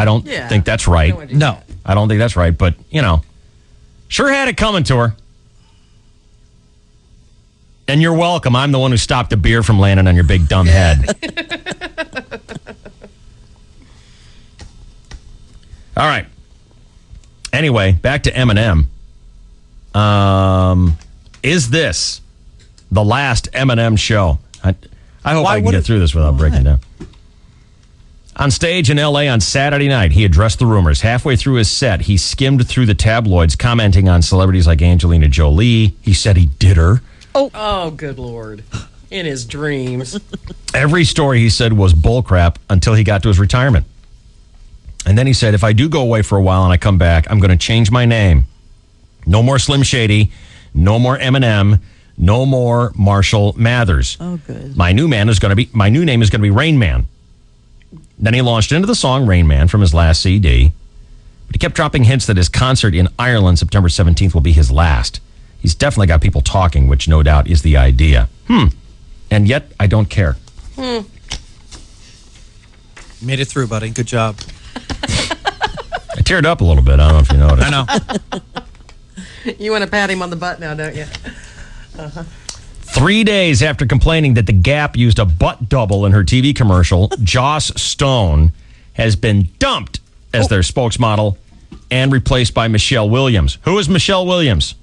don't think that's right. No. I don't think that's right. But, sure had it coming to her. And you're welcome. I'm the one who stopped a beer from landing on your big dumb head. All right. Anyway, back to Eminem. Is this the last Eminem show? I hope I can get through this without breaking down. On stage in L.A. on Saturday night, he addressed the rumors. Halfway through his set, he skimmed through the tabloids, commenting on celebrities like Angelina Jolie. He said he did her. Oh, good Lord. In his dreams. Every story he said was bullcrap until he got to his retirement. And then he said, if I do go away for a while and I come back, I'm going to change my name. No more Slim Shady. No more Eminem. No more Marshall Mathers. Oh, good. My new name is going to be Rain Man. Then he launched into the song Rain Man from his last CD. But he kept dropping hints that his concert in Ireland September 17th will be his last. He's definitely got people talking, which no doubt is the idea. And yet, I don't care. You made it through, buddy. Good job. I teared up a little bit. I don't know if you noticed. I know. You want to pat him on the butt now, don't you? 3 days after complaining that The Gap used a butt double in her TV commercial, Joss Stone has been dumped as their spokesmodel and replaced by Michelle Williams. Who is Michelle Williams?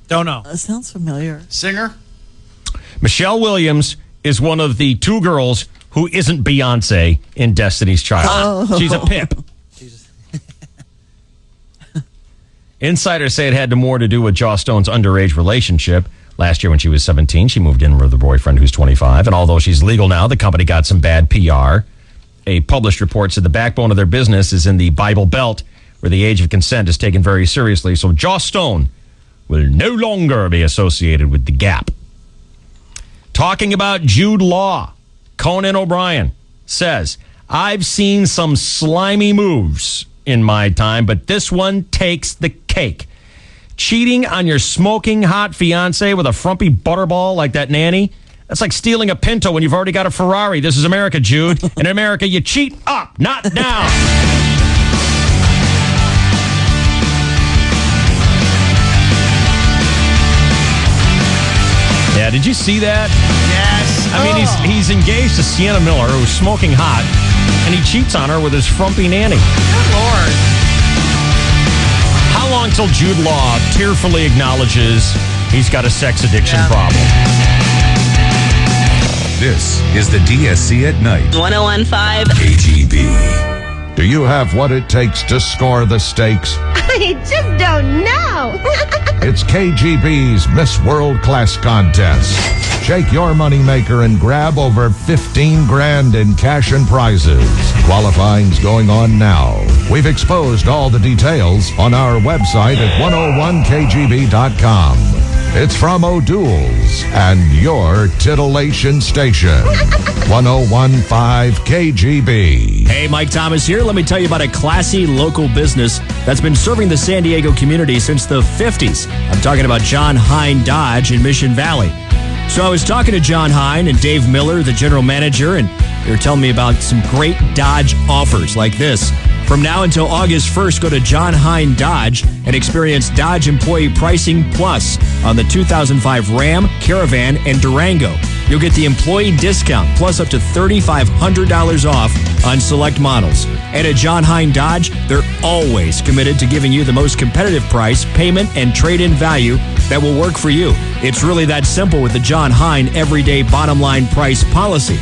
Don't know. That sounds familiar. Singer? Michelle Williams is one of the 2 girls who isn't Beyonce in Destiny's Child. Oh. She's a pip. Insiders say it had more to do with Joss Stone's underage relationship. Last year when she was 17, she moved in with her boyfriend who's 25. And although she's legal now, the company got some bad PR. A published report said the backbone of their business is in the Bible Belt, where the age of consent is taken very seriously. So Joss Stone will no longer be associated with The Gap. Talking about Jude Law, Conan O'Brien says, I've seen some slimy moves in my time, but this one takes the cake. Cheating on your smoking hot fiance with a frumpy butterball like that nanny? That's like stealing a Pinto when you've already got a Ferrari. This is America, Jude. In America, you cheat up, not down. Yeah, did you see that? Yes. I mean, he's engaged to Sienna Miller, who's smoking hot, and he cheats on her with his frumpy nanny. Good Lord. How long till Jude Law tearfully acknowledges he's got a sex addiction problem? This is the DSC at Night. 1015 KGB. Do you have what it takes to score the stakes? I just don't know. It's KGB's Miss World Class Contest. Shake your moneymaker and grab over 15 grand in cash and prizes. Qualifying's going on now. We've exposed all the details on our website at 101kgb.com. It's from O'Doul's and your titillation station. 1015 KGB. Hey, Mike Thomas here. Let me tell you about a classy local business that's been serving the San Diego community since the 50s. I'm talking about John Hine Dodge in Mission Valley. So I was talking to John Hine and Dave Miller, the general manager, and they were telling me about some great Dodge offers like this. From now until August 1st, go to John Hine Dodge and experience Dodge Employee Pricing Plus on the 2005 Ram, Caravan, and Durango. You'll get the employee discount plus up to $3,500 off on select models. And at John Hine Dodge, they're always committed to giving you the most competitive price, payment, and trade-in value that will work for you. It's really that simple with the John Hine Everyday Bottom Line Price Policy.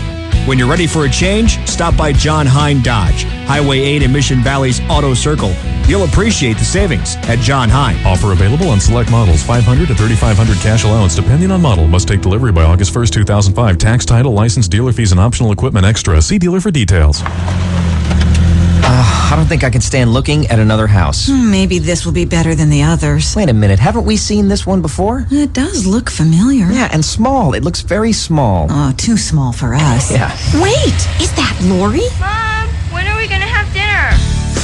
When you're ready for a change, stop by John Hine Dodge, Highway 8 in Mission Valley's Auto Circle. You'll appreciate the savings at John Hine. Offer available on select models, $500 to $3,500 cash allowance, depending on model. Must take delivery by August 1st, 2005. Tax, title, license, dealer fees, and optional equipment extra. See dealer for details. I don't think I can stand looking at another house. Maybe this will be better than the others. Wait a minute, haven't we seen this one before? It does look familiar. Yeah, and small. It looks very small. Oh, too small for us. Yeah. Wait, is that Lori? Mom, when are we gonna have dinner?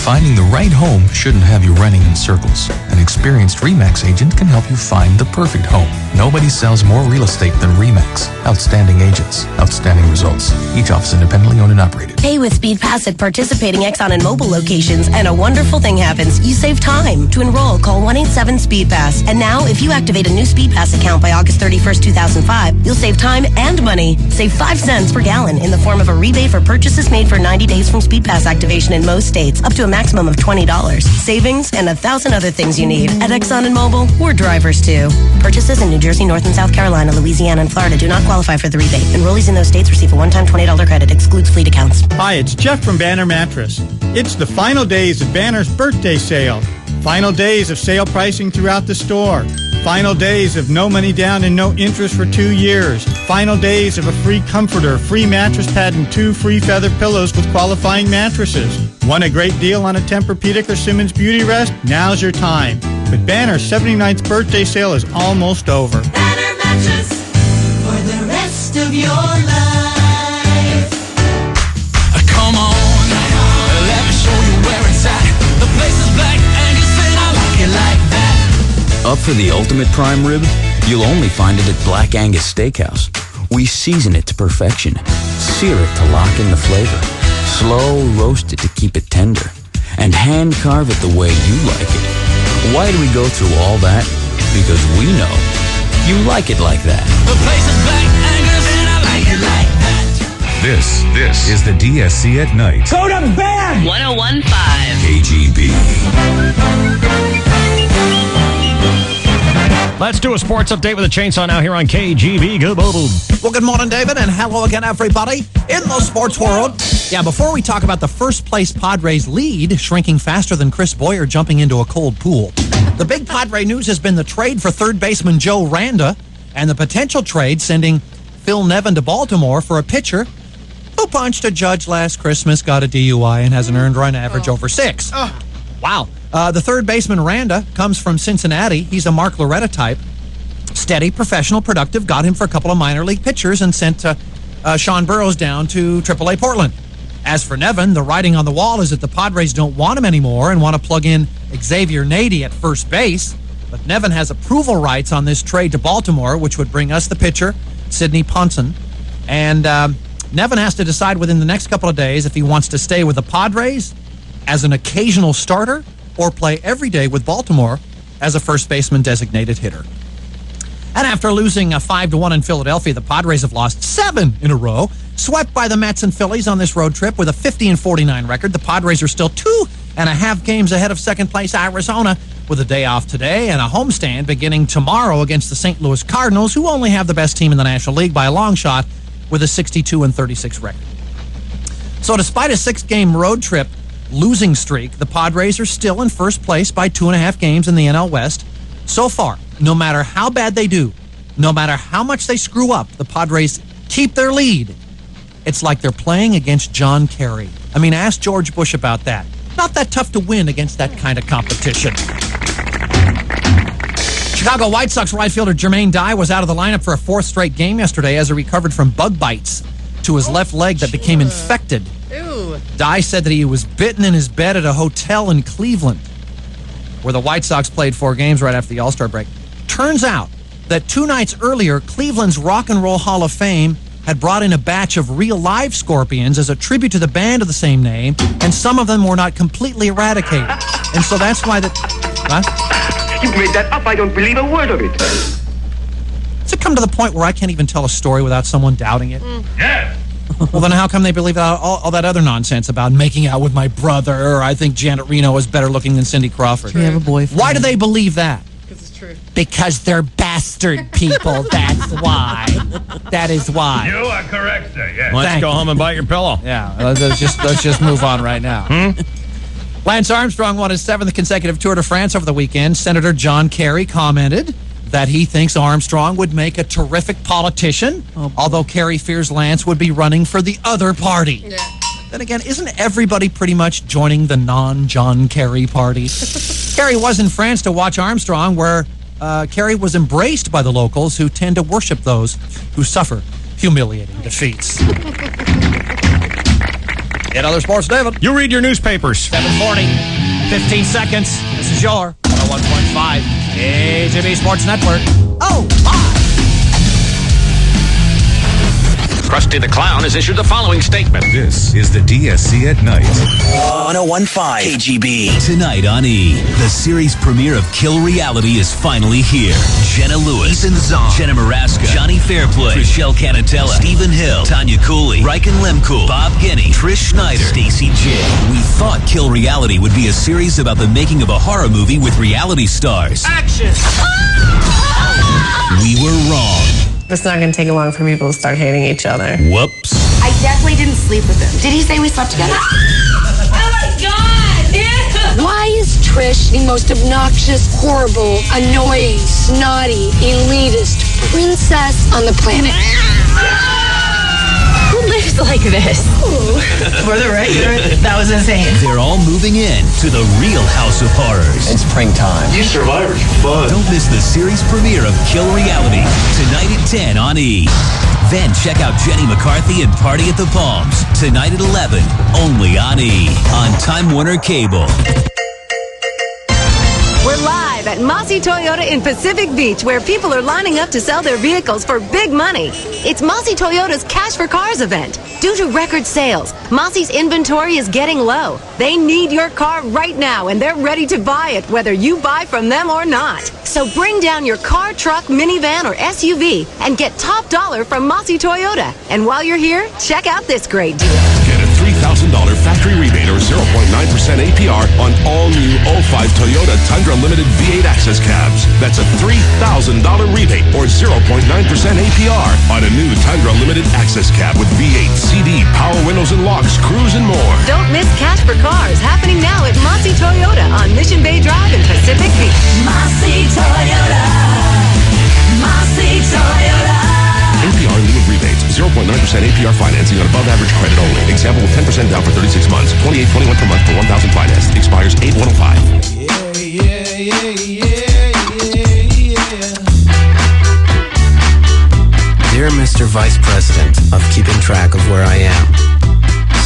Finding the right home shouldn't have you running in circles. An experienced RE/MAX agent can help you find the perfect home. Nobody sells more real estate than RE/MAX. Outstanding agents, outstanding results. Each office independently owned and operated. Pay with SpeedPass at participating Exxon and Mobil locations, and a wonderful thing happens. You save time. To enroll, call 1-877-SPEEDPASS. And now, if you activate a new SpeedPass account by August 31st, 2005, you'll save time and money. Save 5 cents per gallon in the form of a rebate for purchases made for 90 days from SpeedPass activation in most states, up to a maximum of $20. Savings and 1,000 other things you need. At Exxon and Mobil, we're drivers too. Purchases in New Jersey, North and South Carolina, Louisiana, and Florida do not qualify for the rebate. Enrollees in those states receive a one-time $20 credit. Excludes fleet accounts. Hi, it's Jeff from Banner Mattress. It's the final days of Banner's birthday sale. Final days of sale pricing throughout the store. Final days of no money down and no interest for 2 years. Final days of a free comforter, free mattress pad, and 2 free feather pillows with qualifying mattresses. Want a great deal on a Tempur-Pedic or Simmons Beauty Rest? Now's your time. But Banner's 79th birthday sale is almost over. Banner Mattress for the rest of your life. Come on, let me show you where it's at. The place is Black Angus and I like it like that. Up for the ultimate prime rib? You'll only find it at Black Angus Steakhouse. We season it to perfection, sear it to lock in the flavor, slow roast it to keep it tender, and hand carve it the way you like it. Why do we go through all that? Because we know you like it like that. The place is Black Angus and I like it like that. This is the DSC at Night. Go to bed! 1015 KGB. Let's do a sports update with a chainsaw now here on KGB. Good morning. Well, good morning, David, and hello again, everybody in the sports world. Yeah, before we talk about the first-place Padres lead shrinking faster than Chris Boyer jumping into a cold pool, the big Padre news has been the trade for third baseman Joe Randa and the potential trade sending Phil Nevin to Baltimore for a pitcher who punched a judge last Christmas, got a DUI, and has an earned run average over 6. Wow. The third baseman, Randa, comes from Cincinnati. He's a Mark Loretta type. Steady, professional, productive, got him for a couple of minor league pitchers and sent Sean Burroughs down to AAA Portland. As for Nevin, the writing on the wall is that the Padres don't want him anymore and want to plug in Xavier Nady at first base. But Nevin has approval rights on this trade to Baltimore, which would bring us the pitcher, Sidney Ponson. And Nevin has to decide within the next couple of days if he wants to stay with the Padres as an occasional starter or play every day with Baltimore as a first baseman designated hitter. And after losing 5-1 in Philadelphia, the Padres have lost 7 in a row. Swept by the Mets and Phillies on this road trip with a 50-49 record. The Padres are still 2.5 games ahead of second place Arizona with a day off today and a homestand beginning tomorrow against the St. Louis Cardinals, who only have the best team in the National League by a long shot with a 62-36 record. So despite a 6-game road trip losing streak, the Padres are still in first place by 2.5 games in the NL West. So far, no matter how bad they do, no matter how much they screw up, the Padres keep their lead. It's like they're playing against John Kerry. I mean, ask George Bush about that. Not that tough to win against that kind of competition. Chicago White Sox right fielder Jermaine Dye was out of the lineup for a 4th straight game yesterday as he recovered from bug bites to his left leg that became infected. Ew. Dye said that he was bitten in his bed at a hotel in Cleveland, where the White Sox played 4 games right after the All-Star break. Turns out that 2 nights earlier, Cleveland's Rock and Roll Hall of Fame had brought in a batch of real live scorpions as a tribute to the band of the same name, and some of them were not completely eradicated. And so that's why the... Huh? You made that up. I don't believe a word of it. Does it come to the point where I can't even tell a story without someone doubting it? Yeah. Well, then how come they believe all that other nonsense about making out with my brother, or I think Janet Reno is better looking than Cindy Crawford? We have a boyfriend. Why do they believe that? Because it's true. Because they're bastard people. That's why. That is why. You are correct, sir. Yes. Why don't you go home and bite your pillow? Yeah, let's just move on right now. Lance Armstrong won his 7th consecutive Tour de France over the weekend. Senator John Kerry commented that he thinks Armstrong would make a terrific politician, although Kerry fears Lance would be running for the other party. Yeah. Then again, isn't everybody pretty much joining the non-John Kerry party? Kerry was in France to watch Armstrong, where Kerry was embraced by the locals who tend to worship those who suffer humiliating defeats. In other sports, David. You read your newspapers. 7:40, 15 seconds. This is your 101.5 KGB Sports Network. Oh, my. Krusty the Clown has issued the following statement. This is the DSC at Night. 1015 KGB. Tonight on E! The series premiere of Kill Reality is finally here. Jenna Lewis, Ethan Zahn, Jenna Maraska, Johnny Fairplay, Trishelle Canatella, Stephen Hill, Tanya Cooley, Riken Lemkool, Bob Guiney, Trish Schneider, Stacey J. We thought Kill Reality would be a series about the making of a horror movie with reality stars. Action! We were wrong. It's not going to take long for people to start hating each other. Whoops. I definitely didn't sleep with him. Did he say we slept together? Oh my god! Ew. Why is Trish the most obnoxious, horrible, annoying, snotty, elitist princess on the planet? Who lives like this? For the record, that was insane. They're all moving in to the real House of Horrors. It's springtime. You survivors are fun. Don't miss the series premiere of Kill Reality tonight at 10 on E! Then check out Jenny McCarthy and Party at the Palms tonight at 11, only on E! on Time Warner Cable. We're live at Mossy Toyota in Pacific Beach, where people are lining up to sell their vehicles for big money. It's Mossy Toyota's Cash for Cars event. Due to record sales, Mossy's inventory is getting low. They need your car right now, and they're ready to buy it, whether you buy from them or not. So bring down your car, truck, minivan, or SUV and get top dollar from Mossy Toyota. And while you're here, check out this great deal. Get a $3,000 factory rebate or 0.9% APR on all new 05 Toyota Tundra Limited V8 Access cabs. That's a $3,000 rebate or 0.9% APR on a new Tundra Limited Access cab with V8, CD, power windows and locks, cruise, and more. Don't miss Cash for Cars, happening now at Mossy Toyota on Mission Bay Drive in Pacific Beach. Mossy Toyota. Mossy Toyota. APR legal rebates, 0.9% APR financing on above average credit only. Example with 10% down for 36 months. $28.21 per month for 1,000 financed. Expires 8/105. Dear Mr. Vice President of keeping track of where I am.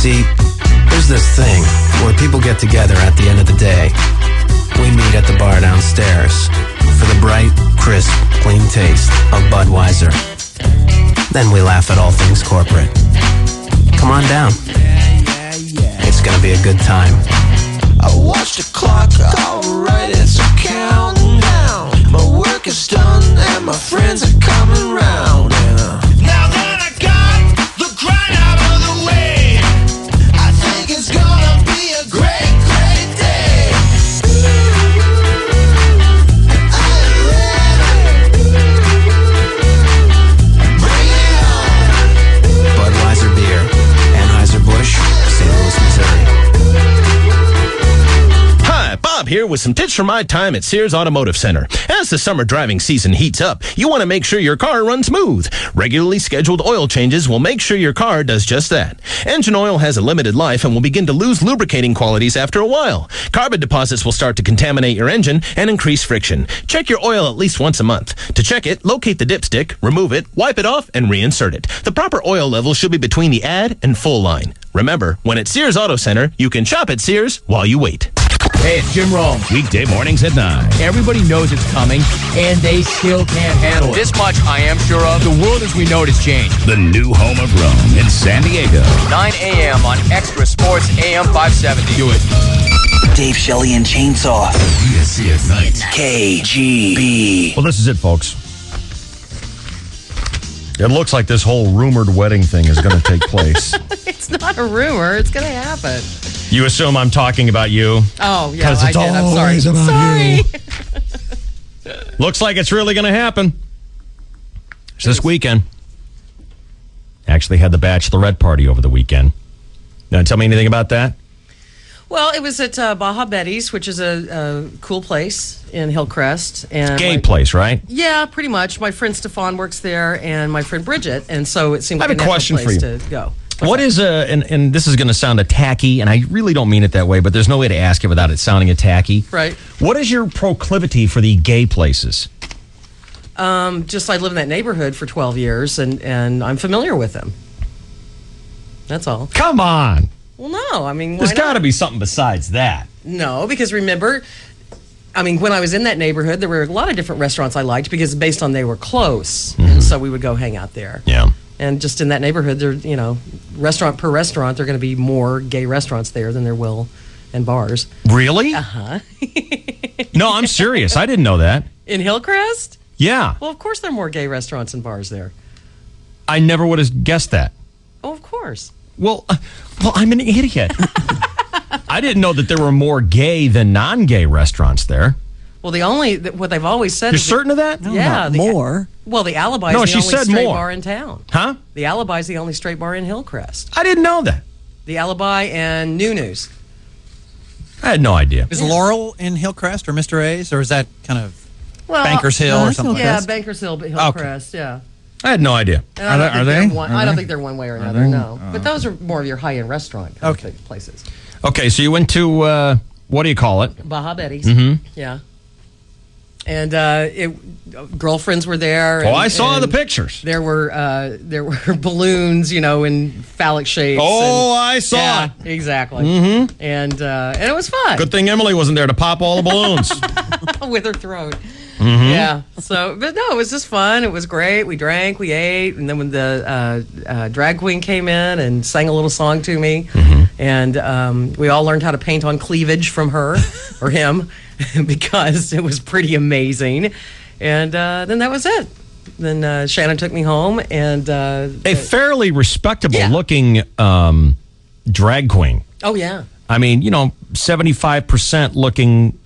See, there's this thing where people get together at the end of the day. We meet at the bar downstairs for the bright, crisp, clean taste of Budweiser. Then we laugh at all things corporate. Come on down. It's gonna be a good time. I watch the clock, alright, it's counting down. My work is done and my friends are coming round. Now that I got the grind out of the way, I think it's gonna be a great, great day. Bring it on. Budweiser beer, Anheuser-Busch, St. Louis, Missouri. Hi, Bob here with some tips from my time at Sears Automotive Center. As the summer driving season heats up, you want to make sure your car runs smooth. Regularly scheduled oil changes will make sure your car does just that. Engine oil has a limited life and will begin to lose lubricating qualities after a while. Carbon deposits will start to contaminate your engine and increase friction. Check your oil at least once a month. To check it, locate the dipstick, remove it, wipe it off, and reinsert it. The proper oil level should be between the add and full line. Remember, when at Sears Auto Center, you can shop at Sears while you wait. Hey, it's Jim Rome. Weekday mornings at 9. Everybody knows it's coming, and they still can't handle it. This much I am sure of. The world as we know it has changed. The new home of Rome in San Diego. 9 a.m. on Extra Sports AM 570. Do it. Dave Shelley and Chainsaw. PSC at night. KGB. Well, this is it, folks. It looks like this whole rumored wedding thing is going to take place. It's not a rumor. It's going to happen. You assume I'm talking about you? Oh, yeah, I did. I'm sorry. Sorry. Looks like it's really going to happen. It's this weekend. Actually had the bachelorette party over the weekend. You want to tell me anything about that? Well, it was at Baja Betty's, which is a cool place in Hillcrest. And Gay place, right? Yeah, pretty much. My friend Stefan works there, and my friend Bridget, and so it seemed like I have a question place for you. to go. What is and this is going to sound a tacky, and I really don't mean it that way, but there's no way to ask it without it sounding a tacky. Right. What is your proclivity for the gay places? Just I live in that neighborhood for 12 years, and I'm familiar with them. That's all. Come on. Well, no, I mean, why There's got to not? be something besides that. No, because remember, I mean, when I was in that neighborhood, there were a lot of different restaurants I liked because based on they were close, and so we would go hang out there. Yeah. And just in that neighborhood, there, you know, restaurant per restaurant, there are going to be more gay restaurants there than there will in bars. Really? Uh-huh. No, I'm serious. I didn't know that. In Hillcrest? Yeah. Well, of course there are more gay restaurants and bars there. I never would have guessed that. Oh, of course. Well, I'm an idiot. I didn't know that there were more gay than non-gay restaurants there. Well, what they've always said You're is... certain of that? No, Yeah. not more. Well, the Alibi No, is she the only said straight more. bar in town. Huh? The Alibi is the only straight bar in Hillcrest. I didn't know that. The Alibi and New News. I had no idea. Is Laurel in Hillcrest or Mr. A's, or is that kind of Well, Bankers Hill or something like Yeah, that? Bankers Hill, but Hillcrest, yeah. I had no idea. And I don't think they? they're one- I don't think they're one way or another, no. But those are more of your high-end restaurant kind of places. Okay, so you went to, what do you call it? Baja Betty's. Mm-hmm. Yeah. And girlfriends were there. Oh, I saw the pictures. There were balloons, you know, in phallic shapes. Oh, I saw yeah, it. Exactly. Mm-hmm. And it was fun. Good thing Emily wasn't there to pop all the balloons. With her throat. Mm-hmm. Yeah. So, but no, it was just fun. It was great. We drank, we ate, and then when the drag queen came in and sang a little song to me, and we all learned how to paint on cleavage from her or him because it was pretty amazing. And then that was it. Then Shannon took me home, and A fairly respectable-looking drag queen. oh yeah, I mean, 75% looking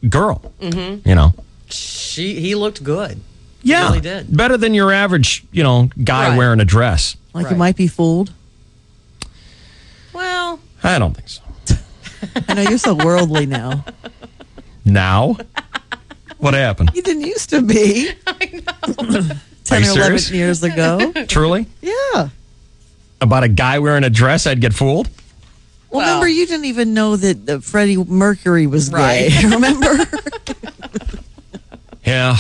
girl. Mm-hmm. You know. he looked good. Yeah, he really did. better than your average, guy Right. wearing a dress. Like you might be fooled. Well, I don't think so. I know you're so worldly now. Now, what happened? You didn't used to be. I know. 10 you or 11 serious? years ago. Truly? Yeah. About a guy wearing a dress, I'd get fooled. Well, remember, you didn't even know that Freddie Mercury was Right. gay. Remember? Yeah.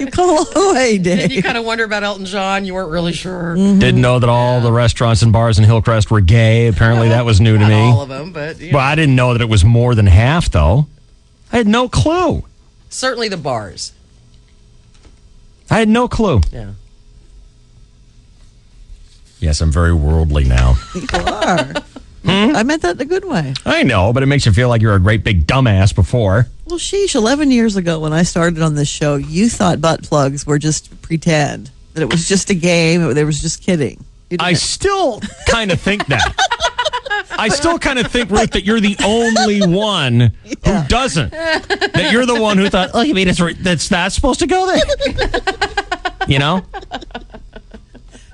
You've come a long way, Dave. And you kind of wonder about Elton John. You weren't really sure. Didn't know that all the restaurants and bars in Hillcrest were gay. Apparently, that was new to Not me. all of them, but you know. Well, I didn't know that it was more than half, though. I had no clue. Certainly the bars. I had no clue. Yeah. Yes, I'm very worldly now. You are. I meant that in a good way. I know, but it makes you feel like you're a great big dumbass before. Well, sheesh, 11 years ago when I started on this show, you thought butt plugs were just pretend, that it was just a game, they was just kidding. I still kind of think that. I still kind of think, Ruth, that you're the only one who doesn't. That you're the one who thought, oh, you mean that's not supposed to go there? You know?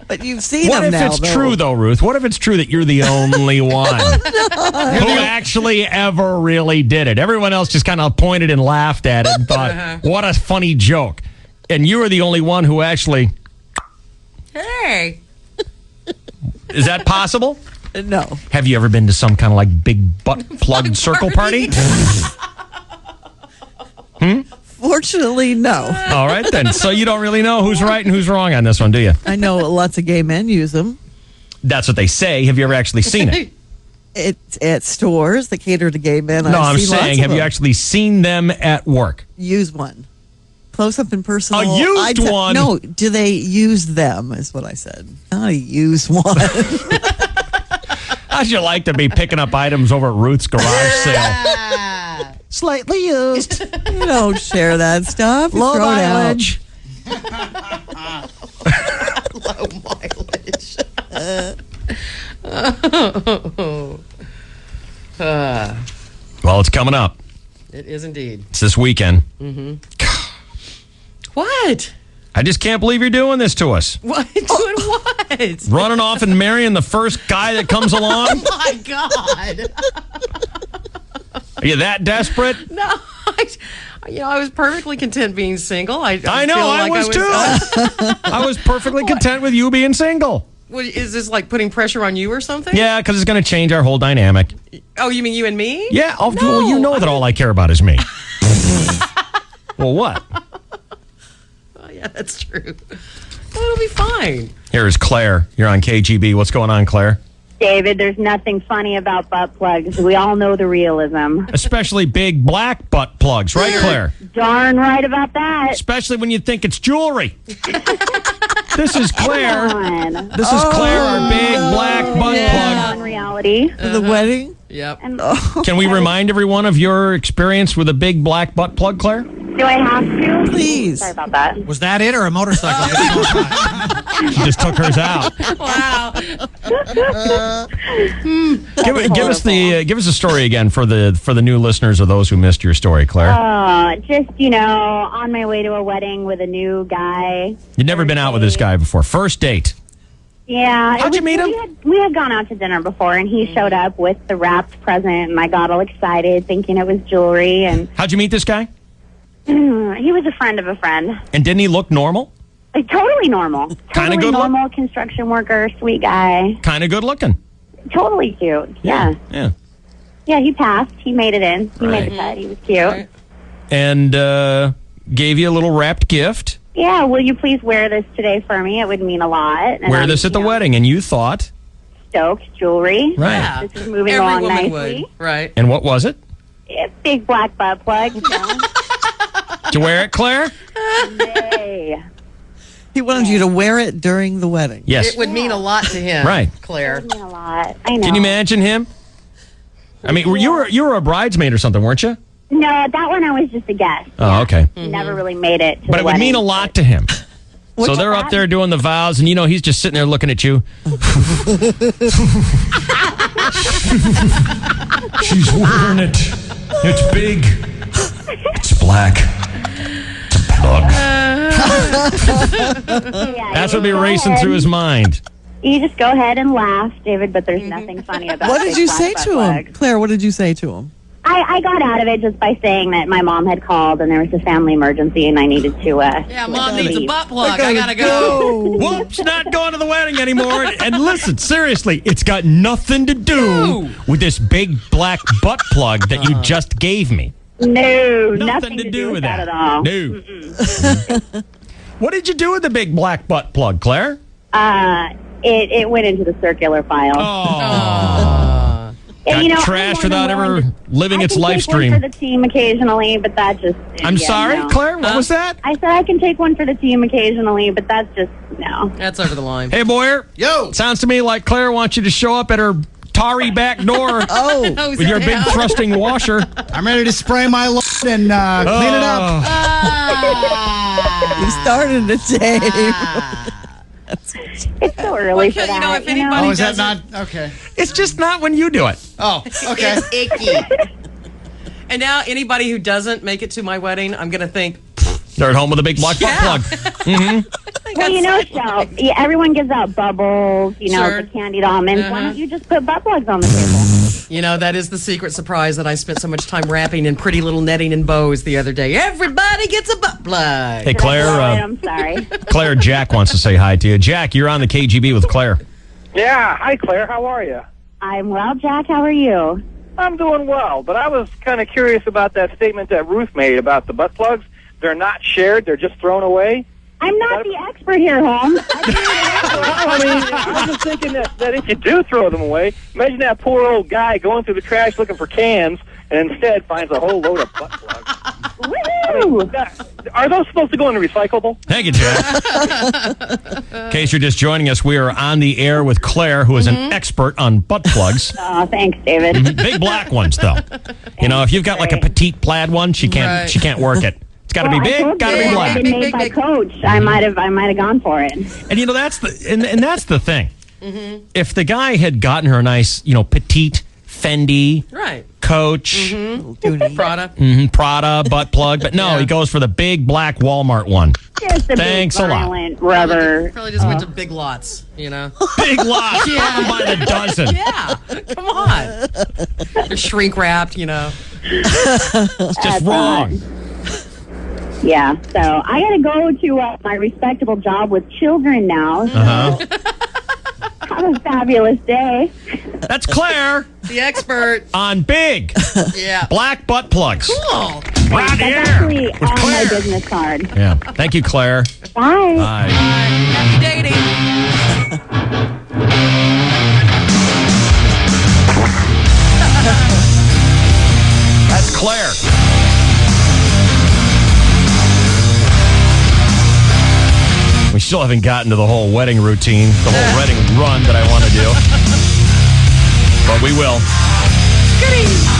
But you've seen What them if now, it's though. true, though, Ruth? What if it's true that you're the only one who actually ever really did it? Everyone else just kind of pointed and laughed at it and thought, what a funny joke. And you were the only one who actually... Hey. Is that possible? No. Have you ever been to some kind of like big butt plug circle party? Fortunately, no. All right, then. So you don't really know who's right and who's wrong on this one, do you? I know lots of gay men use them. That's what they say. Have you ever actually seen it? It's at stores that cater to gay men. No, I'm saying, have you actually seen them at work? Use one. Close up and personal. A used one? No, do they use them, is what I said. Not a used one. How'd you like to be picking up items over at Ruth's garage sale? Slightly used. You don't share that stuff. You Low throw it out. mileage. Low mileage. Well, it's coming up. It is indeed. It's this weekend. Mm-hmm. What? I just can't believe you're doing this to us. What? Doing what? Running off and marrying the first guy that comes along? Oh, my God. Are you that desperate? No. I was perfectly content being single. I know, feel I like was too. I was perfectly content with you being single. What, is this like putting pressure on you or something? Yeah, because it's going to change our whole dynamic. Oh, you mean you and me? Yeah, No, well, you know that all I care about is me. Well, what? Oh, yeah, that's true. Well, it'll be fine. Here is Claire. You're on KGB. What's going on, Claire? David, there's nothing funny about butt plugs. We all know the realism. Especially big black butt plugs, right, Claire? Darn right about that. Especially when you think it's jewelry. This is Claire. Come on. This is Claire, our big black butt On reality. For the wedding? Yep. plug. Can we remind everyone of your experience with a big black butt plug, Claire? Do I have to? Please. Sorry about that. Was that it or a motorcycle? She just took hers out. Wow. Give us a story again for the new listeners or those who missed your story, Claire. Just, on my way to a wedding with a new guy. You'd never been out with this guy before. First date. Yeah. How'd you meet him? We had gone out to dinner before, and he showed up with the wrapped present, and I got all excited thinking it was jewelry. And How'd you meet this guy? he was a friend of a friend. And didn't he look normal? Totally normal. Kinda Totally good normal construction worker, sweet guy. Kind of good looking. Totally cute. Yeah. Yeah. Yeah, he passed. He made it in. He made the cut. He was cute. And gave you a little wrapped gift. Yeah, will you please wear this today for me? It would mean a lot. And Wear this at the wedding. And you thought. Stoked jewelry. Right. Yeah. This is moving Every along woman nicely. would. Right. And what was it? A big black butt plug. Did you wear it, Claire? Yay. He wanted you to wear it during the wedding. Yes. It would mean a lot to him. Right. Claire. It would mean a lot. I know. Can you imagine him? I mean, you were a bridesmaid or something, weren't you? No, that one I was just a guest. Oh, okay. Never really made it to But the it would wedding. mean a lot to him. So they're up there doing the vows, and he's just sitting there looking at you. She's wearing it. It's big. It's black. It's a plug. That's what would be racing through his mind. You just go ahead and laugh, David, but there's nothing funny about What did big you black say butt to him? plugs. Claire, what did you say to him? I got out of it just by saying that my mom had called and there was a family emergency and I needed to Yeah, Mom needs a butt plug. I gotta go. Whoops, not going to the wedding anymore. And listen, seriously, it's got nothing to do with this big black butt plug that you just gave me. No, Nothing to do with that at all. No. What did you do with the big black butt plug, Claire? It went into the circular file. Got And, trashed without ever living its I life can take one stream. for the team occasionally, but that just. I'm sorry, no. Claire. What was that? I said I can take one for the team occasionally, but that's just no. That's over the line. Hey, Boyer. Yo. Sounds to me like Claire wants you to show up at her tarry back door with your big thrusting washer. I'm ready to spray my lawn and clean it up. You started it, Dave. It's so early for that. If anybody Oh, is that doesn't- not okay? It's just not when you do it. Oh, okay. It's icky. And now anybody who doesn't make it to my wedding, I'm going to think, They're at home with a big black butt plug. Well, Shell, everyone gives out bubbles, Sure. the candied almonds. Why don't you just put butt plugs on the table? that is the secret surprise that I spent so much time wrapping in pretty little netting and bows the other day. Everybody gets a butt plug. Hey, Claire. I'm sorry. Claire, Jack wants to say hi to you. Jack, you're on the KGB with Claire. Yeah. Hi, Claire. How are you? I'm well, Jack. How are you? I'm doing well, but I was kind of curious about that statement that Ruth made about the butt plugs. They're not shared. They're just thrown away. I'm not the expert here, Holmes. I mean, I'm just thinking that if you do throw them away, imagine that poor old guy going through the trash looking for cans and instead finds a whole load of butt plugs. Woo! Are those supposed to go in the recyclable? Thank you, Jack. In case you're just joining us, we are on the air with Claire, who is an expert on butt plugs. Oh, thanks, David. Big black ones, though. If you've got like a petite plaid one, she can't work it. It's got to be big, got to be black. I've been made by Coach. I might have gone for it. And that's the thing. If the guy had gotten her a nice, petite Fendi, Right. Coach, Prada. Prada butt plug, but no, he goes for the big black Walmart one. Just a Thanks big, a lot. violent rubber. Probably just went to Big Lots, Big lots, Yeah. by the dozen. Yeah, come on. They're shrink wrapped, It's just wrong. Yeah, so I got to go to my respectable job with children now. Have a fabulous day. That's Claire The expert. on big Yeah. black butt plugs. Cool. Right That's here actually with on my Claire. business card. Yeah. Thank you, Claire. Bye. Bye. Happy dating. That's Claire. We still haven't gotten to the whole wedding routine, the whole wedding run that I want to do. But we will.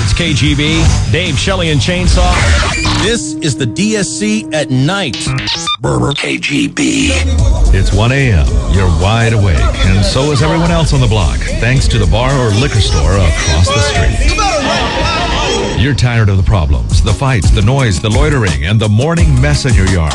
It's KGB, Dave, Shelley, and Chainsaw. This is the DSC at night. KGB. It's 1 a.m. You're wide awake, and so is everyone else on the block, thanks to the bar or liquor store across the street. You're tired of the problems, the fights, the noise, the loitering, and the morning mess in your yard.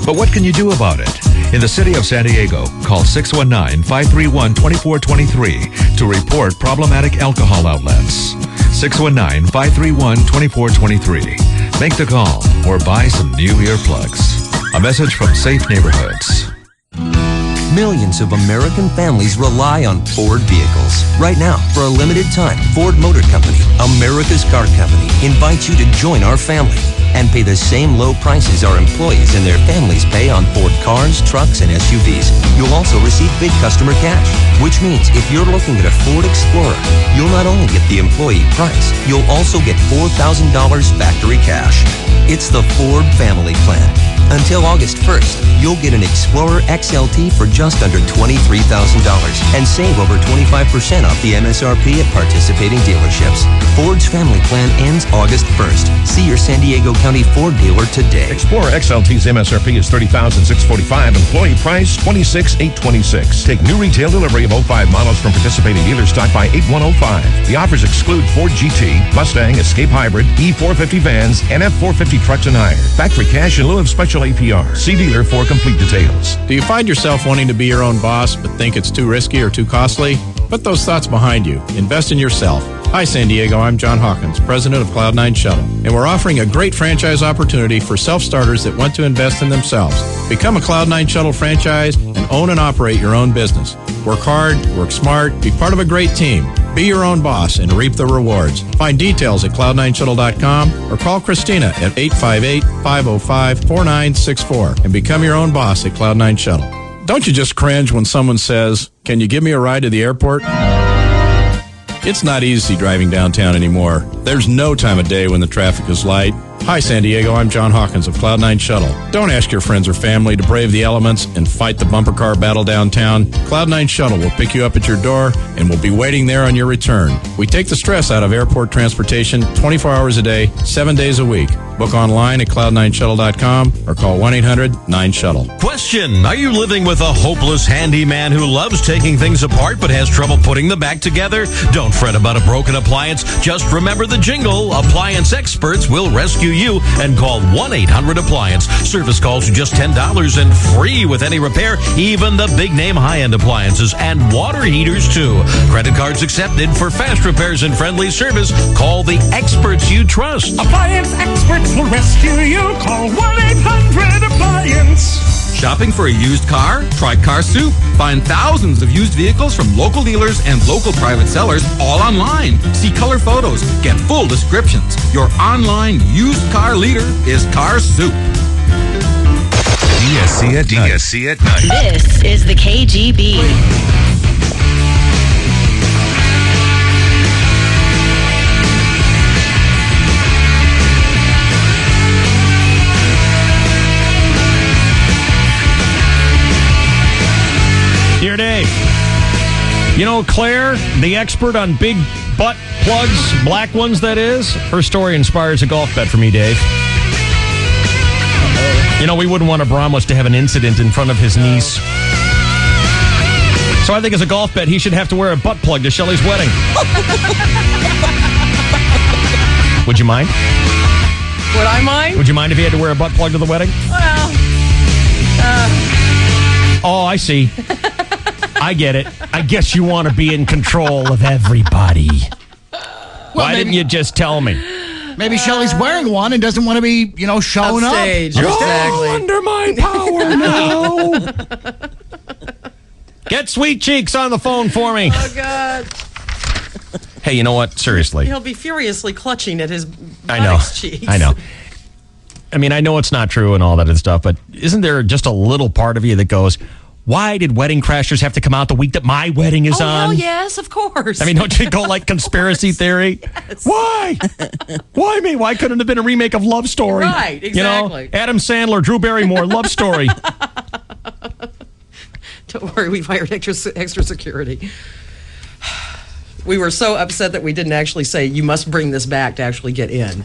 But what can you do about it? In the city of San Diego, call 619-531-2423 to report problematic alcohol outlets. 619-531-2423. Make the call or buy some new earplugs. A message from Safe Neighborhoods. Millions of American families rely on Ford vehicles. Right now, for a limited time, Ford Motor Company, America's car company, invites you to join our family and pay the same low prices our employees and their families pay on Ford cars, trucks, and SUVs. You'll also receive big customer cash, which means if you're looking at a Ford Explorer, you'll not only get the employee price, you'll also get $4,000 factory cash. It's the Ford Family Plan. Until August 1st, you'll get an Explorer XLT for just under $23,000 and save over 25% off the MSRP at participating dealerships. Ford's family plan ends August 1st. See your San Diego County Ford dealer today. Explorer XLT's MSRP is $30,645. Employee price $26,826. Take new retail delivery of 05 models from participating dealers stock by 8105. The offers exclude Ford GT, Mustang, Escape Hybrid, E450 vans, and F450 trucks and higher. Factory cash in lieu of special APR. See dealer for complete details. Do you find yourself wanting to be your own boss but think it's too risky or too costly? Put those thoughts behind you. Invest in yourself. Hi, San Diego. I'm John Hawkins, president of Cloud9 Shuttle, and we're offering a great franchise opportunity for self-starters that want to invest in themselves. Become a Cloud9 Shuttle franchise and own and operate your own business. Work hard, work smart, be part of a great team. Be your own boss and reap the rewards. Find details at cloud9shuttle.com or call Christina at 858-505-4964 and become your own boss at Cloud9 Shuttle. Don't you just cringe when someone says, "Can you give me a ride to the airport?" It's not easy driving downtown anymore. There's no time of day when the traffic is light. Hi, San Diego. I'm John Hawkins of Cloud9 Shuttle. Don't ask your friends or family to brave the elements and fight the bumper car battle downtown. Cloud9 Shuttle will pick you up at your door and will be waiting there on your return. We take the stress out of airport transportation 24 hours a day, 7 days a week. Book online at cloud9shuttle.com or call 1-800-9SHUTTLE. Question: Are you living with a hopeless handyman who loves taking things apart but has trouble putting them back together? Don't fret about a broken appliance. Just remember the jingle. Appliance experts will rescue you, and call 1-800-APPLIANCE. Service calls are just $10 and free with any repair, even the big name high-end appliances and water heaters too. Credit cards accepted for fast repairs and friendly service. Call the experts you trust. Appliance experts will rescue you. Call 1-800-APPLIANCE. Shopping for a used car? Try Car Soup. Find thousands of used vehicles from local dealers and local private sellers all online. See color photos. Get full descriptions. Your online used car leader is Car Soup. DSC at night. DSC at night. This is the KGB. Dear Dave, you know Claire, the expert on big butt plugs, black ones that is? Her story inspires a golf bet for me, Dave. You know, we wouldn't want Abramovich to have an incident in front of his niece. So I think as a golf bet, he should have to wear a butt plug to Shelley's wedding. Would you mind? Would I mind? Would you mind if he had to wear a butt plug to the wedding? Well, Oh, I see. I get it. I guess you want to be in control of everybody. Why didn't you just tell me? Maybe Shelley's wearing one and doesn't want to be, showing up. Upstage. You're Exactly. all under my power now. Get Sweet Cheeks on the phone for me. Oh, God. Hey, you know what? Seriously. He'll be furiously clutching at his I know. buttocks cheeks. I know. I mean, I know it's not true and all that and stuff, but isn't there just a little part of you that goes, why did Wedding Crashers have to come out the week that my wedding is on? Hell yes, of course. I mean, don't you go like conspiracy theory? Yes. Why? Why me? Why couldn't it have been a remake of Love Story? Right, exactly. You know, Adam Sandler, Drew Barrymore, Love Story. Don't worry, we've hired extra security. We were so upset that we didn't actually say, you must bring this back to actually get in.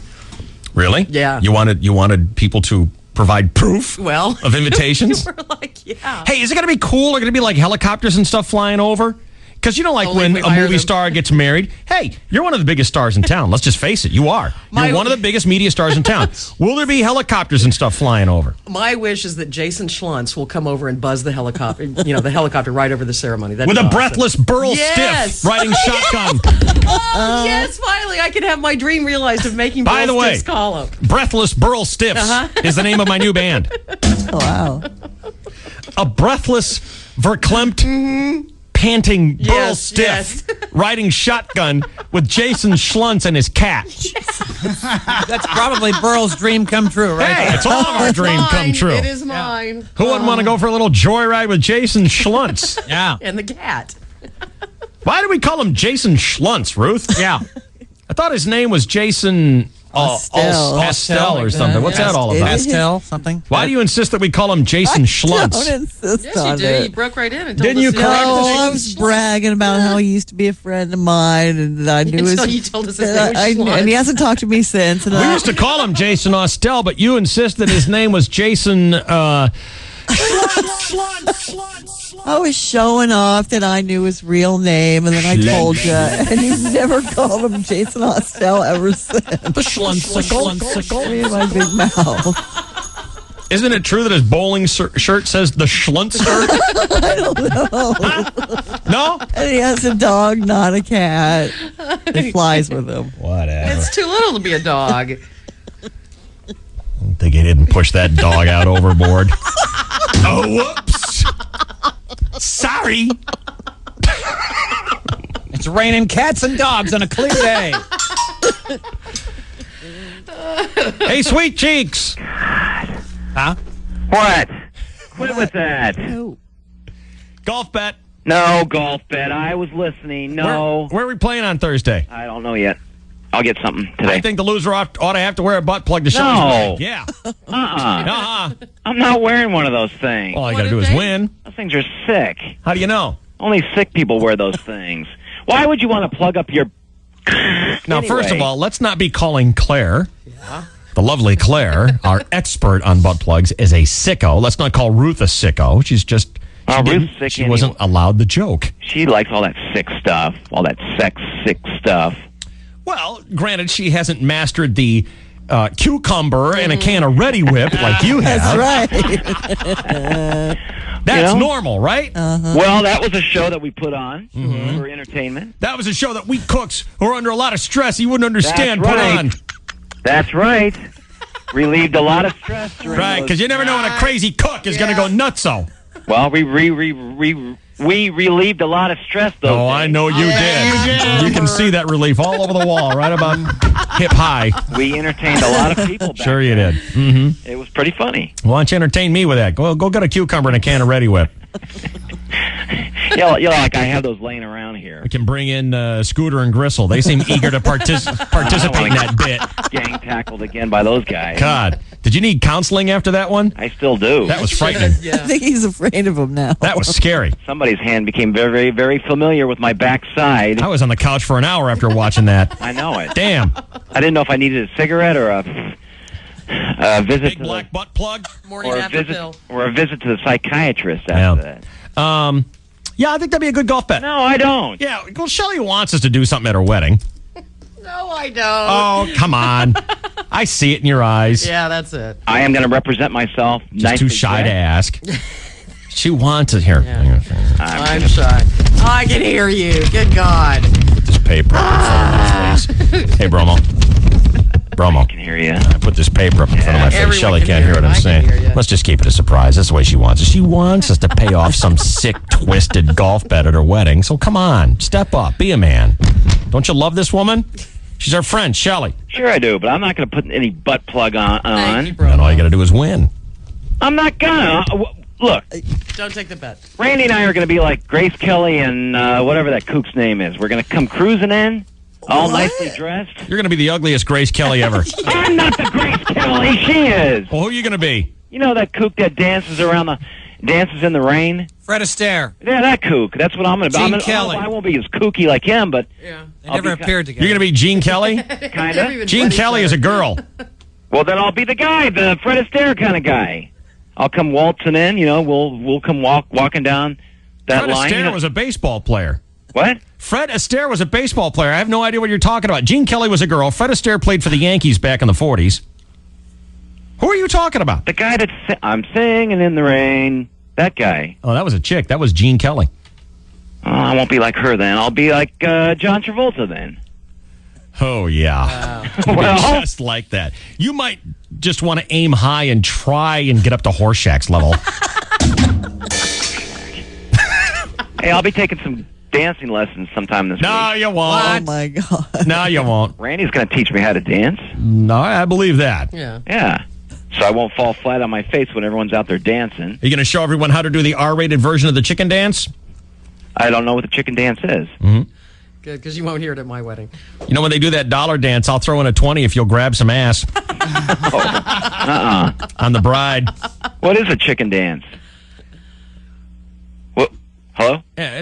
Really? Yeah. You wanted people to provide proof Well, of invitations? we were like, yeah. Hey, is it going to be cool? Are going to be like helicopters and stuff flying over? Because like Only if when we a hire movie them. star gets married, hey, you're one of the biggest stars in town. Let's just face it. You are. You're one of the biggest media stars in town. Will there be helicopters and stuff flying over? My wish is that Jason Schlunz will come over and buzz the helicopter, the helicopter right over the ceremony. That'd With be a awesome. breathless Burl Yes. Stiff riding shotgun. Oh, yes, finally, I can have my dream realized of making By the Burl way, Stiff's column. Breathless Burl Stiffs is the name of my new band. Wow. A breathless, verklempt, panting Burl Yes, Stiff riding shotgun with Jason Schlunz and his cat. That's probably Burl's dream come true, right? Hey, it's all of our dream come true. It is mine. Who wouldn't want to go for a little joyride with Jason Schlunz? Yeah. And the cat. Why do we call him Jason Schlunz, Ruth? Yeah. I thought his name was Jason Ostel or something. What's that all about? Pastel, something. Why do you insist that we call him Jason Schlunz? Don't insist Yes, on you did. You it. broke right in and told Didn't us you to- correct Oh, us? I was bragging about how he used to be a friend of mine, and I knew Until his. you told us his name was Schlunz. and he hasn't talked to me since. And We used to call him Jason Ostel, but you insist that his name was Jason. I was showing off that I knew his real name, and then I told you, and you've never called him Jason Ostel ever since. The Schlunsicle. Me and my big mouth. Isn't it true that his bowling shirt says the Schlunster? I don't know. No? And he has a dog, not a cat. It flies with him. Whatever. It's too little to be a dog. I don't think he didn't push that dog out overboard. Oh, whoops. Sorry. It's raining cats and dogs on a clear day. Hey, Sweet Cheeks. Huh? What? Quit with that. Golf bet. No golf bet. I was listening. No. Where are we playing on Thursday? I don't know yet. I'll get something today. I think the loser ought to have to wear a butt plug to show No. his Yeah. I'm not wearing one of those things. All you got to do is win. Those things are sick. How do you know? Only sick people wear those things. Why would you want to plug up your... Now, first of Anyway. all, let's not be calling Claire, the lovely Claire, our expert on butt plugs, as a sicko. Let's not call Ruth a sicko. She's just... Ruth's sick She wasn't allowed the joke. She likes all that sick stuff. All that sick stuff. Well, granted, she hasn't mastered the cucumber and a can of Ready Whip like you have. That's right. That's You know? normal, right? Well, that was a show that we put on for entertainment. That was a show that we cooks who are under a lot of stress you wouldn't understand That's put right. on. That's right. Relieved a lot of stress during Right, because you never know when a crazy cook is going to go nutso. Well, we relieved a lot of stress, though. Oh, I know you did. You can see that relief all over the wall, right about hip high. We entertained a lot of people back Sure you then. did. Mm-hmm. It was pretty funny. Why don't you entertain me with that? Go get a cucumber and a can of Ready Whip. Yeah, like I have those laying around here. We can bring in Scooter and Gristle. They seem eager to participate in that bit. Gang tackled again by those guys. God, did you need counseling after that one? I still do. That was frightening. I think he's afraid of him now. That was scary. Somebody's hand became very, very familiar with my backside. I was on the couch for an hour after watching that. I know it. Damn. I didn't know if I needed a cigarette or a visit Big to black butt plug? Morning or after visit pill. or a visit to the psychiatrist after that. Yeah, I think that'd be a good golf bet. No, I don't. Yeah, well, Shelly wants us to do something at her wedding. No, I don't. Oh, come on. I see it in your eyes. Yeah, that's it. I am going to represent myself. Just too shy to ask. She wants it here. I'm shy. Oh, I can hear you. Good God. Put this paper up in front of my face. Hey, Bromo. Bromo. I can hear you. I put this paper up in front of my face. Everyone Shelly can can't hear hear what I'm it. I can saying. hear you. Let's just keep it a surprise. That's the way she wants it. She wants us to pay off some sick, twisted golf bet at her wedding. So come on. Step up. Be a man. Don't you love this woman? She's our friend, Shelly. Sure I do, but I'm not going to put any butt plug on. And all you got to do is win. I'm not going to. Look, Don't take the bet. Randy and I are going to be like Grace Kelly and whatever that kook's name is. We're going to come cruising in, all nicely dressed. You're going to be the ugliest Grace Kelly ever. I'm not the Grace Kelly. She is. Well, who are you going to be? You know that kook that dances in the rain? Fred Astaire. Yeah, that kook. That's what I'm going to be. Gene Kelly. I won't be as kooky like him, but They never appeared together. You're going to be Gene Kelly? kind of. Gene Kelly is a girl. Well, then I'll be the guy, the Fred Astaire kind of guy. I'll come waltzing in. You know, we'll come walking down that Fred line. Astaire was a baseball player. What? Fred Astaire was a baseball player. I have no idea what you're talking about. Gene Kelly was a girl. Fred Astaire played for the Yankees back in the 40s. Who are you talking about? The guy that's I'm singing in the rain. That guy. Oh, that was a chick. That was Gene Kelly. Oh, I won't be like her then. I'll be like John Travolta then. Oh, yeah. Well- Just like that. You might just want to aim high and try and get up to Horseshack's level. Hey, I'll be taking some dancing lessons sometime this No, week. you won't. Oh, my God. No, you won't. Randy's going to teach me how to dance. No, I believe that. Yeah. Yeah. So I won't fall flat on my face when everyone's out there dancing. Are you going to show everyone how to do the R-rated version of the chicken dance? I don't know what the chicken dance is. Mm-hmm. Good, because you won't hear it at my wedding. You know, when they do that dollar dance, I'll throw in a 20 if you'll grab some ass on the bride. What is a chicken dance? What? Hello? Yeah,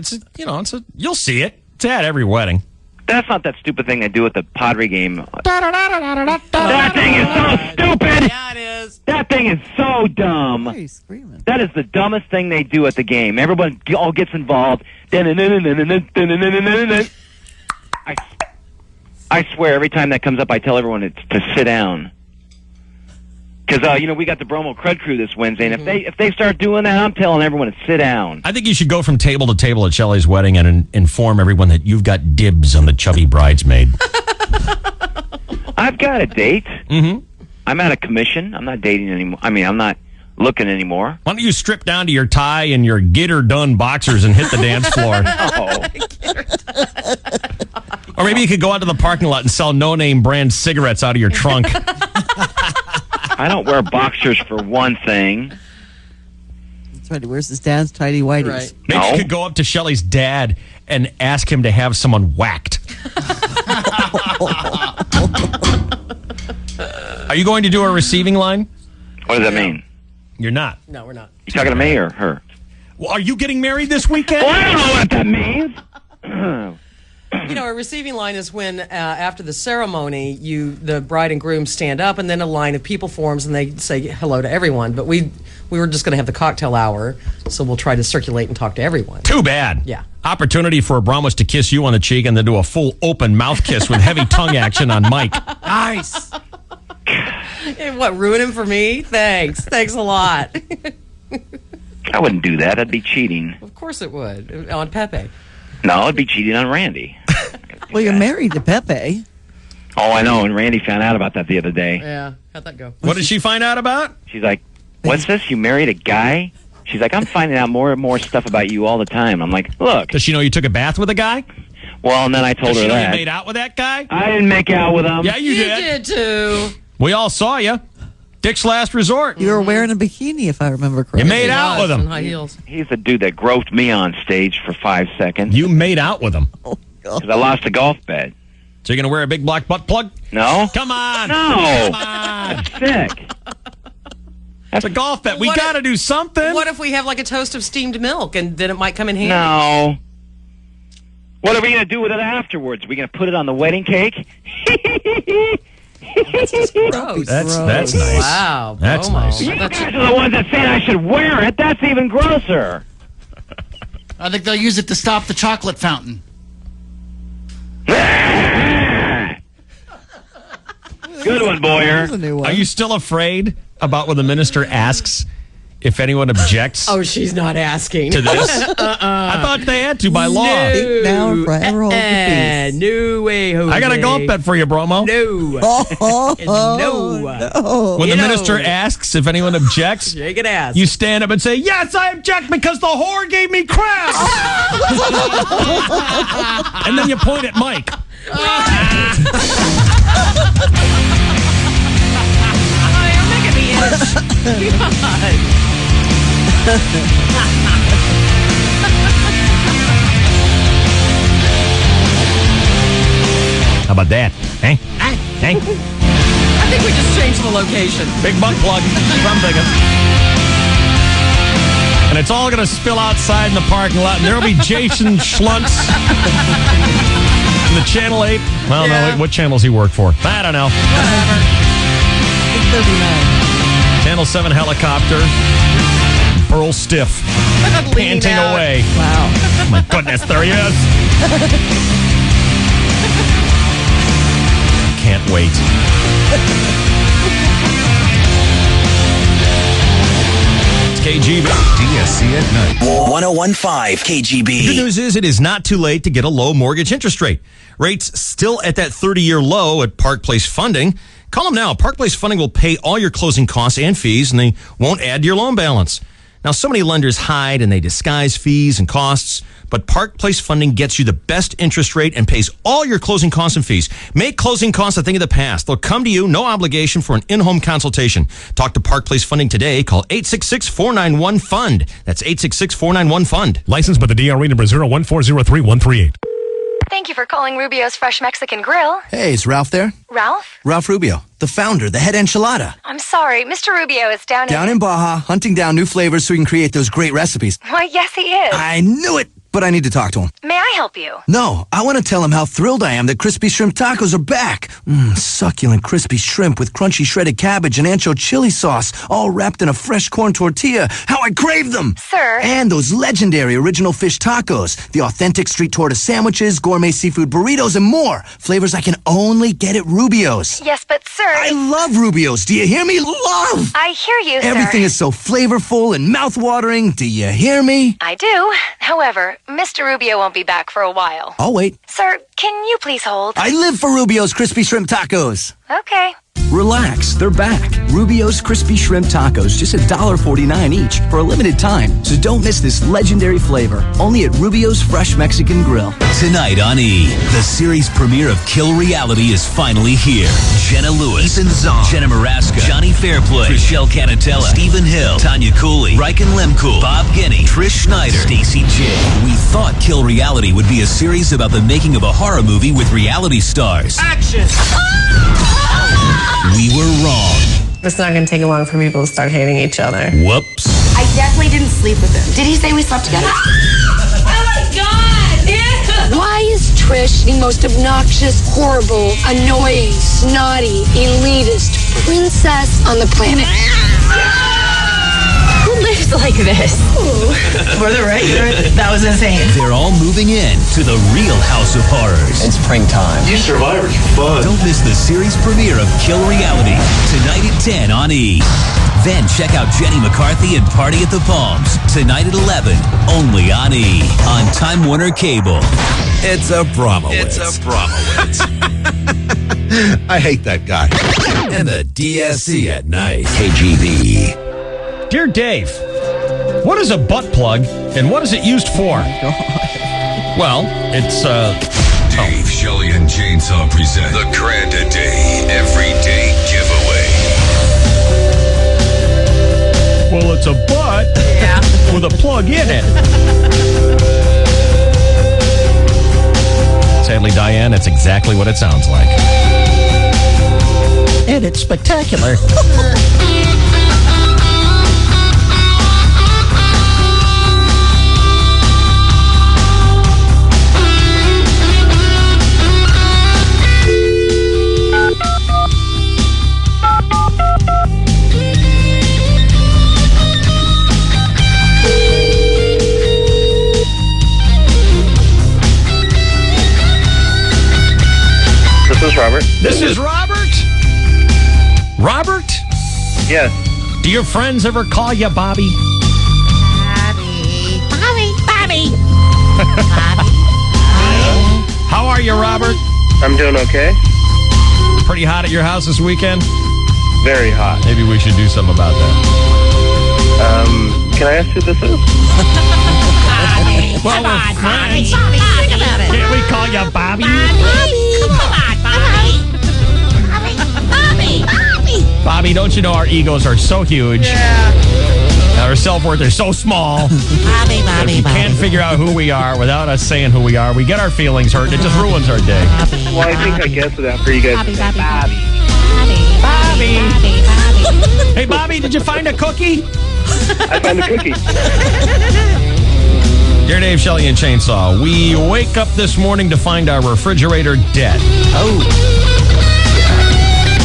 you'll see it. It's at every wedding. That's not that stupid thing they do at the Padre game. That thing is so stupid. Yeah, it is. That thing is so dumb. Why are you screaming? That is the dumbest thing they do at the game. Everyone all gets involved. I swear, every time that comes up, I tell everyone it's to sit down. Because we got the Bromo Crud Crew this Wednesday, and if they start doing that, I'm telling everyone to sit down. I think you should go from table to table at Shelley's wedding and inform everyone that you've got dibs on the chubby bridesmaid. I've got a date. Mm-hmm. I'm out of commission. I'm not dating anymore. I mean, I'm not looking anymore. Why don't you strip down to your tie and your get-her-done boxers and hit the dance floor? Or maybe you could go out to the parking lot and sell no-name brand cigarettes out of your trunk. I don't wear boxers for one thing. That's right. He wears his dad's tidy whities. Right. Maybe you could go up to Shelley's dad and ask him to have someone whacked. Are you going to do a receiving line? What does that mean? You're not. No, we're not. You talking to me or her? Well, are you getting married this weekend? Well, I don't know what that means. A receiving line is when after the ceremony, the bride and groom stand up, and then a line of people forms, and they say hello to everyone. But we were just going to have the cocktail hour, so we'll try to circulate and talk to everyone. Too bad. Yeah. Opportunity for Abramos to kiss you on the cheek and then do a full open mouth kiss with heavy tongue action on Mike. Nice. What, ruin him for me? Thanks a lot. I wouldn't do that. That'd be cheating. Of course it would. On Pepe. No, it'd be cheating on Randy. Well, you're married to Pepe. Oh, I know, and Randy found out about that the other day. Yeah, how'd that go? What did she find out about? She's like, what's this? You married a guy? She's like, I'm finding out more and more stuff about you all the time. I'm like, look. Does she know you took a bath with a guy? Well, and then I told Does her she know that. You made out with that guy? I didn't make out with him. Yeah, you did. You did, too. We all saw you. Dick's Last Resort. You were wearing a bikini, if I remember correctly. You made out with him. High heels. He's the dude that groped me on stage for 5 seconds. You made out with him. Because I lost a golf bet. So you're going to wear a big black butt plug? No. Come on. No. Come on. That's sick. That's a golf bet. We got to do something. What if we have like a toast of steamed milk, and then it might come in handy? No. What are we going to do with it afterwards? Are we going to put it on the wedding cake? That's just gross. That's nice. Wow. That's Bromo. nice. You guys are the ones that said I should wear it. That's even grosser. I think they'll use it to stop the chocolate fountain. Good one, Boyer. Are you still afraid about when the minister asks if anyone objects? Oh, she's not asking. To this? I thought they had to by law. Speak now or forever hold your peace. No way, Jose. I got a golf bet for you, Bromo. No. No. When the minister asks if anyone objects, Shake it ass. you stand up and say, yes, I object because the whore gave me crap. And then you point at Mike. You're making me itch. God. How about that? Hey? Hey? I think we just changed the location. Big butt plug. That's what I'm thinking. And it's all going to spill outside in the parking lot, and there will be Jason Schluntz in the Channel 8. Well, no, what channels he work for? I don't know. Whatever. 39. Channel 7 helicopter. Earl Stiff. Panting out. away. Wow. Oh my goodness, there he is. Can't wait. It's KGB. DSC at night. 1015 KGB. The good news is it is not too late to get a low mortgage interest rate. Rates still at that 30-year low at Park Place Funding. Call them now. Park Place Funding will pay all your closing costs and fees, and they won't add to your loan balance. Now, so many lenders hide and they disguise fees and costs, but Park Place Funding gets you the best interest rate and pays all your closing costs and fees. Make closing costs a thing of the past. They'll come to you, no obligation, for an in-home consultation. Talk to Park Place Funding today. Call 866-491-FUND. That's 866-491-FUND. Licensed by the DRE number 01403-138. Thank you for calling Rubio's Fresh Mexican Grill. Hey, is Ralph there? Ralph? Ralph Rubio, the founder, the head enchilada. I'm sorry, Mr. Rubio is down in Baja, hunting down new flavors so we can create those great recipes. Why, yes, he is. I knew it! but I need to talk to him. May I help you? No, I want to tell him how thrilled I am that crispy shrimp tacos are back. Succulent crispy shrimp with crunchy shredded cabbage and ancho chili sauce, all wrapped in a fresh corn tortilla. How I crave them! Sir. And those legendary original fish tacos, the authentic street torta sandwiches, gourmet seafood burritos, and more. Flavors I can only get at Rubio's. Yes, but sir. I love Rubio's. Do you hear me? Love! I hear you, sir. Everything is so flavorful and mouth-watering. Do you hear me? I do. However, Mr. Rubio won't be back for a while. I'll wait. Sir, can you please hold? I live for Rubio's crispy shrimp tacos. Okay. Relax, they're back. Rubio's Crispy Shrimp Tacos, just $1.49 each for a limited time. So don't miss this legendary flavor. Only at Rubio's Fresh Mexican Grill. Tonight on E! The series premiere of Kill Reality is finally here. Jenna Lewis, Ethan Zahn, Jenna Maraska, Johnny Fairplay, Rochelle Canatella, Stephen Hill, Tanya Cooley, Riken Lemkool, Bob Guiney, Trish Schneider, Stacey J. We thought Kill Reality would be a series about the making of a horror movie with reality stars. Action! We were wrong. It's not going to take long for people to start hating each other. Whoops. I definitely didn't sleep with him. Did he say we slept together? Oh my God! Yeah. Why is Trish the most obnoxious, horrible, annoying, snotty, elitist princess on the planet? Who lives like this? For the record, that was insane. They're all moving in to the real House of Horrors. It's springtime. You survivors are fun. Don't miss the series premiere of Kill Reality tonight at 10 on E! Then check out Jenny McCarthy and Party at the Palms tonight at 11 only on E! On Time Warner Cable. It's a Bromowitz. I hate that guy. And the DSC at night. KGB. Dear Dave, what is a butt plug and what is it used for? Well, it's Dave, Shelley, and Chainsaw present the Grand A Day Everyday Giveaway. Well, it's a butt with a plug in it. Sadly, Diane, it's exactly what it sounds like. And it's spectacular. This is Robert. This is Robert? Robert? Yes. Do your friends ever call you Bobby? Bobby. How are you, Robert? I'm doing okay. Pretty hot at your house this weekend? Very hot. Maybe we should do something about that. Can I ask who this is? Well, we're friends. Bobby, think about it. Can't we call you Bobby? Bobby, don't you know our egos are so huge? Yeah. Our self-worth is so small. Bobby. If you can't figure out who we are without us saying who we are, we get our feelings hurt. It just ruins our day. Well, I think I guessed it after you guys said Bobby. Hey, Bobby, did you find a cookie? I found a cookie. Dear Dave, Shelley, and Chainsaw, we wake up this morning to find our refrigerator dead. Oh.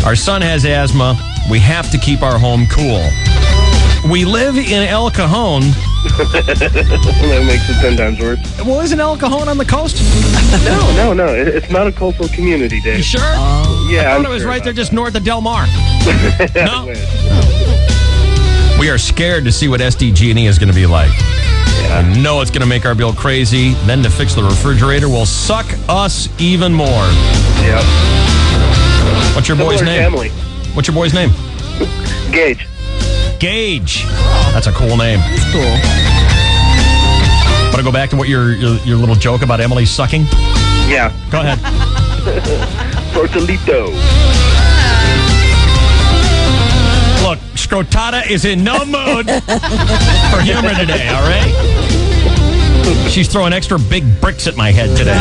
Our son has asthma. We have to keep our home cool. We live in El Cajon. That makes it 10 times worse. Well, isn't El Cajon on the coast? No. It's not a coastal community, Dave. You sure? Yeah, I thought I'm it was sure right there about just north of Del Mar. that. No? We are scared to see what SDG&E is going to be like. Yeah. I know it's going to make our bill crazy. Then to fix the refrigerator will suck us even more. Yep. What's your boy's Similar name? family. What's your boy's name? Gage. Gage. That's a cool name. That's cool. Want to go back to what your little joke about Emily sucking? Yeah. Go ahead. Tortolito. Look, Scrotata is in no mood for humor today, all right? She's throwing extra big bricks at my head today.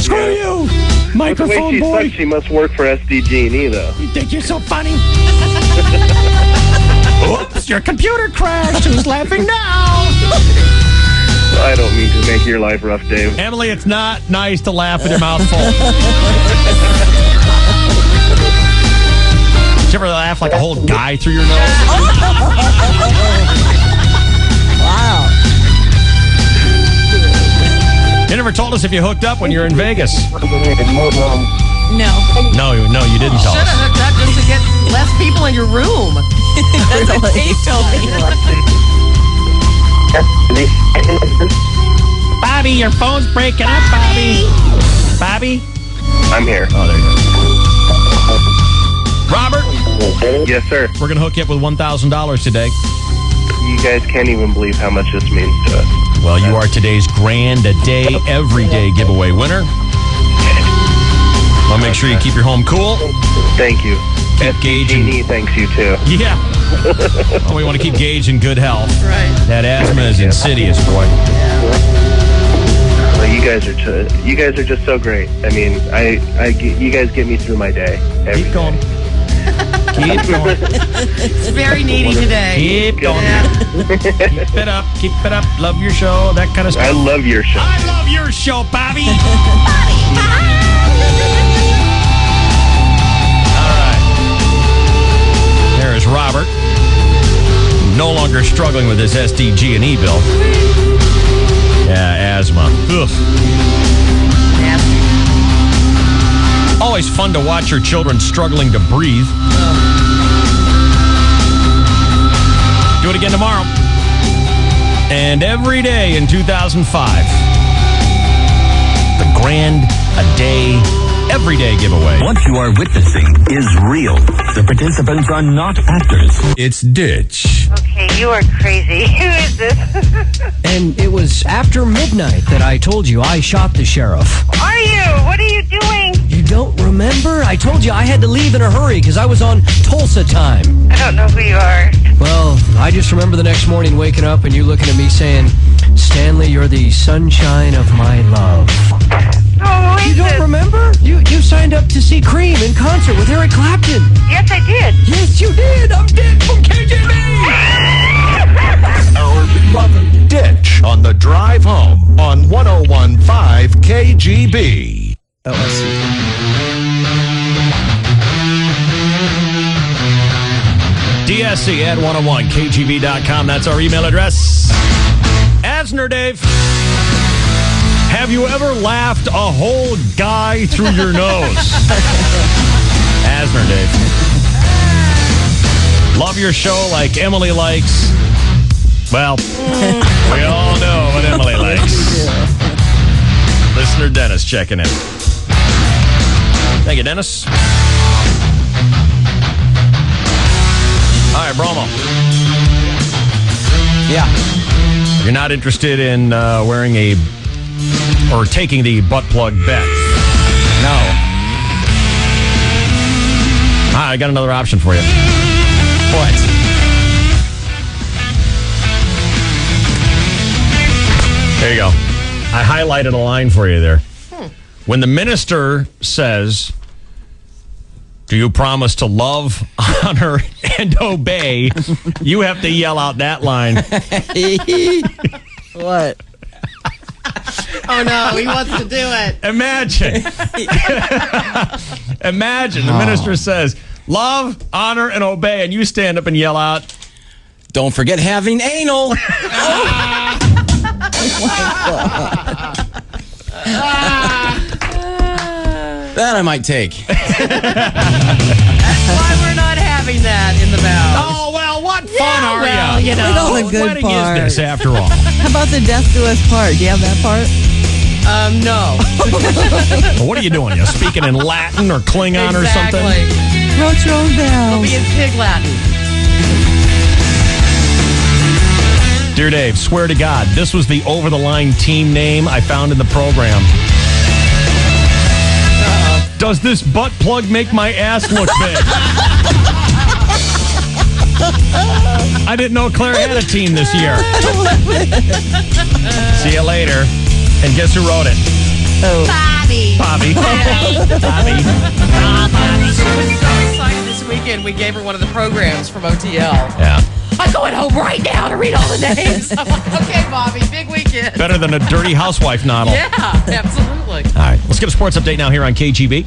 Screw you, microphone the way she boy. sucks, she must work for SDG&E, though. You think you're so funny? Oops, your computer crashed. Who's laughing now? I don't mean to make your life rough, Dave. Emily, it's not nice to laugh with your mouth full. Did you ever laugh like a whole guy through your nose? Wow. You never told us if you hooked up when you were in Vegas. No. No, you didn't tell Should us. have hooked up just to get less people in your room. That's what Dave told me. Bobby, your phone's breaking up, Bobby. Bobby? I'm here. Oh, there you go. Robert? Yes, sir. We're going to hook you up with $1,000 today. You guys can't even believe how much this means to us. Well, you are today's Grand a Day, Everyday giveaway winner. Well, make sure you keep your home cool. Thank you. Keep Gage and... thanks you, too. Yeah. Well, we want to keep Gage in good health. Right. That asthma is insidious, boy. Well, you guys are just so great. I mean, you guys get me through my day. Keep going. Keep going. It's very needy today. Keep going. Keep it up. Keep it up. Love your show. That kind of stuff. I love your show. I love your show, Bobby. All right. There is Robert. No longer struggling with his SDG&E bill. Yeah, asthma. Ugh. Always fun to watch your children struggling to breathe. Do it again tomorrow. And every day in 2005. The Grand a Day, Everyday giveaway. What you are witnessing is real. The participants are not actors. It's Ditch. Okay, you are crazy. Who is this? And it was after midnight that I told you I shot the sheriff. Are you? What are you doing? You don't remember? I told you I had to leave in a hurry because I was on Tulsa time. I don't know who you are. Well, I just remember the next morning waking up and you looking at me saying, Stanley, you're the sunshine of my love. Oh, you don't remember? You signed up to see Cream in concert with Eric Clapton. Yes, I did. Yes, you did. I'm Dick from KGB. Our beloved Ditch on the drive home on 101.5 KGB. DSC at 101kgb.com. That's our email address. Asner Dave. Have you ever laughed a whole guy through your nose? Asner Dave. Love your show like Emily likes. Well, we all know what Emily likes. Listener Dennis checking in. Thank you, Dennis. All right, Bromo. Yeah. You're not interested in wearing or taking the butt plug bet? No. All right, I got another option for you. What? There you go. I highlighted a line for you there. When the minister says, do you promise to love, honor, and obey, you have to yell out that line. What? Oh, no, he wants to do it. Imagine. Imagine the minister says, love, honor, and obey, and you stand up and yell out, don't forget having anal. That I might take. That's why we're not having that in the bow. Oh, well, what fun are well, you? you know. Look at all the good Wedding part. is this, after all? How about the death do us part? Do you have that part? No. Well, what are you doing? You speaking in Latin or Klingon or something? Wrote your own It'll be bells. in Pig Latin. Dear Dave, swear to God, this was the over-the-line team name I found in the program. Does this butt plug make my ass look big? I didn't know Claire had a team this year. See you later. And guess who wrote it? Oh. Bobby. Bobby. Bobby. She was so excited this weekend. We gave her one of the programs from OTL. Yeah. I'm going home right now to read all the names. I'm like, okay, Bobby, big weekend. Better than a Dirty Housewife novel. Yeah, absolutely. All right, let's get a sports update now here on KGB.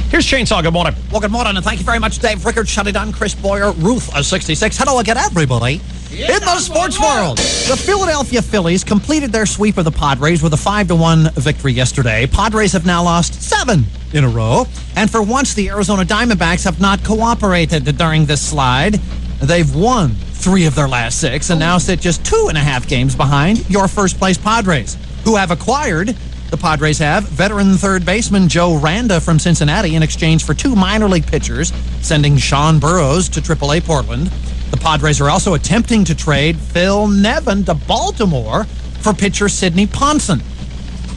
Here's Chainsaw. Good morning. Well, good morning, and thank you very much, Dave Rickard, Shut It Down, Chris Boyer, Ruth, 66. Hello again, everybody. In the sports world, the Philadelphia Phillies completed their sweep of the Padres with a 5-1 victory yesterday. Padres have now lost 7 in a row, and for once, the Arizona Diamondbacks have not cooperated during this slide. They've won 3 of their last 6, and now sit just 2.5 games behind your first-place Padres, who have acquired... The Padres have veteran third baseman Joe Randa from Cincinnati in exchange for 2 minor league pitchers, sending Sean Burroughs to AAA Portland. The Padres are also attempting to trade Phil Nevin to Baltimore for pitcher Sidney Ponson.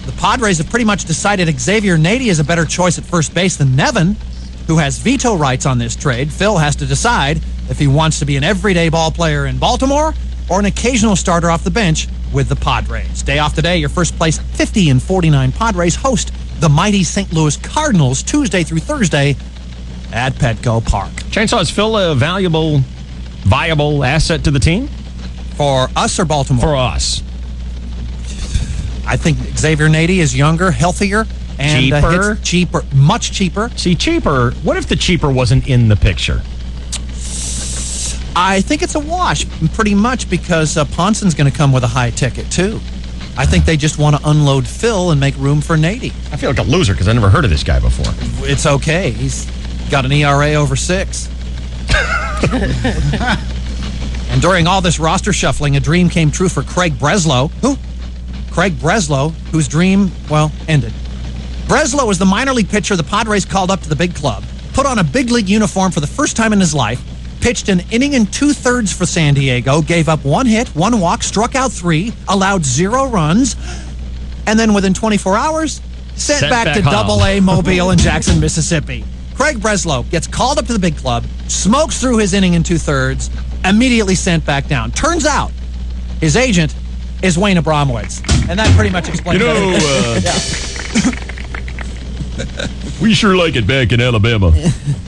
The Padres have pretty much decided Xavier Nady is a better choice at first base than Nevin, who has veto rights on this trade. Phil has to decide if he wants to be an everyday ball player in Baltimore or an occasional starter off the bench with the Padres. Day off today, your first place 50-49 Padres host the mighty St. Louis Cardinals Tuesday through Thursday at Petco Park. Chainsaw, is Phil a viable asset to the team? For us or Baltimore? For us. I think Xavier Nady is younger, healthier, and cheaper. Cheaper, much cheaper. See, cheaper. What if the cheaper wasn't in the picture? I think it's a wash, pretty much, because Ponson's going to come with a high ticket, too. I think they just want to unload Phil and make room for Nady. I feel like a loser because I never heard of this guy before. It's okay. He's got an ERA over 6. And during all this roster shuffling, a dream came true for Craig Breslow. Who? Craig Breslow, whose dream, well, ended. Breslow was the minor league pitcher the Padres called up to the big club, put on a big league uniform for the first time in his life, pitched an inning and 2/3 for San Diego, gave up 1 hit, 1 walk, struck out 3, allowed 0 runs, and then within 24 hours, sent back to Double-A Mobile in Jackson, Mississippi. Craig Breslow gets called up to the big club, smokes through his inning and 2/3, immediately sent back down. Turns out, his agent is Wayne Abramowitz, and that pretty much explains we sure like it back in Alabama.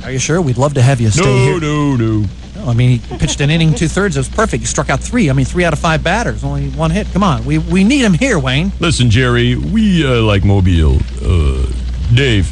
Are you sure? We'd love to have you stay here. No. I mean, he pitched an inning 2/3. It was perfect. He struck out 3. I mean, 3 out of 5 batters. Only 1 hit. Come on. We need him here, Wayne. Listen, Jerry, we like Mobile. Dave.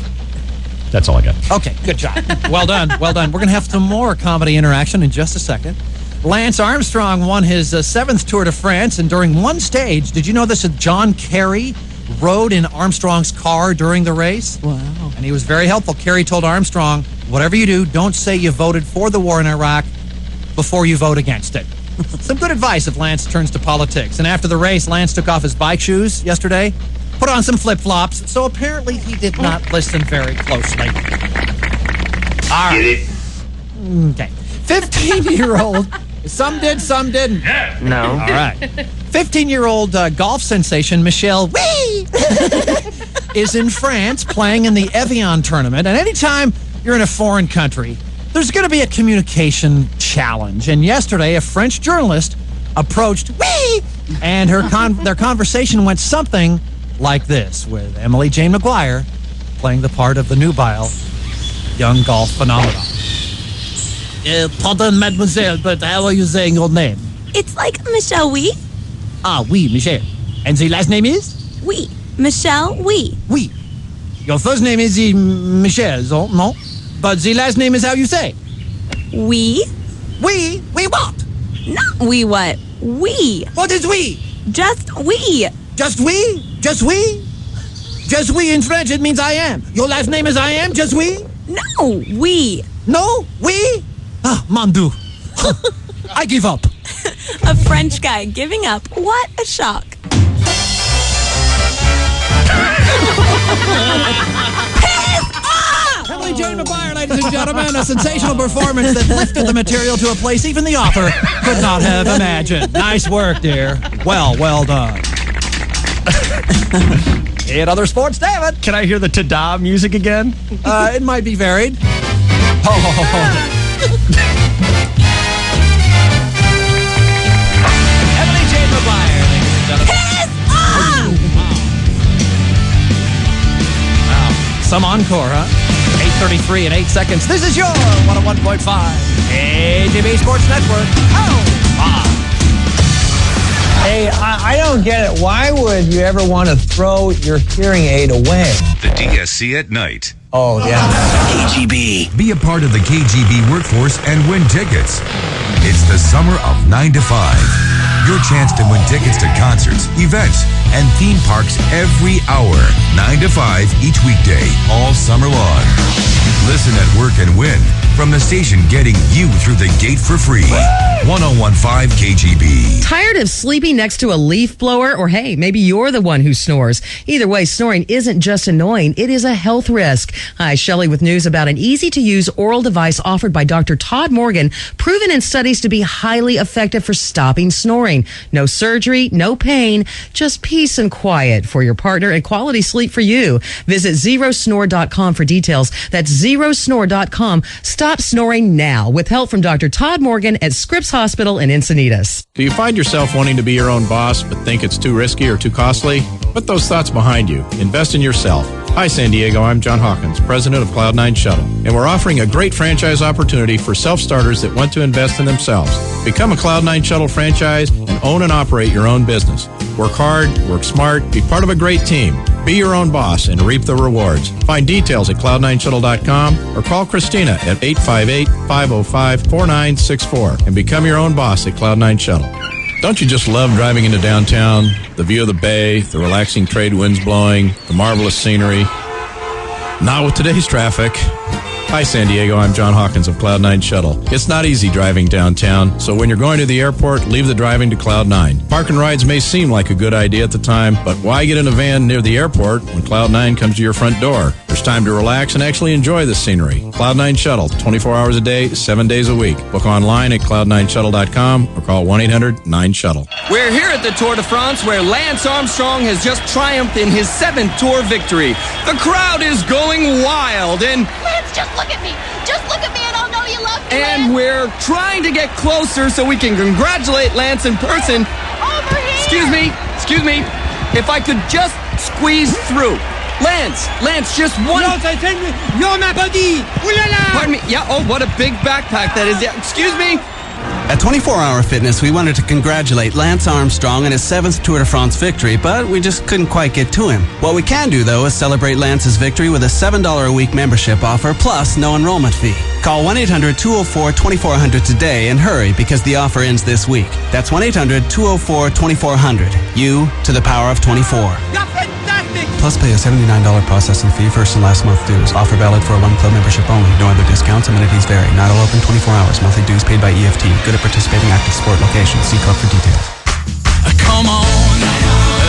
That's all I got. Okay, good job. Well done. Well done. We're going to have some more comedy interaction in just a second. Lance Armstrong won his 7th Tour de France, and during one stage, did you know this? John Kerry rode in Armstrong's car during the race. Wow. And he was very helpful. Kerry told Armstrong, whatever you do, don't say you voted for the war in Iraq before you vote against it. Some good advice if Lance turns to politics. And after the race, Lance took off his bike shoes yesterday, put on some flip-flops, so apparently he did not listen very closely. All right. Get it? Okay. 15-year-old, some did, some didn't. No. All right. 15-year-old golf sensation Michelle Wee is in France playing in the Evian tournament. And anytime you're in a foreign country, there's going to be a communication challenge. And yesterday, a French journalist approached Wee, and their conversation went something like this, with Emily Jane McGuire playing the part of the nubile young golf phenomenon. Pardon, mademoiselle, but how are you saying your name? It's like Michelle Wee. Ah, oui, Michelle. And the last name is? Wee. Michelle Wee. Oui. Your first name is Michelle, no? But the last name is how you say? Wee. Wee? Wee what? Not wee what? Wee. What is wee? Just wee. Just wee? Just wee? Just wee in French, it means I am. Your last name is I am? Just wee? No, wee. No? Wee? Ah, mon Dieu. I give up. A French guy giving up. What a shock. Emily Jane McGuire, ladies and gentlemen, a sensational performance that lifted the material to a place even the author could not have imagined. Nice work, dear. Well done. In other sports, David. Can I hear the ta-da music again? It might be varied. Emily Jane McGuire, ladies and gentlemen. Wow. Some encore, huh? 8:33 and 8 seconds. This is your 101.5 KGB Sports Network. Oh! Hey, I don't get it. Why would you ever want to throw your hearing aid away? The DSC at night. Oh, yeah. KGB. Be a part of the KGB workforce and win tickets. It's the summer of 9 to 5. Your chance to win tickets to concerts, events, and theme parks every hour. 9 to 5 each weekday, all summer long. Listen at work and win from the station getting you through the gate for free. 1015 KGB. Tired of sleeping next to a leaf blower? Or hey, maybe you're the one who snores. Either way, snoring isn't just annoying, it is a health risk. Hi, Shelley with news about an easy-to-use oral device offered by Dr. Todd Morgan, proven in studies to be highly effective for stopping snoring. No surgery, no pain, just peace and quiet for your partner and quality sleep for you. Visit ZeroSnore.com for details. That's ZeroSnore.com. Stop snoring now with help from Dr. Todd Morgan at Scripps Hospital in Encinitas. Do you find yourself wanting to be your own boss but think it's too risky or too costly? Put those thoughts behind you. Invest in yourself. Hi, San Diego. I'm John Hawkins, president of Cloud9 Shuttle, and we're offering a great franchise opportunity for self-starters that want to invest in themselves. Become a Cloud9 Shuttle franchise and own and operate your own business. Work hard, work smart, be part of a great team. Be your own boss and reap the rewards. Find details at cloud9shuttle.com or call Christina at 858-505-4964 and become your own boss at Cloud9 Shuttle. Don't you just love driving into downtown? The view of the bay, the relaxing trade winds blowing, the marvelous scenery? Not with today's traffic. Hi, San Diego. I'm John Hawkins of Cloud9 Shuttle. It's not easy driving downtown, so when you're going to the airport, leave the driving to Cloud9. Park and rides may seem like a good idea at the time, but why get in a van near the airport when Cloud9 comes to your front door? There's time to relax and actually enjoy the scenery. Cloud9 Shuttle, 24 hours a day, 7 days a week. Book online at cloud9shuttle.com or call 1-800-9-SHUTTLE. We're here at the Tour de France where Lance Armstrong has just triumphed in his 7th Tour victory. The crowd is going wild and... Lance, just look at me. Just look at me and I'll know you love me, And we're trying to get closer so we can congratulate Lance in person. Over here! Excuse me. If I could just squeeze through. Lance, just one... You're my buddy! Ooh la la! Pardon me. Yeah, oh, what a big backpack that is. Yeah, excuse me. At 24 Hour Fitness, we wanted to congratulate Lance Armstrong on his 7th Tour de France victory, but we just couldn't quite get to him. What we can do, though, is celebrate Lance's victory with a $7 a week membership offer plus no enrollment fee. Call 1-800-204-2400 today and hurry because the offer ends this week. That's 1-800-204-2400. You to the power of 24. Plus pay a $79 processing fee, first and last month dues. Offer valid for a one club membership only. No other discounts, amenities vary. Not all open 24 hours. Monthly dues paid by EFT. Good at participating active sport locations. See club for details. Come on,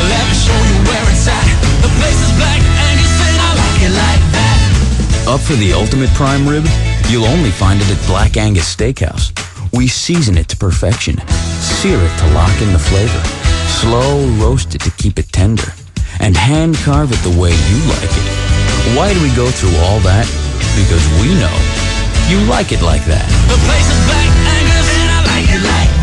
let me show you where it's at. The place is Black Angus and I like it like that. Up for the ultimate prime rib? You'll only find it at Black Angus Steakhouse. We season it to perfection, sear it to lock in the flavor, slow roast it to keep it tender, and hand carve it the way you like it. Why do we go through all that? Because we know you like it like that. The place is Black Angus and I like it like that.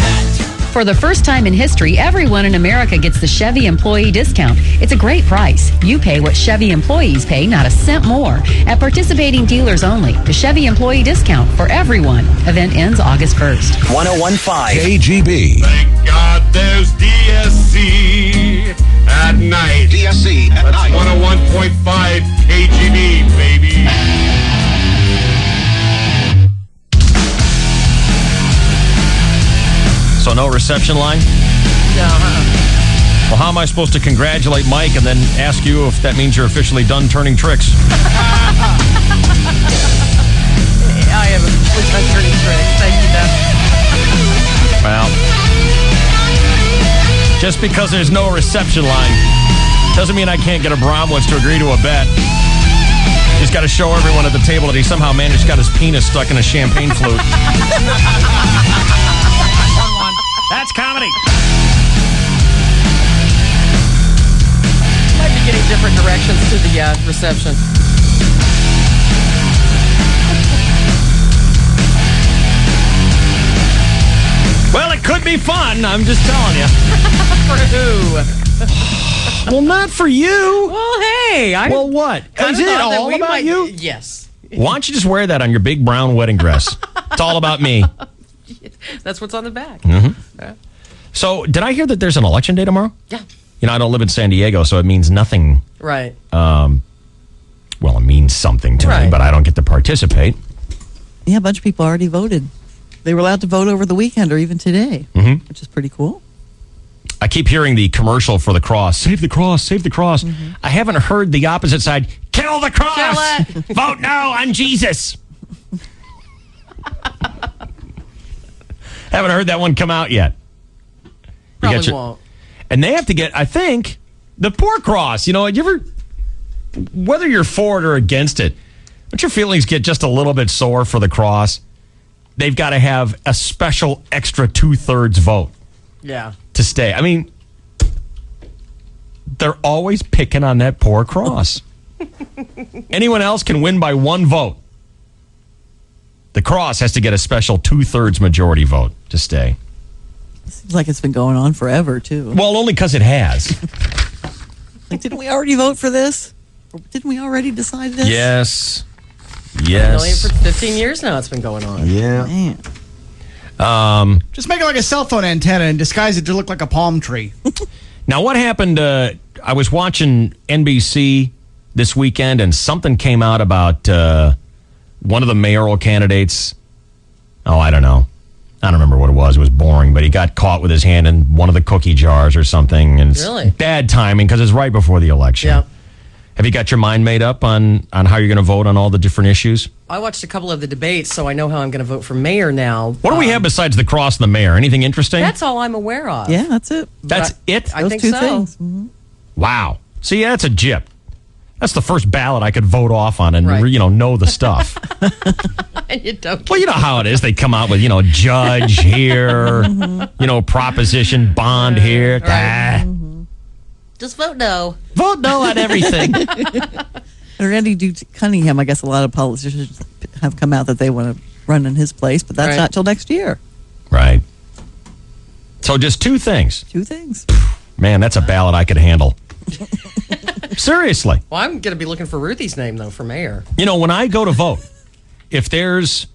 For the first time in history, everyone in America gets the Chevy employee discount. It's a great price. You pay what Chevy employees pay, not a cent more. At participating dealers only. The Chevy employee discount for everyone. Event ends August 1st. 1015 KGB. Thank God there's DSC at night. DSC at That's night. 101.5 KGB, baby. So no reception line? No, Well, how am I supposed to congratulate Mike and then ask you if that means you're officially done turning tricks? I am officially done turning tricks. Thank you, Beth. Well, just because there's no reception line doesn't mean I can't get a Bromwich to agree to a bet. He's got to show everyone at the table that he somehow managed to got his penis stuck in a champagne flute. That's comedy. Might be getting different directions to the reception. Well, it could be fun. I'm just telling you. For who? Well, not for you. Well, hey. Well, what? Is it all about you? Yes. Why don't you just wear that on your big brown wedding dress? It's all about me. That's what's on the back. Mm-hmm. So, did I hear that there's an election day tomorrow? Yeah. You know, I don't live in San Diego, so it means nothing. Right. Well, it means something to me, Right. but I don't get to participate. Yeah, a bunch of people already voted. They were allowed to vote over the weekend or even today, which is pretty cool. I keep hearing the commercial for the cross. Save the cross, save the cross. I haven't heard the opposite side. Kill the cross! Kill it! Vote no on Jesus! Haven't heard that one come out yet. Probably won't. And they have to get, I think, the poor cross. You know, you ever, whether you're for it or against it, don't your feelings get just a little bit sore for the cross? They've got to have a special extra 2/3 vote Yeah. to stay. I mean, they're always picking on that poor cross. Anyone else can win by one vote. The cross has to get a special 2/3 majority vote to stay. Seems like it's been going on forever, too. Well, only because it has. Like, didn't we already vote for this? Or didn't we already decide this? Yes. For 15 years now it's been going on. Yeah. Man. Just make it like a cell phone antenna and disguise it to look like a palm tree. Now, what happened? I was watching NBC this weekend, and something came out about one of the mayoral candidates. Oh, I don't know. I don't remember what it was. It was boring, but he got caught with his hand in one of the cookie jars or something. And it's Really? bad timing because it's right before the election. Yeah. Have you got your mind made up on how you're going to vote on all the different issues? I watched a couple of the debates, so I know how I'm going to vote for mayor now. What do we have besides the cross and the mayor? Anything interesting? That's all I'm aware of. Yeah, that's it. That's it? I Those think two so. things. Wow. See, that's a gyp. That's the first ballot I could vote off on and, Right. know the stuff. And you don't. Well, you know how it is. They come out with, judge here, proposition bond here. Ah. Just vote no. Vote no on everything. And Randy Cunningham, I guess a lot of politicians have come out that they want to run in his place, but that's Right. not till next year. Right. So just two things. Two things. Man, that's a ballot I could handle. Seriously. Well, I'm going to be looking for Ruthie's name, though, for mayor. When I go to vote, if there's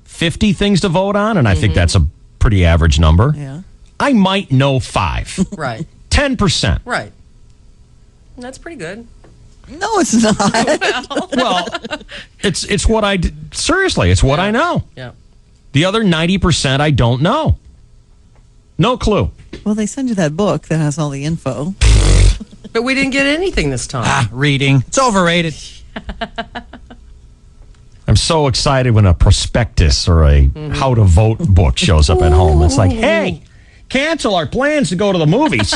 50 things to vote on, and I think that's a pretty average number, Yeah. I might know 5. Right. 10%. Right. And that's pretty good. No, it's not. Well, it's what seriously, it's what I know. Yeah. The other 90% I don't know. No clue. Well, they send you that book that has all the info. But we didn't get anything this time. Reading. It's overrated. I'm so excited when a prospectus or a how to vote book shows up at home. It's like, hey, cancel our plans to go to the movies.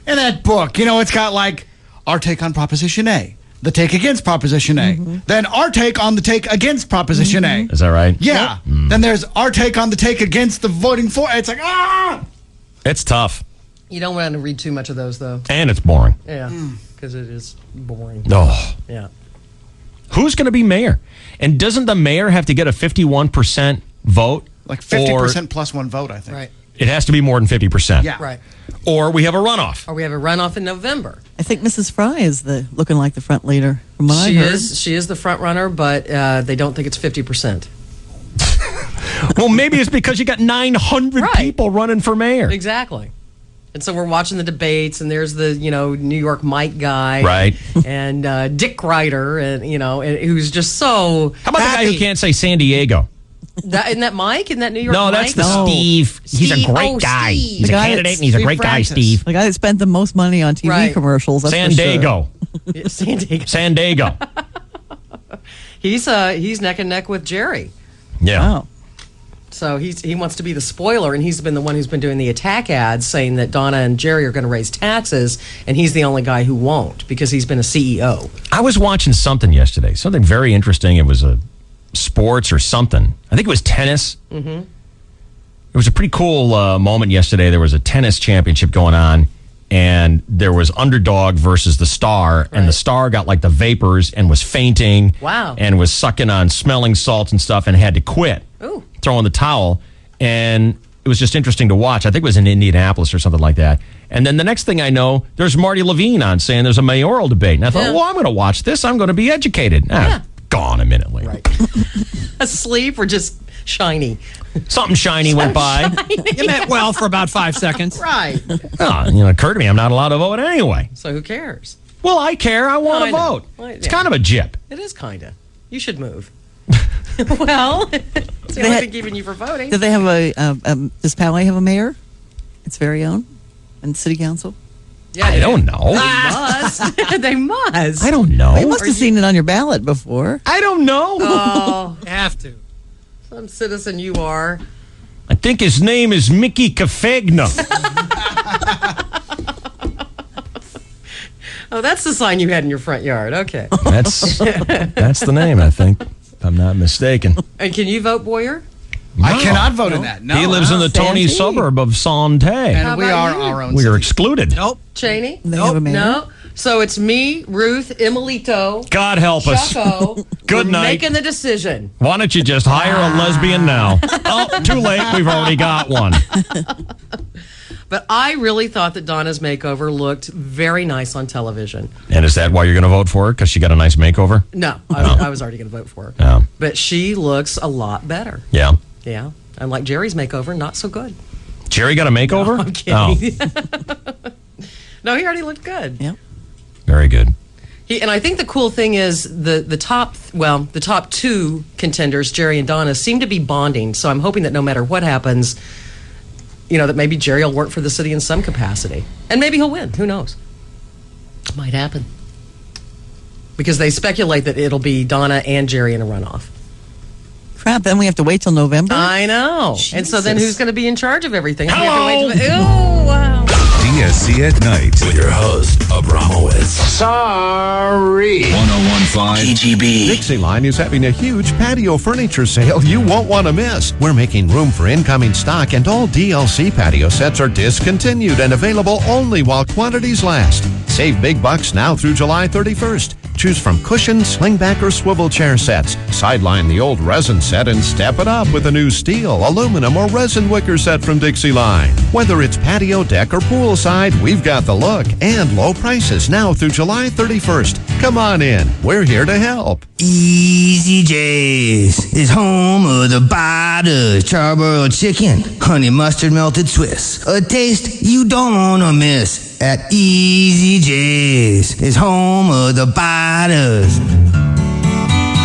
In that book, it's got like our take on Proposition A, the take against Proposition A, then our take on the take against Proposition A. Is that right? Yeah. Then there's our take on the take against the voting for. It's like, It's tough. You don't want to read too much of those, though. And it's boring. Yeah. Because it is boring. Oh. Yeah. Who's going to be mayor? And doesn't the mayor have to get a 51% vote? Like 50% plus one vote, I think. Right. It has to be more than 50%. Yeah. Right. Or we have a runoff. Or we have a runoff in November. I think Mrs. Fry is looking like the front leader. From what I heard. She is the front runner, but they don't think it's 50%. Well, maybe it's because you got 900 people running for mayor. Exactly. And so we're watching the debates, and there's the New York Mike guy, Right. And Dick Ryder, and who's just so. How about the guy who can't say San Diego? Isn't that Mike? Isn't that New York? No, Mike? that's the Steve. He's a great guy. Steve. He's a candidate, and he's a great guy, Steve. The guy that spent the most money on TV Right. commercials. That's San for sure. Diego. Yeah, San Diego. San Diego. He's neck and neck with Jerry. Yeah. Wow. So he wants to be the spoiler, and he's been the one who's been doing the attack ads, saying that Donna and Jerry are going to raise taxes, and he's the only guy who won't because he's been a CEO. I was watching something yesterday, something very interesting. It was a sports or something. I think it was tennis. Mm-hmm. It was a pretty cool moment yesterday. There was a tennis championship going on, and there was underdog versus the star, and the star got like the vapors and was fainting. Wow. And was sucking on smelling salts and stuff and had to quit. Ooh. Throwing the towel, and it was just interesting to watch. I think it was in Indianapolis or something like that. And then the next thing I know, there's Marty Levine on saying there's a mayoral debate. And I thought, well, I'm going to watch this. I'm going to be educated. Gone a minute later. Right. Asleep or just shiny. Something shiny went by. You meant well for about 5 seconds. Right. Oh, it occurred to me I'm not allowed to vote anyway. So who cares? Well, I care. I want to I know. vote. Well, It's kind of a jip. It is kind of. You should move. Well, it's the only thing keeping you from voting. Do they have does Poway have a mayor? Its very own? And city council? Yeah, I don't know. They must. They must. I don't know. You must have seen it on your ballot before. I don't know. Oh, You have to. some citizen you are. I think his name is Mickey Cafegna. Oh, that's the sign you had in your front yard. Okay. That's the name, I think, if I'm not mistaken. And can you vote, Boyer? I cannot vote in that. No. He lives in the Tony suburb of Sante. And we about are you? our own. We are city. excluded. Nope. Cheney? They have a mayor? No. So it's me, Ruth, Emilito, God help us. Choco. Good We're night. making the decision. Why don't you just hire a lesbian now? Oh, too late. We've already got one. But I really thought that Donna's makeover looked very nice on television. And is that why you're going to vote for her? Because she got a nice makeover? No, I was already going to vote for her. Yeah. But she looks a lot better. Yeah. Yeah. Unlike Jerry's makeover, not so good. Jerry got a makeover? No, I'm kidding. No, he already looked good. Yeah. Very good. And I think the cool thing is the top two contenders, Jerry and Donna, seem to be bonding. So I'm hoping that no matter what happens, that maybe Jerry will work for the city in some capacity. And maybe he'll win. Who knows? Might happen. Because they speculate that it'll be Donna and Jerry in a runoff. Crap, then we have to wait till November? I know. And so then Jesus. who's going to be in charge of everything? Hello. We have to wait till, wow. DSC at night with your host, Abramowitz. Sorry. 1015 KGB. Dixieline is having a huge patio furniture sale you won't want to miss. We're making room for incoming stock, and all DLC patio sets are discontinued and available only while quantities last. Save big bucks now through July 31st. Choose from cushion, slingback, or swivel chair sets. Sideline the old resin set and step it up with a new steel, aluminum, or resin wicker set from Dixieline. Whether it's patio, deck, or poolside, we've got the look and low prices now through July 31st. Come on in. We're here to help. Easy J's is home of the Bada Charbroiled Chicken, honey mustard melted Swiss. A taste you don't want to miss. At Easy J's is home of the Badas.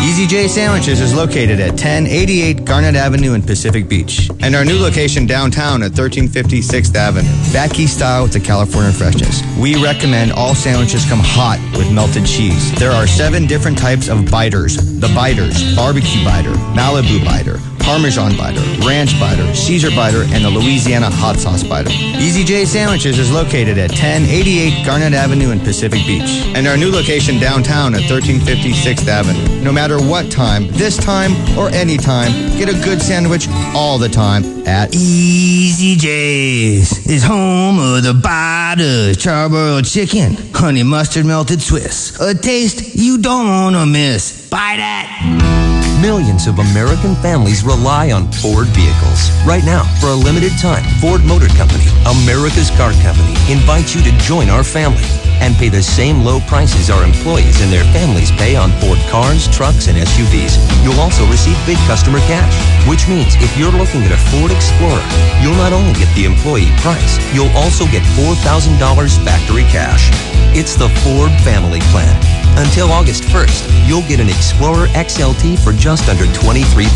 Easy J Sandwiches is located at 1088 Garnet Avenue in Pacific Beach, and our new location downtown at 1350 6th Avenue. Backy style with the California freshness. We recommend all sandwiches come hot with melted cheese. There are 7 different types of biters. The biters, barbecue biter, Malibu biter, Parmesan biter, ranch biter, Caesar biter, and the Louisiana hot sauce biter. Easy J Sandwiches is located at 1088 Garnet Avenue in Pacific Beach, and our new location downtown at 1350 6th Avenue. No matter what time, this time or any time, get a good sandwich all the time at Easy J's is home of the Bada Charbroiled Chicken, honey mustard melted Swiss. A taste you don't want to miss. Buy that. Millions of American families rely on Ford vehicles. Right now, for a limited time, Ford Motor Company, America's car company, invites you to join our family and pay the same low prices our employees and their families pay on Ford cars, trucks, and SUVs. You'll also receive big customer cash, which means if you're looking at a Ford Explorer, you'll not only get the employee price, you'll also get $4,000 factory cash. It's the Ford Family Plan. Until August 1st, you'll get an Explorer XLT for just under $23,000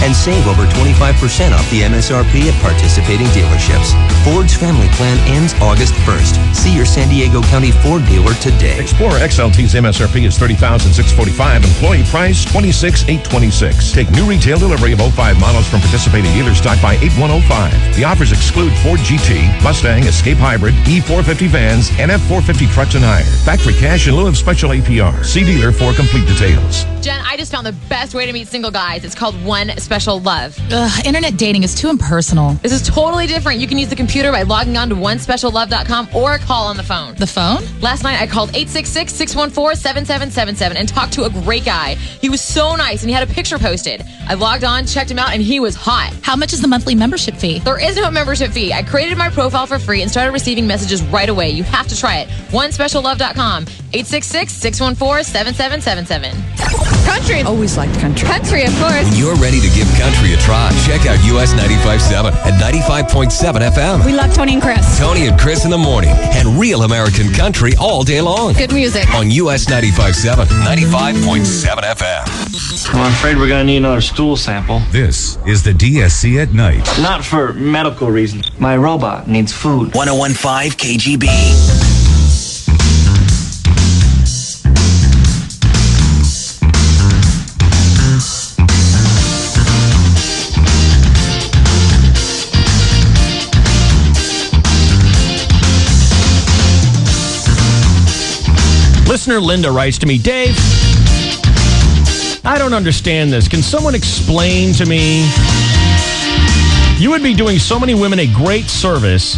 and save over 25% off the MSRP at participating dealerships. Ford's Family Plan ends August 1st. See your San Diego County Ford dealer today. Explorer XLT's MSRP is $30,645. Employee price $26,826. Take new retail delivery of 05 models from participating dealers stock by 8105. The offers exclude Ford GT, Mustang, Escape Hybrid, E450 vans, and F450 trucks and higher. Factory cash in lieu of special APR. See dealer for complete details. Jen, I just found the best way to meet single guys. It's called One Special Love. Internet dating is too impersonal. This is totally different. You can use the computer by logging on to onespeciallove.com or call on the phone. The phone? Last night I called 866-614-7777 and talked to a great guy. He was so nice and he had a picture posted. I logged on, checked him out, and he was hot. How much is the monthly membership fee? There is no membership fee. I created my profile for free and started receiving messages right away. You have to try it. onespeciallove.com. 866-614-7777. Country. Always liked country. Country, of course. When you're ready to give country a try, check out US 95.7 and 95.7 FM. We love Tony and Chris. Tony and Chris in the morning and real American country all day long. Good music. On US 95.7, 95.7 FM. I'm afraid we're going to need another stool sample. This is the DSC at night. Not for medical reasons. My robot needs food. 1015 KGB. Listener Linda writes to me, Dave, I don't understand this. Can someone explain to me? You would be doing so many women a great service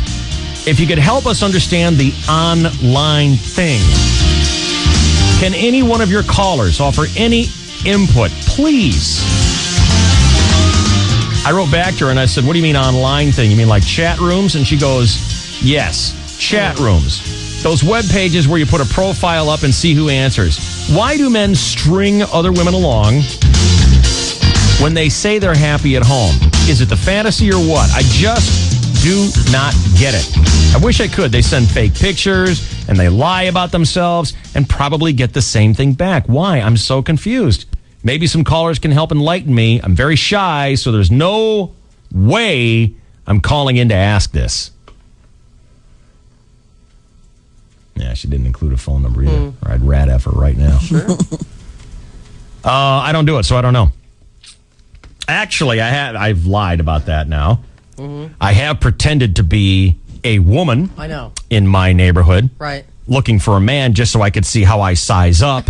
if you could help us understand the online thing. Can any one of your callers offer any input, please? I wrote back to her and I said, what do you mean online thing? You mean like chat rooms? And she goes, yes, chat rooms. Those web pages where you put a profile up and see who answers. Why do men string other women along when they say they're happy at home? Is it the fantasy or what? I just do not get it. I wish I could. They send fake pictures and they lie about themselves and probably get the same thing back. Why? I'm so confused. Maybe some callers can help enlighten me. I'm very shy, so there's no way I'm calling in to ask this. Yeah, she didn't include a phone number either. Or I'd rat F her right now. Sure. I don't do it, so I don't know. Actually, I've lied about that now. Mm-hmm. I have pretended to be a woman. I know. In my neighborhood. Right. Looking for a man just so I could see how I size up.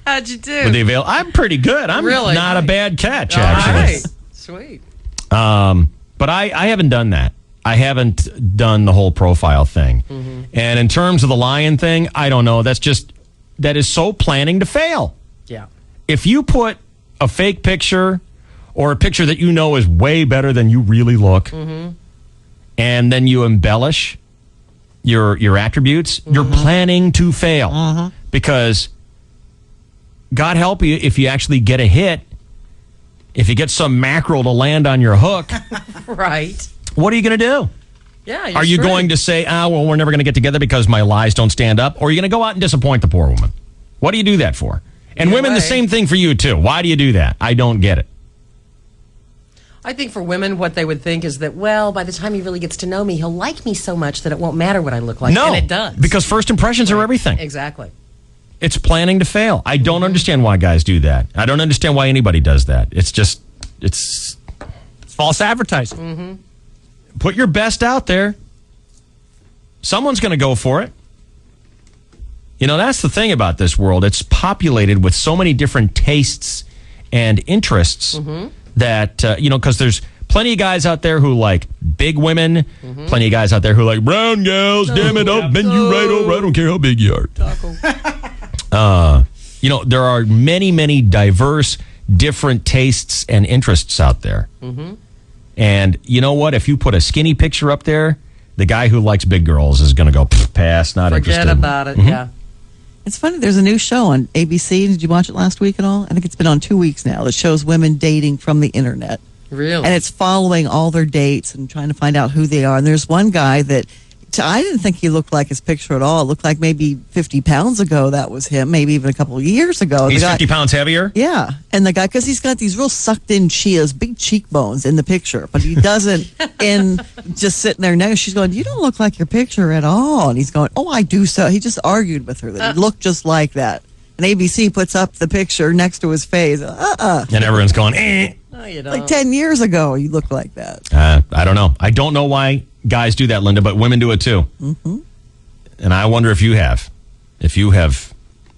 How'd you do? With the I'm pretty good. I'm really not a bad catch, all actually. Right. Sweet. But I haven't done that. I haven't done the whole profile thing. Mm-hmm. And in terms of the lion thing, I don't know. That is so planning to fail. Yeah. If you put a fake picture or a picture that you know is way better than you really look, mm-hmm. and then you embellish your attributes, mm-hmm. you're planning to fail. Mm-hmm. Because God help you if you actually get a hit, if you get some mackerel to land on your hook. Right. What are you going to do? Yeah, are you going to say, well, we're never going to get together because my lies don't stand up? Or are you going to go out and disappoint the poor woman? What do you do that for? And women, the same thing for you, too. Why do you do that? I don't get it. I think for women, what they would think is that, well, by the time he really gets to know me, he'll like me so much that it won't matter what I look like. No, and it does. Because first impressions are everything. Exactly. It's planning to fail. I don't understand why guys do that. I don't understand why anybody does that. It's false advertising. Mm-hmm. Put your best out there. Someone's going to go for it. You know, that's the thing about this world. It's populated with so many different tastes and interests mm-hmm. that, because there's plenty of guys out there who like big women, mm-hmm. plenty of guys out there who like brown gals. Damn it, I'll bend you right over. I don't care how big you are. There are many, many diverse, different tastes and interests out there. Mm-hmm. And you know what? If you put a skinny picture up there, the guy who likes big girls is going to go, pass, not interested. Forget about it, mm-hmm. yeah. It's funny, there's a new show on ABC. Did you watch it last week at all? I think it's been on 2 weeks now. That shows women dating from the internet. Really? And it's following all their dates and trying to find out who they are. And there's one guy that I didn't think he looked like his picture at all. It looked like maybe 50 pounds ago that was him, maybe even a couple of years ago. He's 50 pounds heavier? Yeah. And the guy, because he's got these real sucked-in big cheekbones in the picture, but he doesn't just sitting there now. She's going, you don't look like your picture at all. And he's going, oh, I do so. He just argued with her that he looked just like that. And ABC puts up the picture next to his face. And everyone's going, eh. No, you don't. Like 10 years ago, you looked like that. I don't know. I don't know why guys do that, Linda, but women do it too. Mm-hmm. And I wonder if you have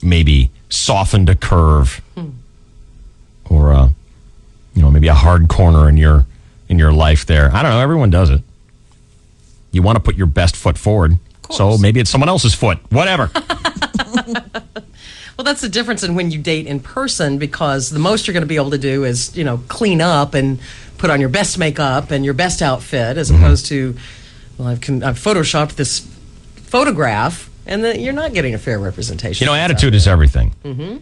maybe softened a curve or maybe a hard corner in your life there. I don't know. Everyone does it. You want to put your best foot forward. So maybe it's someone else's foot. Whatever. Well, that's the difference in when you date in person, because the most you're going to be able to do is, clean up and put on your best makeup and your best outfit, as opposed to, well, I've photoshopped this photograph And then you're not getting a fair representation. You know, attitude is everything. Mm-hmm.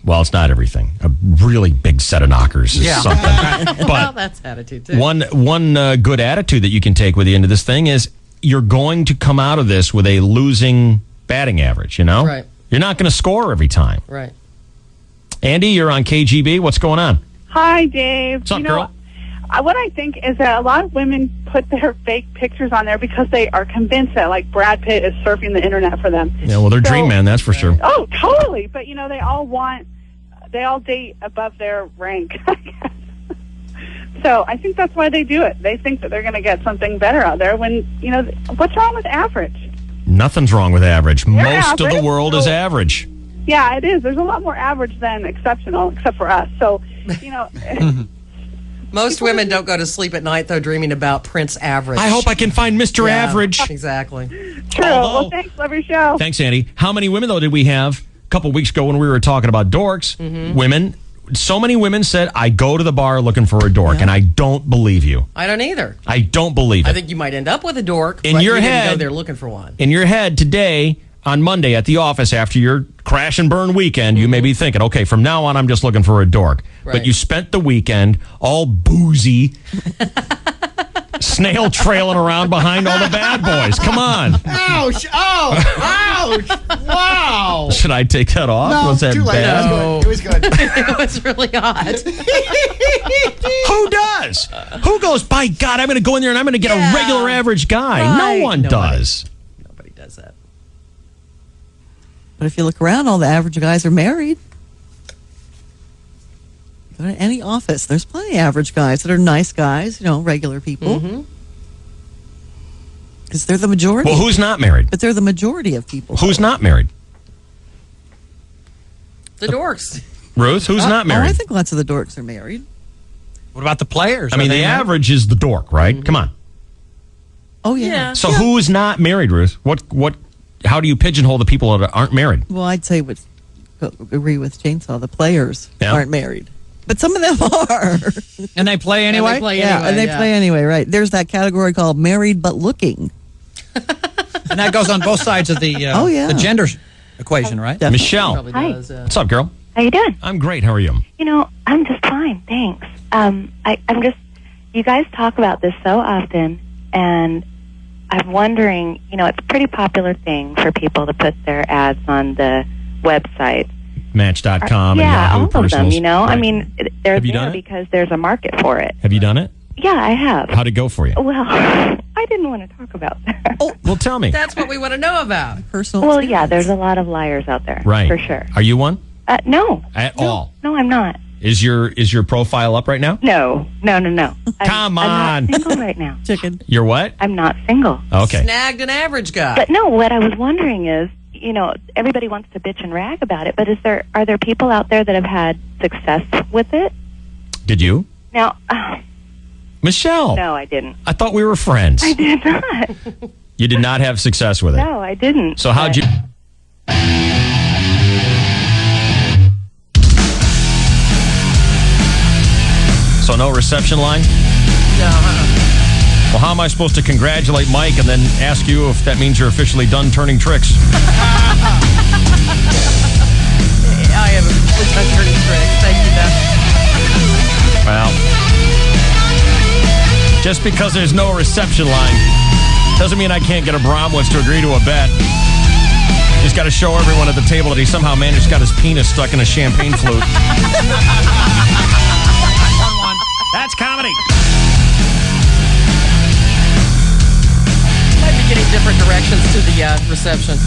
Well, it's not everything. A really big set of knockers is something. Well, But that's attitude too. one good attitude that you can take with you into this thing is you're going to come out of this with a losing batting average, you know? Right. You're not going to score every time. Right. Andy, you're on KGB. What's going on? Hi, Dave. What's up, girl? What I think is that a lot of women put their fake pictures on there because they are convinced that, like, Brad Pitt is surfing the internet for them. Yeah, well, they're dream man, that's for sure. Oh, totally. But, you know, they all date above their rank, I guess. So I think that's why they do it. They think that they're going to get something better out there when, you know, what's wrong with average? Nothing's wrong with average. Most of the average, world is average. Yeah, it is. There's a lot more average than exceptional, except for us. So, you know... Most women don't go to sleep at night, though, dreaming about Prince Average. I hope I can find Mr. Yeah, Average. Exactly. True. Well, thanks. Love your show. Thanks, Andy. How many women, though, did we have a couple weeks ago when we were talking about dorks? Mm-hmm. Women. So many women said, I go to the bar looking for a dork, and I don't believe you. I don't either. I don't believe it. I think you might end up with a dork, In but your you didn't head- go there looking for one. In your head today, on Monday at the office after your crash and burn weekend, you may be thinking, okay, from now on, I'm just looking for a dork. Right. But you spent the weekend all boozy, snail trailing around behind all the bad boys. Come on. Ouch! Oh! Ouch! Wow! Should I take that off? No, Was that too late. bad? It was good. It was really odd. Who does? Who goes, by God, I'm going to go in there and I'm going to get a regular average guy? Right. No one does. Nobody does that. But if you look around, all the average guys are married. Go to any office. There's plenty of average guys that are nice guys, you know, regular people. Because they're the majority. Well, who's not married? But they're the majority of people. Who's not married? The dorks. Ruth, who's not Oh, married? I think lots of the dorks are married. What about the players? I mean, the average is the dork, right? Come on. Oh, yeah. So who's not married, Ruth? How do you pigeonhole the people that aren't married? Well, I'd say agree with Chainsaw. The players Yeah. aren't married. But some of them are. And they play anyway? they play yeah, anyway, and they yeah. play anyway, right. There's that category called married but looking. And that goes on both sides of the, the gender equation, right? Definitely. Michelle. Hi. What's up, girl? How you doing? I'm great. How are you? You know, I'm just fine, thanks. I'm just, you guys talk about this so often, and I'm wondering, you know, it's a pretty popular thing for people to put their ads on the website. Match.com and Yeah, Yahoo all of them, Personals. you know? I Right. mean, they're Have you done there it? because there's a market for it. Have you done it? Yeah, I have. How'd it go for you? Well, I didn't want to talk about that. Well, tell me. That's what we want to know about. Personal Well, yeah, there's a lot of liars out there. Right. For sure. Are you one? No. At all? No, I'm not. Is your profile up right now? No. Come on. I'm not single right now. Chicken. You're what? I'm not single. Okay. Snagged an average guy. But no, what I was wondering is, you know, everybody wants to bitch and rag about it, but are there people out there that have had success with it? Did you? Now, Michelle. no, I didn't. I thought we were friends. I did not. You did not have success with it. No, I didn't. So how'd you... So no reception line? No, Well, how am I supposed to congratulate Mike and then ask you if that means you're officially done turning tricks? I am officially done turning tricks. Thank you, Beth. Well, just because there's no reception line doesn't mean I can't get a Bromwich to agree to a bet. He's got to show everyone at the table that he somehow managed to got his penis stuck in a champagne flute. That's comedy. Might be getting different directions to the reception.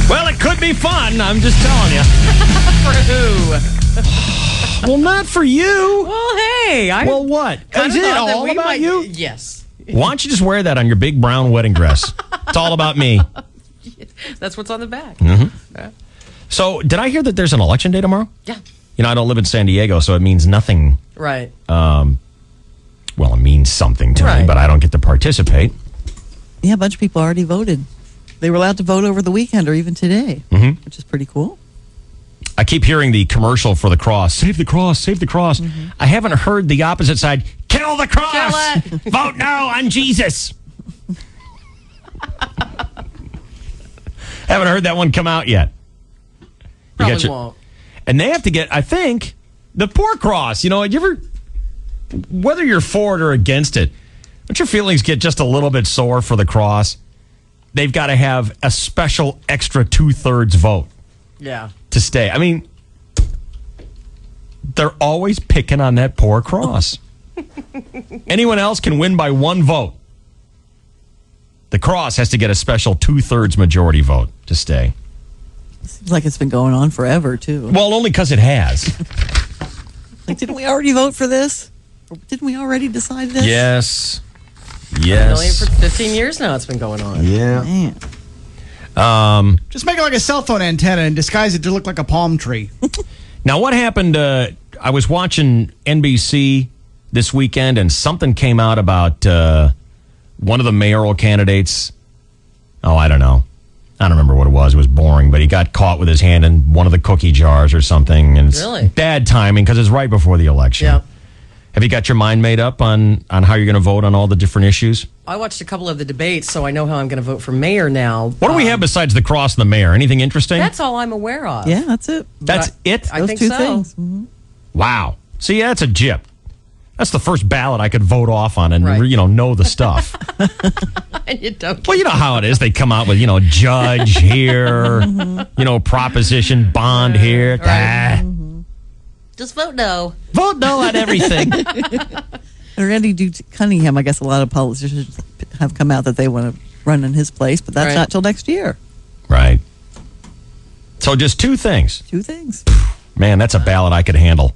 Well, it could be fun. I'm just telling you. For who? Well, not for you. Well, hey. Well, what? Kinda Is it thought that all we about might- you? Yes. Why don't you just wear that on your big brown wedding dress? It's all about me. That's what's on the back. Mm-hmm. So, did I hear that there's an election day tomorrow? Yeah. You know, I don't live in San Diego, so it means nothing. Right. Well, it means something to me, Right. but I don't get to participate. Yeah, a bunch of people already voted. They were allowed to vote over the weekend or even today, Mm-hmm. which is pretty cool. I keep hearing the commercial for the cross. Save the cross, save the cross. I haven't heard the opposite side. Kill the cross. Vote no on Jesus. Haven't heard that one come out yet. Probably won't. And they have to get, I think, the poor cross. You know, whether you're for it or against it, don't your feelings get just a little bit sore for the cross? They've got to have a special extra 2/3 vote. Yeah. To stay. I mean, they're always picking on that poor cross. Anyone else can win by 1 vote. The cross has to get a special 2/3 majority vote to stay. Seems like it's been going on forever, too. Well, only because it has. Like, didn't we already vote for this? Or didn't we already decide this? Yes. For 15 years now it's been going on. Yeah. Man. Just make it like a cell phone antenna and disguise it to look like a palm tree. Now, what happened? I was watching NBC this weekend, and something came out about one of the mayoral candidates. Oh, I don't know. I don't remember what it was. It was boring, but he got caught with his hand in one of the cookie jars or something. And it's Really? bad timing because it's right before the election. Yeah. Have you got your mind made up on how you're going to vote on all the different issues? I watched a couple of the debates, so I know how I'm going to vote for mayor now. What do we have besides the cross and the mayor? Anything interesting? That's all I'm aware of. Yeah, that's it. That's it? I Those think two so. things. Wow. See, that's a jip. That's the first ballot I could vote off on and, Right. know the stuff. And you don't. Well, you know how it is. They come out with, judge here, proposition, bond here. Ah. Just vote no. Vote no on everything. And Randy Cunningham, I guess a lot of politicians have come out that they want to run in his place, but that's Right. not till next year. Right. So just 2 things. 2 things. Man, that's a ballot I could handle.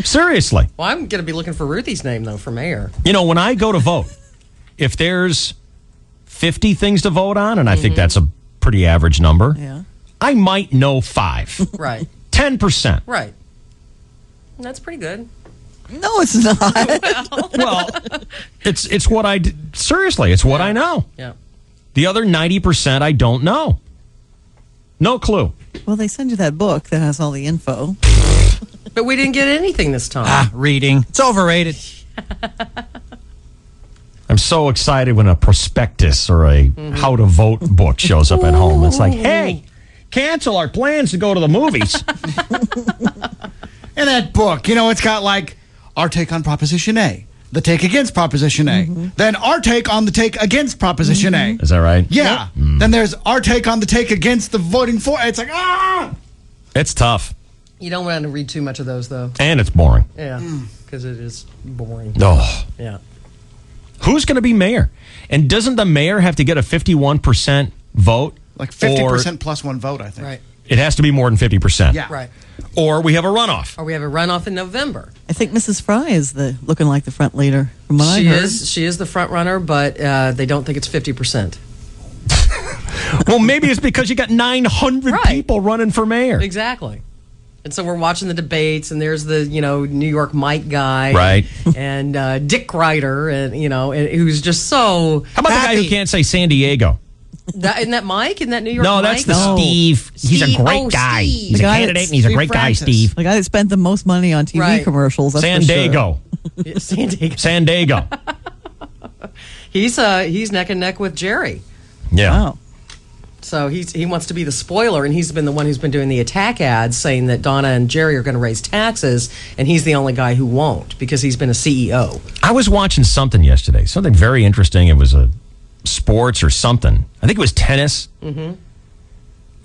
Seriously. Well, I'm going to be looking for Ruthie's name, though, for mayor. When I go to vote, if there's 50 things to vote on, and I think that's a pretty average number, Yeah. I might know 5. Right. 10%. Right. And that's pretty good. No, it's not. Well, it's what seriously, it's what I know. Yeah. The other 90% I don't know. No clue. Well, they send you that book that has all the info. But we didn't get anything this time. Reading. It's overrated. I'm so excited when a prospectus or a how to vote book shows up at home. It's like, hey, cancel our plans to go to the movies. In that book, it's got like our take on Proposition A, the take against Proposition A, then our take on the take against Proposition A. Is that right? Yeah. Then there's our take on the take against the voting for. It's like, It's tough. You don't want to read too much of those, though. And it's boring. Yeah. Because it is boring. Oh. Yeah. Who's going to be mayor? And doesn't the mayor have to get a 51% vote? Like 50% plus 1 vote, I think. Right. It has to be more than 50%. Yeah. Right. Or we have a runoff. Or we have a runoff in November. I think Mrs. Fry is looking like the front leader, from what I heard. She is the front runner, but they don't think it's 50%. Well, maybe it's because you got 900 people running for mayor. Exactly. And so we're watching the debates, and there's the New York Mike guy, Right. And Dick Ryder, and who's just so. How about the guy who can't say San Diego? Isn't that Mike? Isn't that New York? No, Mike? that's the Steve. He's a great guy. Steve. He's a candidate, and he's a great guy, Steve. The guy that spent the most money on TV Right. commercials. That's San for sure. Diego. Yeah, San Diego. San Diego. He's neck and neck with Jerry. Yeah. Wow. So he wants to be the spoiler, and he's been the one who's been doing the attack ads, saying that Donna and Jerry are going to raise taxes, and he's the only guy who won't because he's been a CEO. I was watching something yesterday, something very interesting. It was a sports or something. I think it was tennis. Mm-hmm. It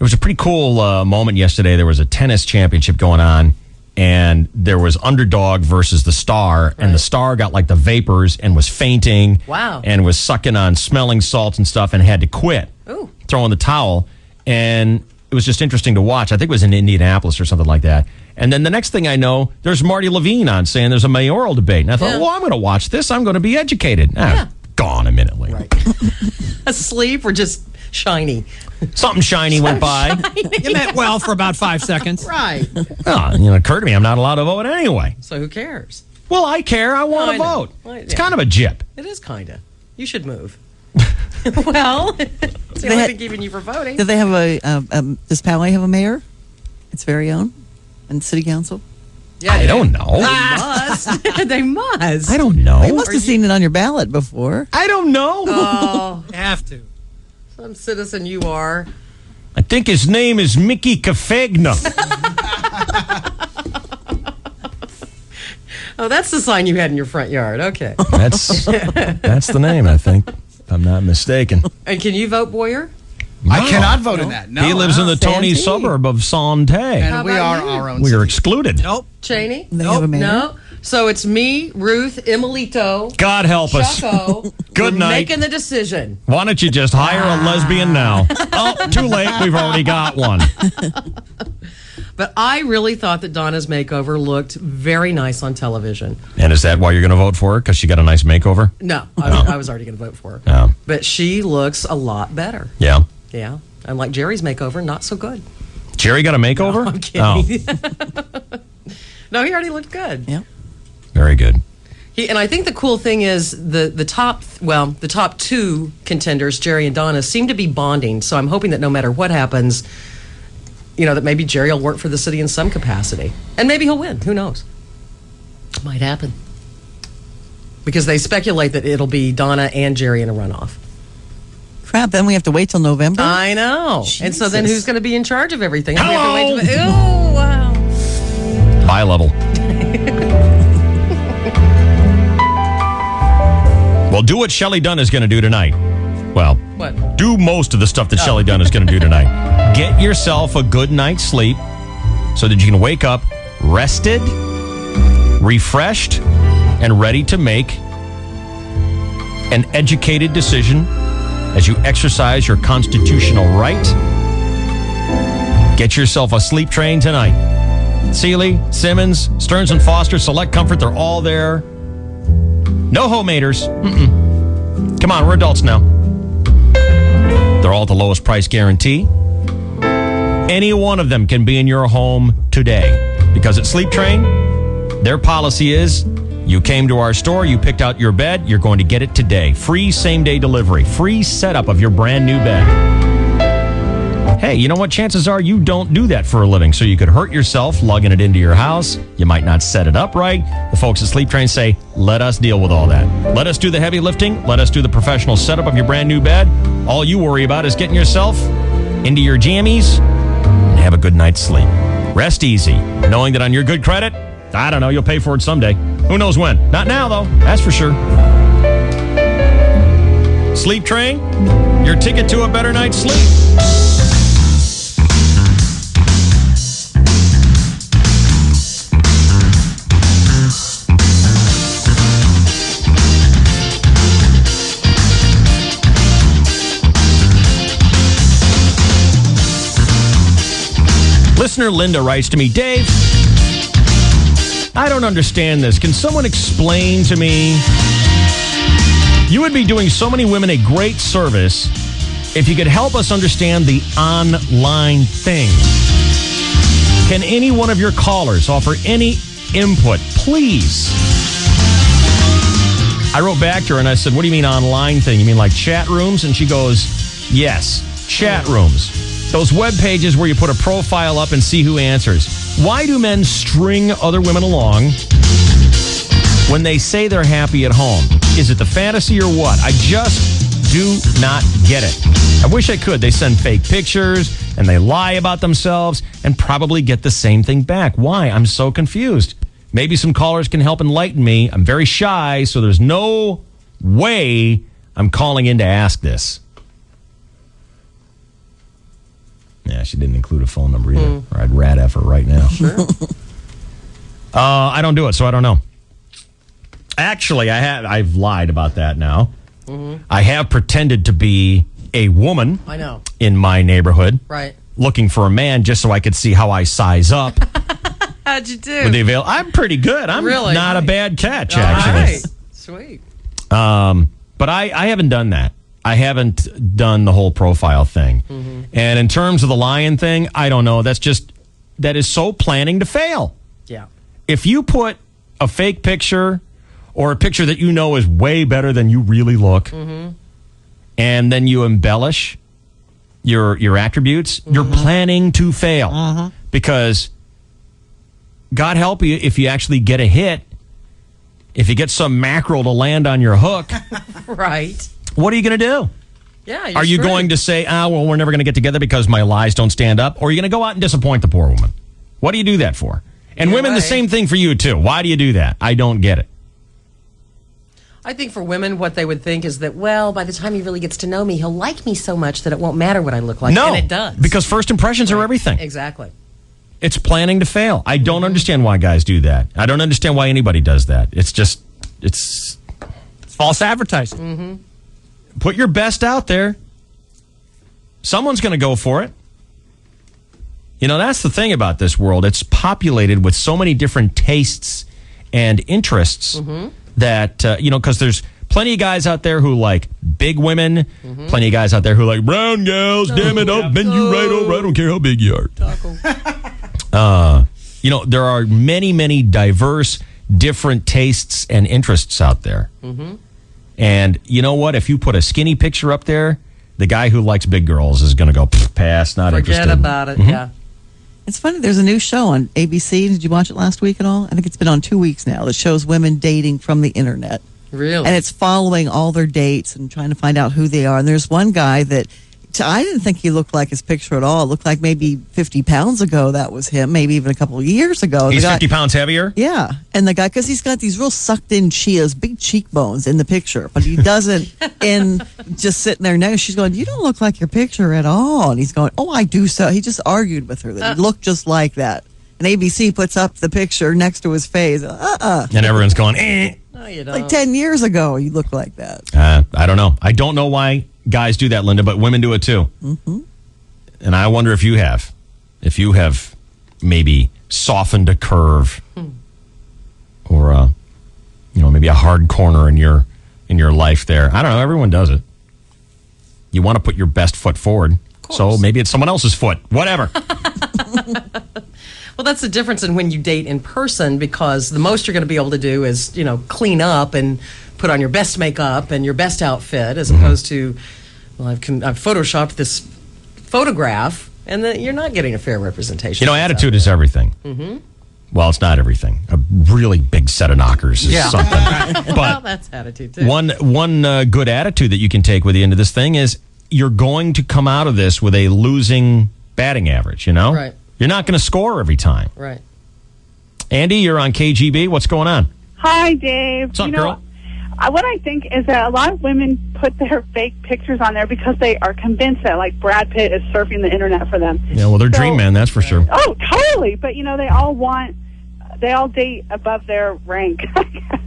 was a pretty cool moment yesterday. There was a tennis championship going on, and there was underdog versus the star, and the star got like the vapors and was fainting. Wow. And was sucking on smelling salts and stuff and had to quit. Ooh. Throwing the towel, and it was just interesting to watch. I think it was in Indianapolis or something like that. And then the next thing I know, there's Marty Levine on saying there's a mayoral debate. And I thought, Yeah. well, I'm going to watch this. I'm going to be educated. Gone a minute later. Right. Asleep or just shiny? Something shiny went by. You meant well for about 5 seconds. Right. Oh, it occurred to me I'm not allowed to vote anyway. So who cares? Well, I care. I want to I know. vote. Well, It's yeah. kind of a jip. It is kind of. You should move. Well, it's the only thing keeping you from voting. Do they have does Poway have a mayor? its very own and city council? Yeah, I don't know. They must. They must. I don't know. You must have seen it on your ballot before. I don't know. Oh, You have to. some citizen you are. I think his name is Mickey Cafagna. Oh, that's the sign you had in your front yard. Okay. That's the name, I think, if I'm not mistaken. And can you vote, Boyer? I cannot vote in that. No. He lives in the Tony Santee. suburb of Sante. And we are our own We are city. excluded. Nope. Cheney? They have a mayor? No. So it's me, Ruth, Emilito, God help us. Choco. Good We're night. making the decision. Why don't you just hire a lesbian now? Oh, too late. We've already got one. But I really thought that Donna's makeover looked very nice on television. And is that why you're going to vote for her? Because she got a nice makeover? No, I was already going to vote for her. Yeah. But she looks a lot better. Yeah. Yeah. And like Jerry's makeover, not so good. Jerry got a makeover? No, I'm kidding. No, he already looked good. Yeah. Very good. And I think the cool thing is the top two contenders, Jerry and Donna, seem to be bonding. So I'm hoping that no matter what happens, that maybe Jerry will work for the city in some capacity. And maybe he'll win. Who knows? Might happen. Because they speculate that it'll be Donna and Jerry in a runoff. Crap, then we have to wait till November? I know. And so then Jesus. who's going to be in charge of everything? Hello. We have to wait oh, wow. High level. Well, do what Shelley Dunn is going to do tonight. Well, What? do most of the stuff that Shelley Dunn is going to do tonight. Get yourself a good night's sleep so that you can wake up rested, refreshed, and ready to make an educated decision as you exercise your constitutional right. Get yourself a sleep train tonight. Sealy, Simmons, Stearns & Foster, Select Comfort, they're all there. No homematers. Come on, we're adults now. They're all at the lowest price guarantee. Any one of them can be in your home today. Because at Sleep Train, their policy is you came to our store, you picked out your bed, you're going to get it today. Free same-day delivery, free setup of your brand new bed. Hey, you know what? Chances are you don't do that for a living, so you could hurt yourself lugging it into your house. You might not set it up right. The folks at Sleep Train say, let us deal with all that. Let us do the heavy lifting. Let us do the professional setup of your brand new bed. All you worry about is getting yourself into your jammies and have a good night's sleep. Rest easy, knowing that on your good credit, I don't know, you'll pay for it someday. Who knows when? Not now, though. That's for sure. Sleep Train, your ticket to a better night's sleep. Listener Linda writes to me, Dave, I don't understand this. Can someone explain to me? You would be doing so many women a great service if you could help us understand the online thing. Can any one of your callers offer any input, please? I wrote back to her and I said, what do you mean online thing? You mean like chat rooms? And she goes, yes, chat rooms. Those web pages where you put a profile up and see who answers. Why do men string other women along when they say they're happy at home? Is it the fantasy or what? I just do not get it. I wish I could. They send fake pictures and they lie about themselves and probably get the same thing back. Why? I'm so confused. Maybe some callers can help enlighten me. I'm very shy, so there's no way I'm calling in to ask this. Yeah, she didn't include a phone number either. Or I'd rat F her right now. Sure. I don't do it, so I don't know. Actually, I've lied about that now. Mm-hmm. I have pretended to be a woman I know. in my neighborhood. Right. Looking for a man just so I could see how I size up. How'd you do? With the I'm pretty good. I'm Really? not a bad catch, All actually. right. Sweet. But I haven't done that. I haven't done the whole profile thing. Mm-hmm. And in terms of the lion thing, I don't know. That is so planning to fail. Yeah. If you put a fake picture or a picture that you know is way better than you really look, and then you embellish your attributes, you're planning to fail. Because God help you if you actually get a hit. If you get some mackerel to land on your hook, Right. what are you going to do? Yeah. Are you going to say, well, we're never going to get together because my lies don't stand up? Or are you going to go out and disappoint the poor woman? What do you do that for? And women, the same thing for you, too. Why do you do that? I don't get it. I think for women, what they would think is that, well, by the time he really gets to know me, he'll like me so much that it won't matter what I look like. No, and it does. because first impressions are everything. Exactly. It's planning to fail. I don't understand why guys do that. I don't understand why anybody does that. It's just, it's false advertising. Mm-hmm. Put your best out there. Someone's going to go for it. You know, that's the thing about this world. It's populated with so many different tastes and interests that, because there's plenty of guys out there who like big women, plenty of guys out there who like brown gals. Damn it, I'll bend you right over. I don't care how big you are. There are many, many diverse, different tastes and interests out there. And you know what? If you put a skinny picture up there, the guy who likes big girls is going to go, pass, not interested. Forget about it, yeah. It's funny. There's a new show on ABC. Did you watch it last week at all? I think it's been on 2 weeks now. That shows women dating from the internet. Really? And it's following all their dates and trying to find out who they are. And there's one guy that I didn't think he looked like his picture at all. It looked like maybe 50 pounds ago that was him, maybe even a couple of years ago. He's 50 pounds heavier? Yeah. And the guy, because he's got these real sucked-in Cheetos, big cheekbones in the picture, but he doesn't just sitting there now. She's going, you don't look like your picture at all. And he's going, oh, I do so. He just argued with her that he looked just like that. And ABC puts up the picture next to his face. And everyone's going, eh. No, you don't. Like 10 years ago, you looked like that. I don't know. I don't know why guys do that, Linda, but women do it too. And I wonder if you have maybe softened a curve or maybe a hard corner in your life there. I don't know. Everyone does it. You want to put your best foot forward. So maybe it's someone else's foot. Whatever. Well, that's the difference in when you date in person, because the most you're going to be able to do is, clean up and put on your best makeup and your best outfit, as opposed to, well, I've photoshopped this photograph, and then you're not getting a fair representation. Attitude is everything. Well, it's not everything. A really big set of knockers is something. But well, that's attitude too. One good attitude that you can take with you into this thing is you're going to come out of this with a losing batting average, Right. You're not going to score every time. Right. Andy, you're on KGB. What's going on? Hi, Dave. What's up, girl? What I think is that a lot of women put their fake pictures on there because they are convinced that, like, Brad Pitt is surfing the internet for them. Yeah, well, they're dream man, that's for sure. Oh, totally. But, they all date above their rank, I guess.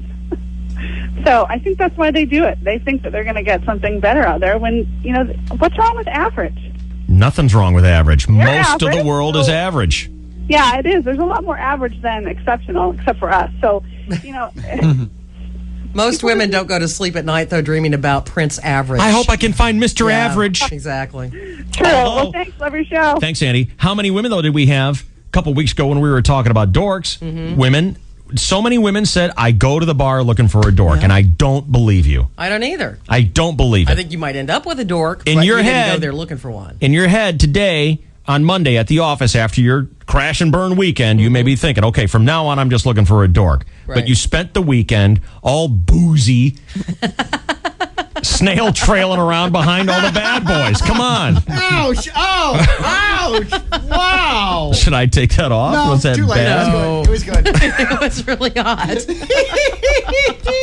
So I think that's why they do it. They think that they're going to get something better out there when, what's wrong with average? Nothing's wrong with average. Most average, of the world is average. Yeah, it is. There's a lot more average than exceptional, except for us. So, Most women don't go to sleep at night, though, dreaming about Prince Average. I hope I can find Mr. Average. Exactly. True. Well, thanks. Love your show. Thanks, Andy. How many women, though, did we have a couple weeks ago when we were talking about dorks? Women. So many women said, I go to the bar looking for a dork, and I don't believe you. I don't either. I don't believe it. I think you might end up with a dork, In but your you didn't head, go there looking for one. In your head today, on Monday at the office after your crash and burn weekend, you may be thinking, okay, from now on, I'm just looking for a dork. Right. But you spent the weekend all boozy, snail trailing around behind all the bad boys. Come on. Ouch! Oh! Ouch! Wow! Should I take that off? No, Was that too late. bad? It was good. It was really odd.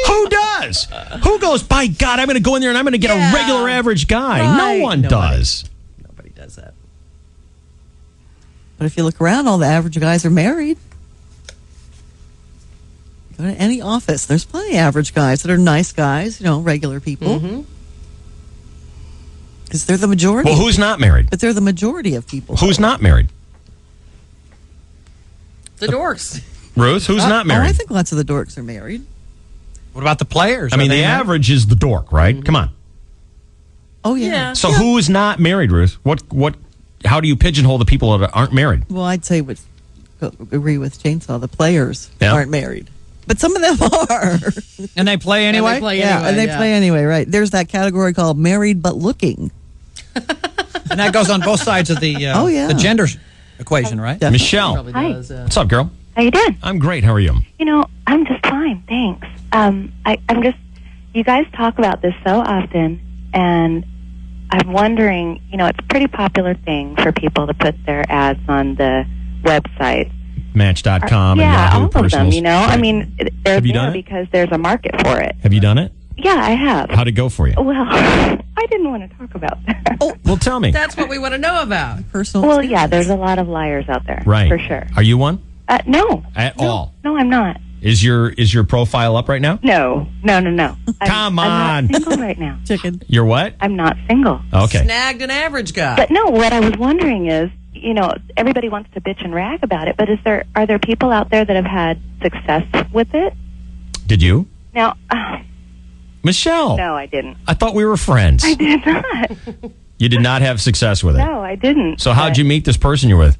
Who does? Who goes, by God, I'm going to go in there and I'm going to get a regular average guy? Right. No one does. Nobody does that. But if you look around, all the average guys are married. Go to any office. There's plenty of average guys that are nice guys, regular people. Because they're the majority. Well, who's not married? But they're the majority of people. Who's not married? The dorks. Ruth, who's not married? I think lots of the dorks are married. What about the players? I mean, the average is the dork, right? Come on. Oh, yeah. So who is not married, Ruth? What? How do you pigeonhole the people that aren't married? Well, I'd say agree with Chainsaw. The players Yeah. aren't married. But some of them are. And they play anyway? And they play Yeah, anyway, and they play anyway, right. There's that category called married but looking. And that goes on both sides of the Oh, yeah. the gender equation, right? Michelle. Hi. What's up, girl? How you doing? I'm great. How are you? You know, I'm just fine, thanks. I'm just, you guys talk about this so often, and I'm wondering, you know, it's a pretty popular thing for people to put their ads on the website. Match.com and Yeah, Yahoo all of them, Personals. you know? I mean, they're Have you there done it? because there's a market for it. Have you done it? Yeah, I have. How'd it go for you? Well, I didn't want to talk about that. Well, tell me. That's what we want to know about. Personal. Well, yeah, there's a lot of liars out there. Right. For sure. Are you one? No. At all? No, I'm not. Is your profile up right now? No. Come on. I'm not single right now. Chicken. You're what? I'm not single. Okay. Snagged an average guy. But no, what I was wondering is, you know, everybody wants to bitch and rag about it, but are there people out there that have had success with it? Did you? Now, Michelle. no, I didn't. I thought we were friends. I did not. You did not have success with it. No, I didn't. So how'd you meet this person you're with?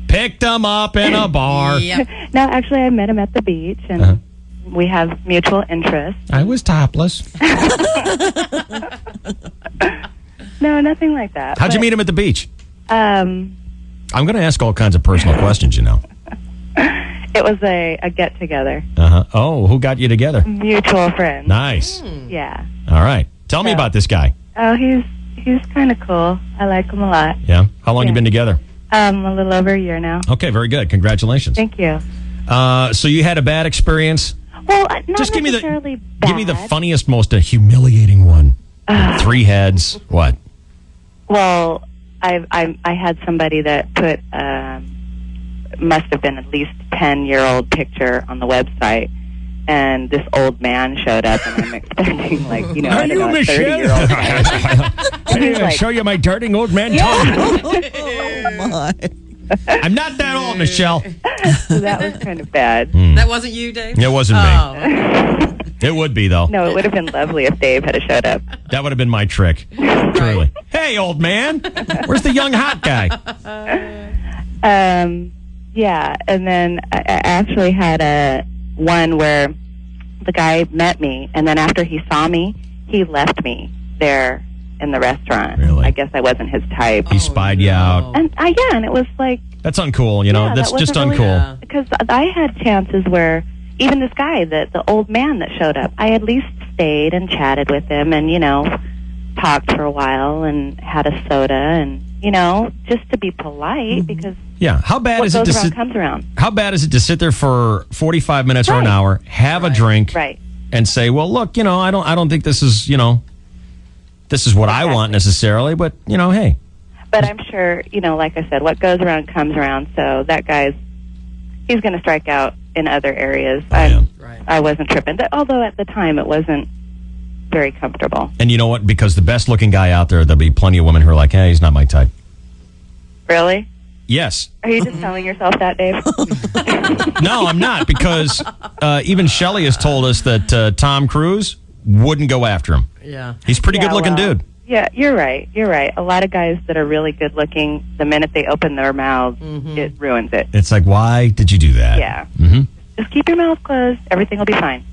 Picked them up in a bar. No, actually, I met him at the beach, and we have mutual interests. I was topless. No, nothing like that. How'd you meet him at the beach? Um, I'm going to ask all kinds of personal questions, you know. it was a get-together. Uh-huh. Oh, who got you together? Mutual friends. Nice. Yeah. All right. Tell me about this guy. Oh, he's kind of cool. I like him a lot. Yeah? How long you been together? A little over a year now. Okay, very good. Congratulations. Thank you. So you had a bad experience? Well, not Just give me necessarily bad. Give me the funniest, most humiliating one. 3 heads. What? Well, I had somebody that put must have been at least 10-year-old picture on the website, and this old man showed up, and I'm expecting I don't know, a 30-year-old guy. And he's like, show you my darting old man Yeah. Oh, my. I'm not that old, Michelle. So that was kind of bad. That wasn't you, Dave? It wasn't Oh. me. It would be, though. No, it would have been lovely if Dave had showed up. That would have been my trick. Truly. Hey, old man. Where's the young hot guy? Yeah, and then I actually had one where the guy met me, and then after he saw me, he left me there in the restaurant. Really? I guess I wasn't his type. He spied you out. And and it was like, That's uncool, you know? yeah, That's that just wasn't uncool. really- because I had chances where even this guy, the old man that showed up, I at least stayed and chatted with him, and talked for a while and had a soda, and just to be polite because Yeah. How bad what is it goes to around sit? comes around. How bad is it to sit there for 45 minutes or an hour, have a drink, Right. and say, "Well, look, I don't think this is, this is what I want necessarily, but hey." But I'm sure, like I said, what goes around comes around. So that he's going to strike out in other areas. I wasn't tripping, although at the time it wasn't very comfortable. And you know what? Because the best looking guy out there, there'll be plenty of women who are like, "Hey, he's not my type." Really? Yes. Are you just telling yourself that, Dave? No, I'm not, because even Shelley has told us that Tom Cruise wouldn't go after him. Yeah. He's a pretty good looking dude. Yeah, you're right. You're right. A lot of guys that are really good looking, the minute they open their mouths, it ruins it. It's like, why did you do that? Yeah. Mm-hmm. Just keep your mouth closed. Everything will be fine.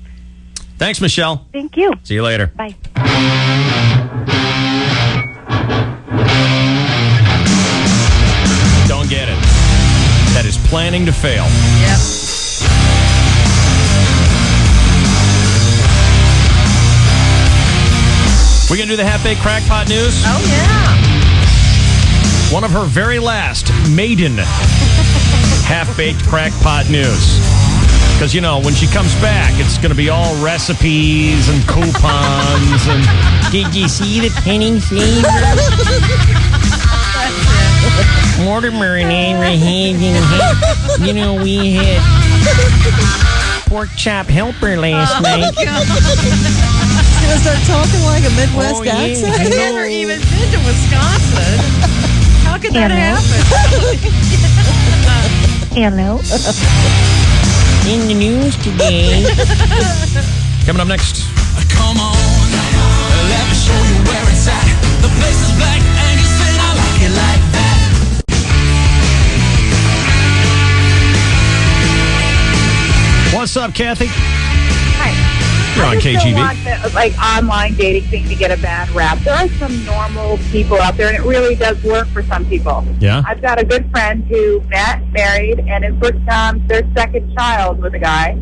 Thanks, Michelle. Thank you. See you later. Bye. Don't get it. That is planning to fail. Yep. We gonna do the half-baked crackpot news? Oh, yeah. One of her very last maiden half-baked crackpot news. Because, when she comes back, it's going to be all recipes and coupons. And did you see the penny saver? Mortimer and I were having, we had pork chop helper last night. She's going to start talking like a Midwest accent. I've never even been to Wisconsin. How could that happen? Hello. In the news today. Coming up next. Come on, let me show you where it's at. The place is Black Angus and I like it like that. What's up, Kathy? Hi. You're on I just KGB. don't want the, like, online dating thing to get a bad rap. There are some normal people out there, and it really does work for some people. Yeah? I've got a good friend who met, married, and is working on their second child with a guy.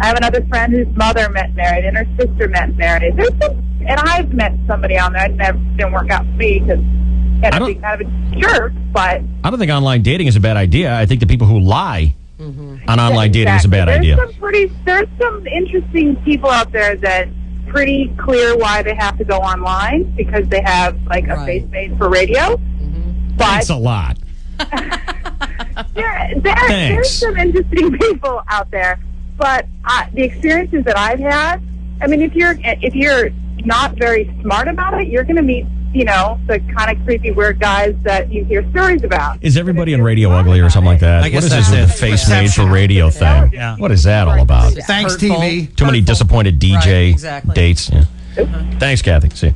I have another friend whose mother met married, and her sister met married. There's some, and I've met somebody on there. It didn't work out for me because it had to be kind of a jerk, but... I don't think online dating is a bad idea. I think the people who lie on online dating is a bad idea. There's some interesting people out there that pretty clear why they have to go online because they have like a face made for radio. But Thanks a lot. there's some interesting people out there. But the experiences that I've had, I mean, if you're not very smart about it, you're going to meet, you know, the kind of creepy, weird guys that you hear stories about. Is everybody on radio ugly or something like that? I guess What is this that's with it. the face made for radio thing? Yeah. What is that all about? Thanks, TV. Too many disappointed DJ Right, exactly. dates. Yeah. Thanks, Kathy. See.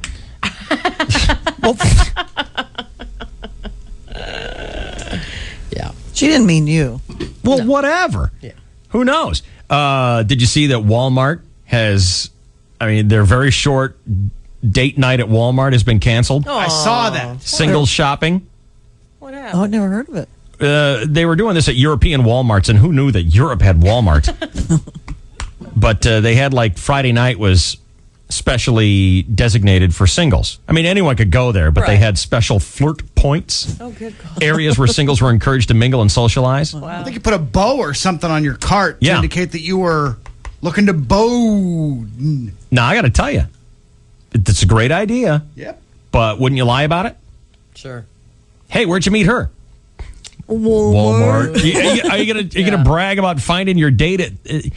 She didn't mean you. Well, whatever. Who knows? Did you see that Walmart has, I mean, their very short date night at Walmart has been canceled? I saw that. Singles shopping. Oh, I never heard of it. They were doing this at European Walmarts, and who knew that Europe had Walmart? But they had like Friday night was specially designated for singles. I mean, anyone could go there, but they had special flirt points. Oh, good God. Areas where singles were encouraged to mingle and socialize. I think you put a bow or something on your cart to Yeah. indicate that you were looking to bow. Now, I got to tell you, it's a great idea. Yep. But wouldn't you lie about it? Sure. Hey, where'd you meet her? Walmart. Are you gonna brag about finding your date at the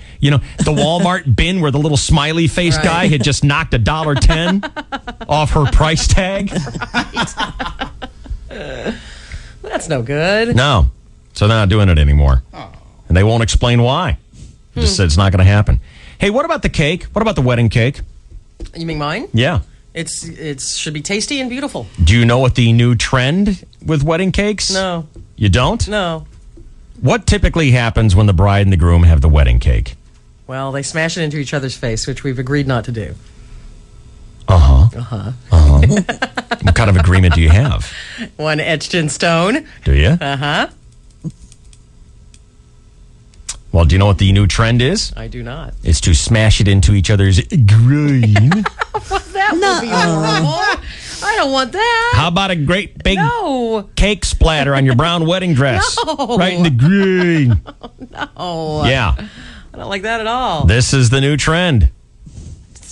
Walmart bin where the little smiley face guy had just knocked $1.10 off her price tag? That's no good. No, so they're not doing it anymore, and they won't explain why. They just said it's not going to happen. Hey, what about the cake? What about the wedding cake? You mean mine? Yeah. It should be tasty and beautiful. Do you know what the new trend with wedding cakes? No. You don't? No. What typically happens when the bride and the groom have the wedding cake? Well, they smash it into each other's face, which we've agreed not to do. What kind of agreement do you have? One etched in stone. Do you? Uh-huh. Well, do you know what the new trend is? I do not. It's to smash it into each other's groin. That would be horrible. I don't want that. How about a great big No. cake splatter on your brown wedding dress? No. Right in the groin. No. Yeah. I don't like that at all. This is the new trend.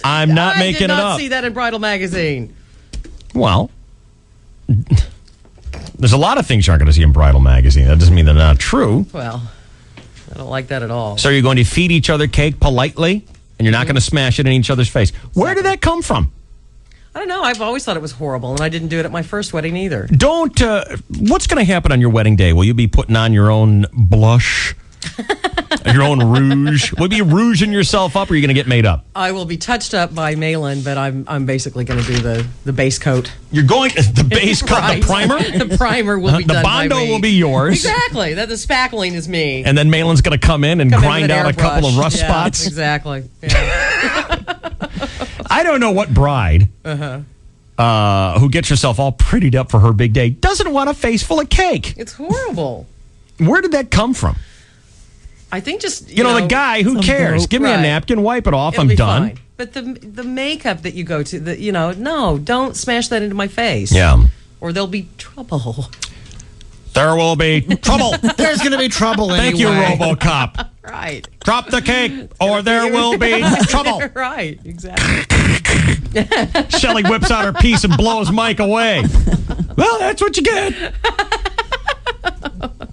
I'm not making it I did not up. see that in Bridal Magazine. Well, there's a lot of things you aren't going to see in Bridal Magazine. That doesn't mean they're not true. Well, I don't like that at all. So you're going to feed each other cake politely, and you're not going to smash it in each other's face. Where did that come from? I don't know. I've always thought it was horrible, and I didn't do it at my first wedding either. Don't. What's going to happen on your wedding day? Will you be putting on your own blush? Your own rouge? Will you be rouging yourself up, or are you going to get made up? I will be touched up by Malin, but I'm basically going to do the base coat. You're going the base coat, Right. the primer. The primer will be The done by Bondo me. will be yours. Exactly. That the spackling is me. And then Malin's going to come in and Come in grind with an out a couple of airbrush. rough Yeah, spots. Exactly. Yeah. I don't know what bride who gets herself all prettied up for her big day doesn't want a face full of cake. It's horrible. Where did that come from? I think just You know, the guy, who cares? Give me a Right. napkin, wipe it off, It'll I'm be done. fine. But the makeup that you go to, no, don't smash that into my face. Yeah. Or there'll be trouble. There will be trouble. There's going to be trouble Thank you, anyway. RoboCop. Right. Drop the cake, or there will be trouble. Right. Exactly. Shelly whips out her piece and blows Mike away. Well, that's what you get.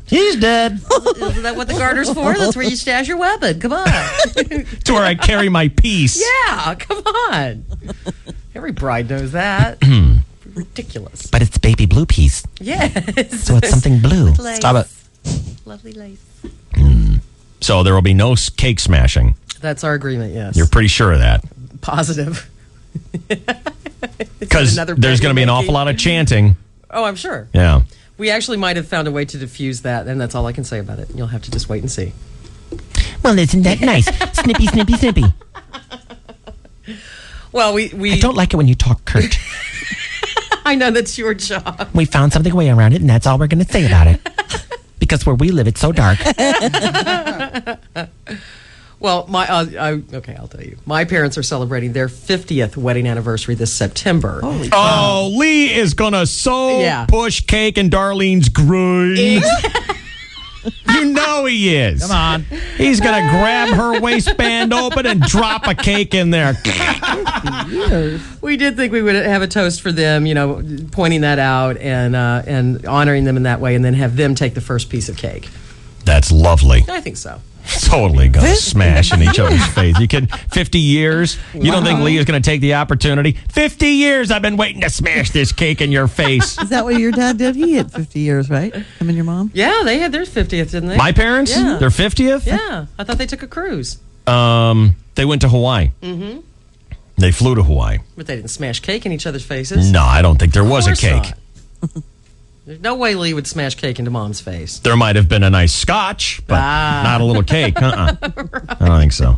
He's dead. Isn't that what the garter's for? That's where you stash your weapon. Come on. To where I carry my piece. Yeah, come on. Every bride knows that. Ridiculous. But it's baby blue piece. Yes. So it's something blue. With lace. Stop it. Lovely lace. So there will be no cake smashing. That's our agreement, yes. You're pretty sure of that. Positive. Because another there's going to be an baby awful lot of chanting. Oh, I'm sure. Yeah. We actually might have found a way to diffuse that, and that's all I can say about it. You'll have to just wait and see. Well, isn't that nice? Snippy, snippy, snippy. Well, we I don't like it when you talk curt. I know that's your job. We found something way around it, and that's all we're going to say about it. Because where we live, it's so dark. Well, I'll tell you. My parents are celebrating their 50th wedding anniversary this September. Oh, Lee is going to push cake in Darlene's groin. You know he is. Come on. He's going to grab her waistband open and drop a cake in there. We did think we would have a toast for them, pointing that out and honoring them in that way, and then have them take the first piece of cake. That's lovely. I think so. Totally going to smash in each other's face. You kidding? 50 years? You don't think Lee is going to take the opportunity? 50 years I've been waiting to smash this cake in your face. Is that what your dad did? He had 50 years, right? Him and your mom? Yeah, they had their 50th, didn't they? My parents? Yeah. Their 50th? Yeah. I thought they took a cruise. They went to Hawaii. Mm-hmm. They flew to Hawaii. But they didn't smash cake in each other's faces. No, I don't think there was a Of course cake. not. There's no way Lee would smash cake into Mom's face. There might have been a nice scotch, but not a little cake. I don't think so.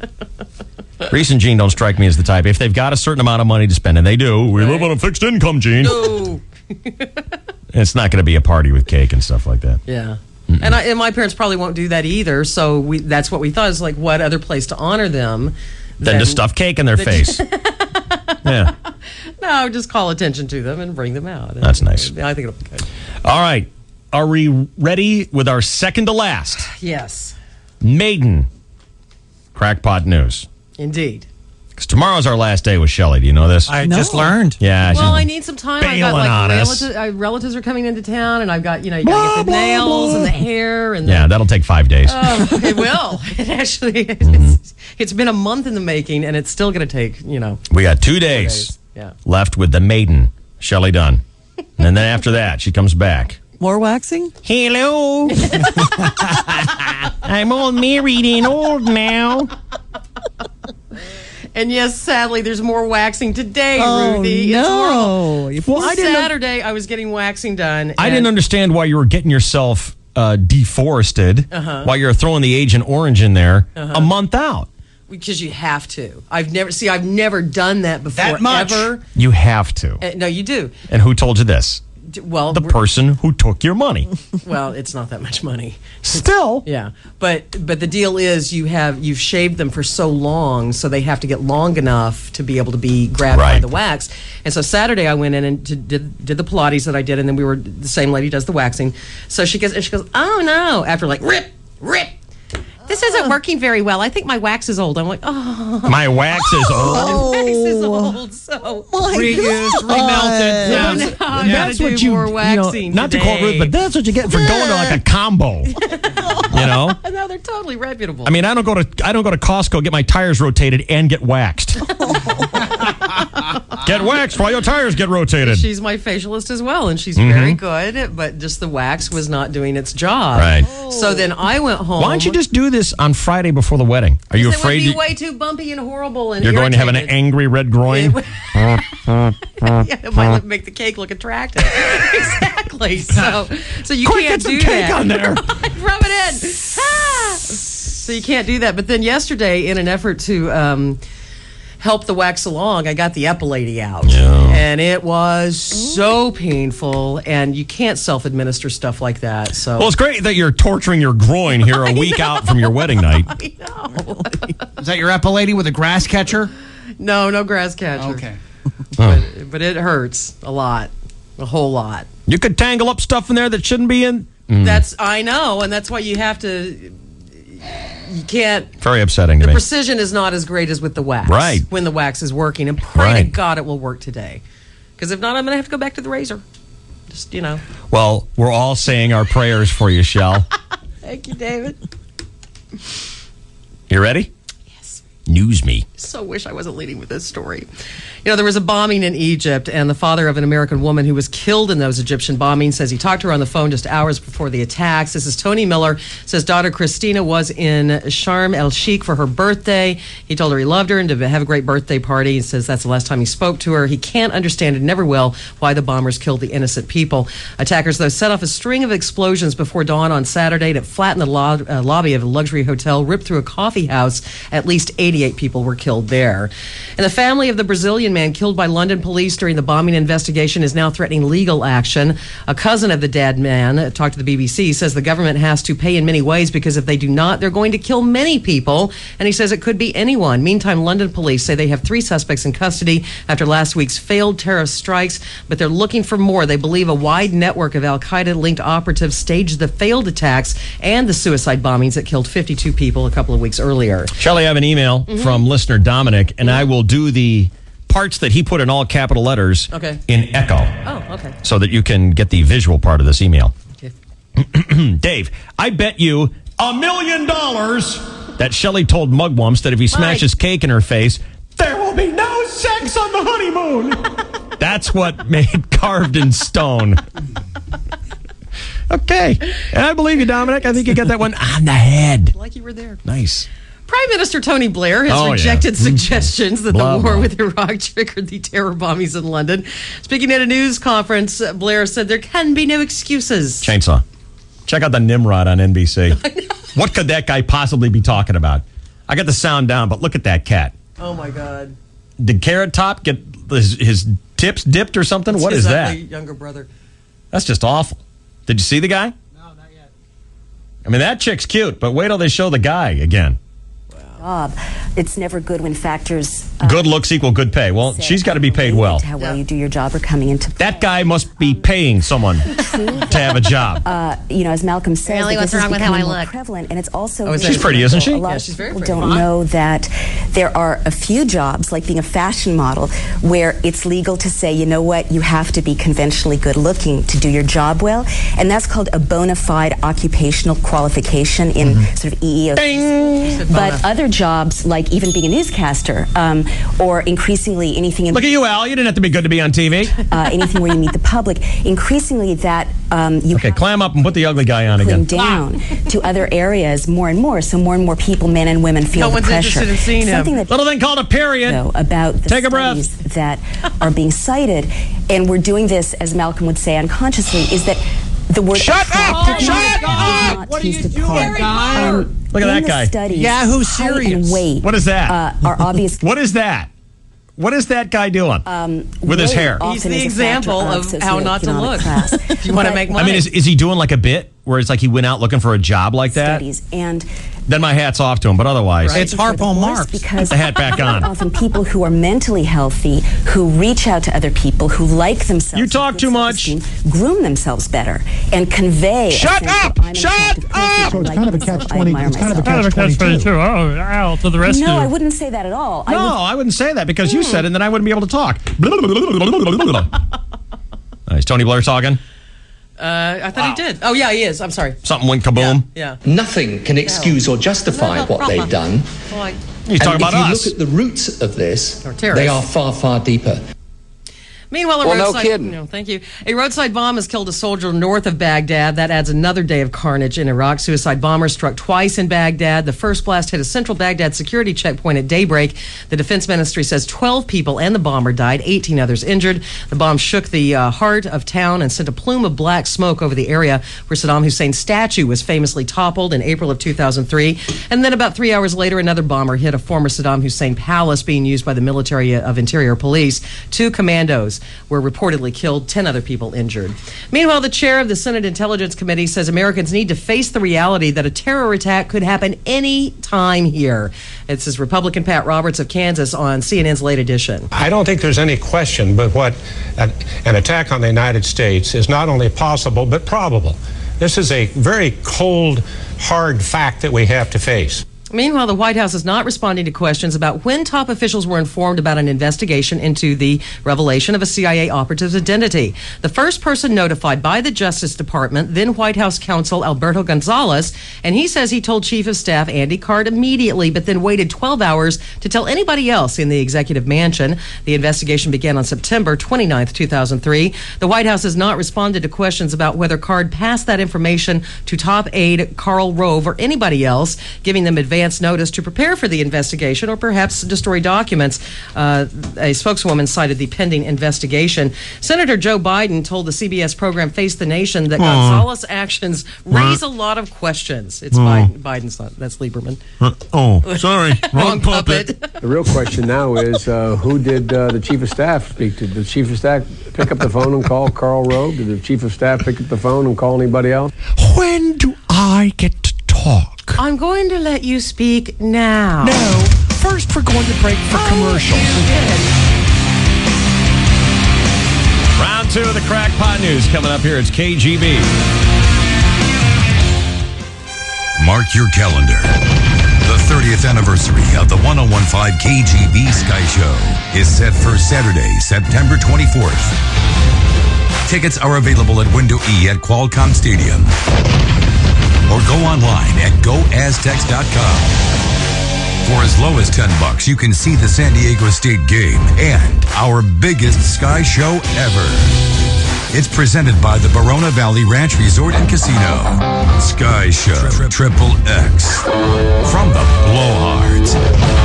Reese and Gene don't strike me as the type. If they've got a certain amount of money to spend, and they do, we live on a fixed income, Gene. No. It's not going to be a party with cake and stuff like that. Yeah. And my parents probably won't do that either. So that's what we thought is like, what other place to honor them Than to stuff cake in their face. Yeah. No, just call attention to them and bring them out. That's nice. I think it'll be good. All right. Are we ready with our second to last? Yes, Maiden crackpot news. indeed. Because tomorrow's our last day with Shelley. Do you know this? I just learned. Yeah. Well, I need some time. I've got bailing on us. relatives are coming into town, and I've got you got to get the nails and the hair and Yeah, that'll take 5 days. it will. It actually it's been a month in the making, and it's still going to take We got 2 days Yeah. left with the maiden, Shelley Dunn. And then after that, she comes back. More waxing? Hello. I'm all married and old now. And yes, sadly, there's more waxing today, Oh, Ruthie. It's no. horrible. Well, I didn't- Saturday, I was getting waxing done. I didn't understand why you were getting yourself deforested while you're throwing the Agent Orange in there a month out. Because you have to. I've never done that before. That much? Ever. You have to. No, you do. And who told you this? Well, The person who took your money. well, it's not that much money. Still. Yeah, but the deal is you've shaved them for so long, so they have to get long enough to be able to be grabbed by Right. the wax. And so Saturday I went in and did the Pilates that I did, and then the same lady does the waxing. So she goes, oh no, after like rip. This isn't working very well. I think my wax is old. I'm like, oh. My wax is old. My wax is old, so. Reused, remelted. Yeah. Yeah. Now I gotta do more waxing not to quote Ruth, but that's what you get for going to like a combo. No, they're totally reputable. I mean, I don't go to Costco, get my tires rotated, and get waxed. Get waxed while your tires get rotated. She's my facialist as well, and she's very good, but just the wax was not doing its job. Right. So then I went home. Why don't you just do this on Friday before the wedding? Are you afraid it would be way too bumpy and horrible and you're going to have an irritated. angry red groin? Yeah, it might make the cake look attractive. Exactly. So you Quick, can't get some do cake that. on there. Rub it in. Ah! So you can't do that. But then yesterday, in an effort to help the wax along, I got the Epilady out. And it was so painful, and you can't self-administer stuff like that. So Well, it's great that you're torturing your groin here a week out from your wedding night. I know. Is that your Epilady with a grass catcher? No grass catcher. Okay. But it hurts a lot. A whole lot. You could tangle up stuff in there that shouldn't be in. I know, and that's why you have to. You can't. Very upsetting to The me. precision is not as great as with the wax. Right. When the wax is working, and pray to Right. God it will work today. Because if not, I'm going to have to go back to the razor. Just Well, we're all saying our prayers for you, Shell. Thank you, David. You ready? Yes. News me. So wish I wasn't leading with this story. There was a bombing in Egypt, and the father of an American woman who was killed in those Egyptian bombings says he talked to her on the phone just hours before the attacks. This is Tony Miller. Says daughter Christina was in Sharm el Sheikh for her birthday. He told her he loved her and to have a great birthday party. He says that's the last time he spoke to her. He can't understand and never will why the bombers killed the innocent people. Attackers, though, set off a string of explosions before dawn on Saturday that flattened the lobby of a luxury hotel, ripped through a coffee house. At least 88 people were killed. killed there. And the family of the Brazilian man killed by London police during the bombing investigation is now threatening legal action. A cousin of the dead man talked to the BBC, says the government has to pay in many ways because if they do not, they're going to kill many people. And he says it could be anyone. Meantime, London police say they have 3 suspects in custody after last week's failed terrorist strikes, but they're looking for more. They believe a wide network of Al-Qaeda-linked operatives staged the failed attacks and the suicide bombings that killed 52 people a couple of weeks earlier. Shelley, I have an email from listener Dominic, and I will do the parts that he put in all capital letters in Echo. Oh, okay. So that you can get the visual part of this email. Okay. Dave, I bet you $1 million that Shelley told Mugwumps that if he smashes cake in her face, there will be no sex on the honeymoon. That's what made Carved in Stone. Okay. And I believe you, Dominic. I think you got that one on the head. Like you were there. Nice. Prime Minister Tony Blair has rejected suggestions that Blah, the war blah. with Iraq triggered the terror bombings in London. Speaking at a news conference, Blair said there can be no excuses. Chainsaw. Check out the Nimrod on NBC. What could that guy possibly be talking about? I got the sound down, but look at that cat. Oh, my God. Did Carrot Top get his tips dipped or something? What is that? Ugly younger brother. That's just awful. Did you see the guy? No, not yet. I mean, that chick's cute, but wait till they show the guy again. It's never good when factors Good looks equal good pay. Well, she's got to be paid well. how well you do your job are coming into play. That guy must be paying someone to have a job. As Malcolm says, Really, that what's this is wrong with how I becoming more look? prevalent, and it's also Oh, she's pretty, isn't she? A lot Yeah, of she's very people pretty. don't know that there are a few jobs, like being a fashion model, where it's legal to say, you know what, you have to be conventionally good looking to do your job well, and that's called a bona fide occupational qualification in sort of EEOC. But other jobs, like even being a newscaster, or increasingly anything in Look at you, Al. You didn't have to be good to be on TV. anything where you meet the public, increasingly that you Okay, climb up and put the ugly guy on cling again. down to other areas more and more. So more and more people, men and women, feel No the one's pressure. interested in seeing him. Something that Little thing called a period. about the Take a breath. studies that are being cited, and we're doing this, as Malcolm would say, unconsciously, is that the word Shut up! attractiveness Shut is up! not What are you teased doing, apart. guy? Look at in that the guy. Studies, Yahoo height Serious. and weight What is that? are obvious. What is that? What is that guy doing with his weight hair? often He's the is a example factor of how not to socioeconomic look. class. If you want to But make I money. mean, is he doing like a bit where it's like he went out looking for a job like that? studies and Then my hat's off to him. But otherwise, It's Harpo Marx. because the hat back on. often people who are mentally healthy, who reach out to other people, who like themselves, You talk with too good much. self-esteem, groom themselves better, and convey. Shut a sense up! Of, I'm an Shut attractive person, up! I So like it's kind of a myself, I catch-20 admire it's kind of a myself. catch-22. Oh, Al, to the rescue. No, I wouldn't say that at all. No, I wouldn't say that because you said it, and then I wouldn't be able to talk. Is Tony Blair talking? I thought he did. Oh, yeah, he is. I'm sorry. Something went kaboom. Yeah. Nothing can excuse or justify what they've done. Well, He's talking about if you us. look at the roots of this, terrorists. they are far, far deeper. Meanwhile, a Well, no roadside, kidding. No, thank you. A roadside bomb has killed a soldier north of Baghdad. That adds another day of carnage in Iraq. Suicide bombers struck twice in Baghdad. The first blast hit a central Baghdad security checkpoint at daybreak. The defense ministry says 12 people and the bomber died, 18 others injured. The bomb shook the heart of town and sent a plume of black smoke over the area where Saddam Hussein's statue was famously toppled in April of 2003. And then about 3 hours later, another bomber hit a former Saddam Hussein palace being used by the military of Interior Police. 2 commandos were reportedly killed, 10 other people injured. Meanwhile, the chair of the Senate Intelligence Committee says Americans need to face the reality that a terror attack could happen any time here. It says Republican Pat Roberts of Kansas on CNN's Late Edition. I don't think there's any question but what an attack on the United States is not only possible but probable. This is a very cold, hard fact that we have to face. Meanwhile, the White House is not responding to questions about when top officials were informed about an investigation into the revelation of a CIA operative's identity. The first person notified by the Justice Department, then White House counsel Alberto Gonzales, and he says he told Chief of Staff Andy Card immediately, but then waited 12 hours to tell anybody else in the executive mansion. The investigation began on September 29th, 2003. The White House has not responded to questions about whether Card passed that information to top aide Karl Rove or anybody else, giving them advance advance notice to prepare for the investigation or perhaps destroy documents. A spokeswoman cited the pending investigation. Senator Joe Biden told the CBS program Face the Nation that Gonzalez' actions raise a lot of questions. It's Biden's son. That's Lieberman. Sorry. Wrong puppet. The real question now is who did the chief of staff speak to? Did the chief of staff pick up the phone and call Karl Rove? Did the chief of staff pick up the phone and call anybody else? When do I get to talk? I'm going to let you speak now. No. First, we're going to break for commercials. Round 2 of the Crackpot News coming up here. It's KGB. Mark your calendar. The 30th anniversary of the 1015 KGB Sky Show is set for Saturday, September 24th. Tickets are available at Window E at Qualcomm Stadium. Or go online at goaztecs.com. For as low as $10, you can see the San Diego State game and our biggest Sky Show ever. It's presented by the Barona Valley Ranch Resort and Casino. Sky Show Triple X. From the Blowhards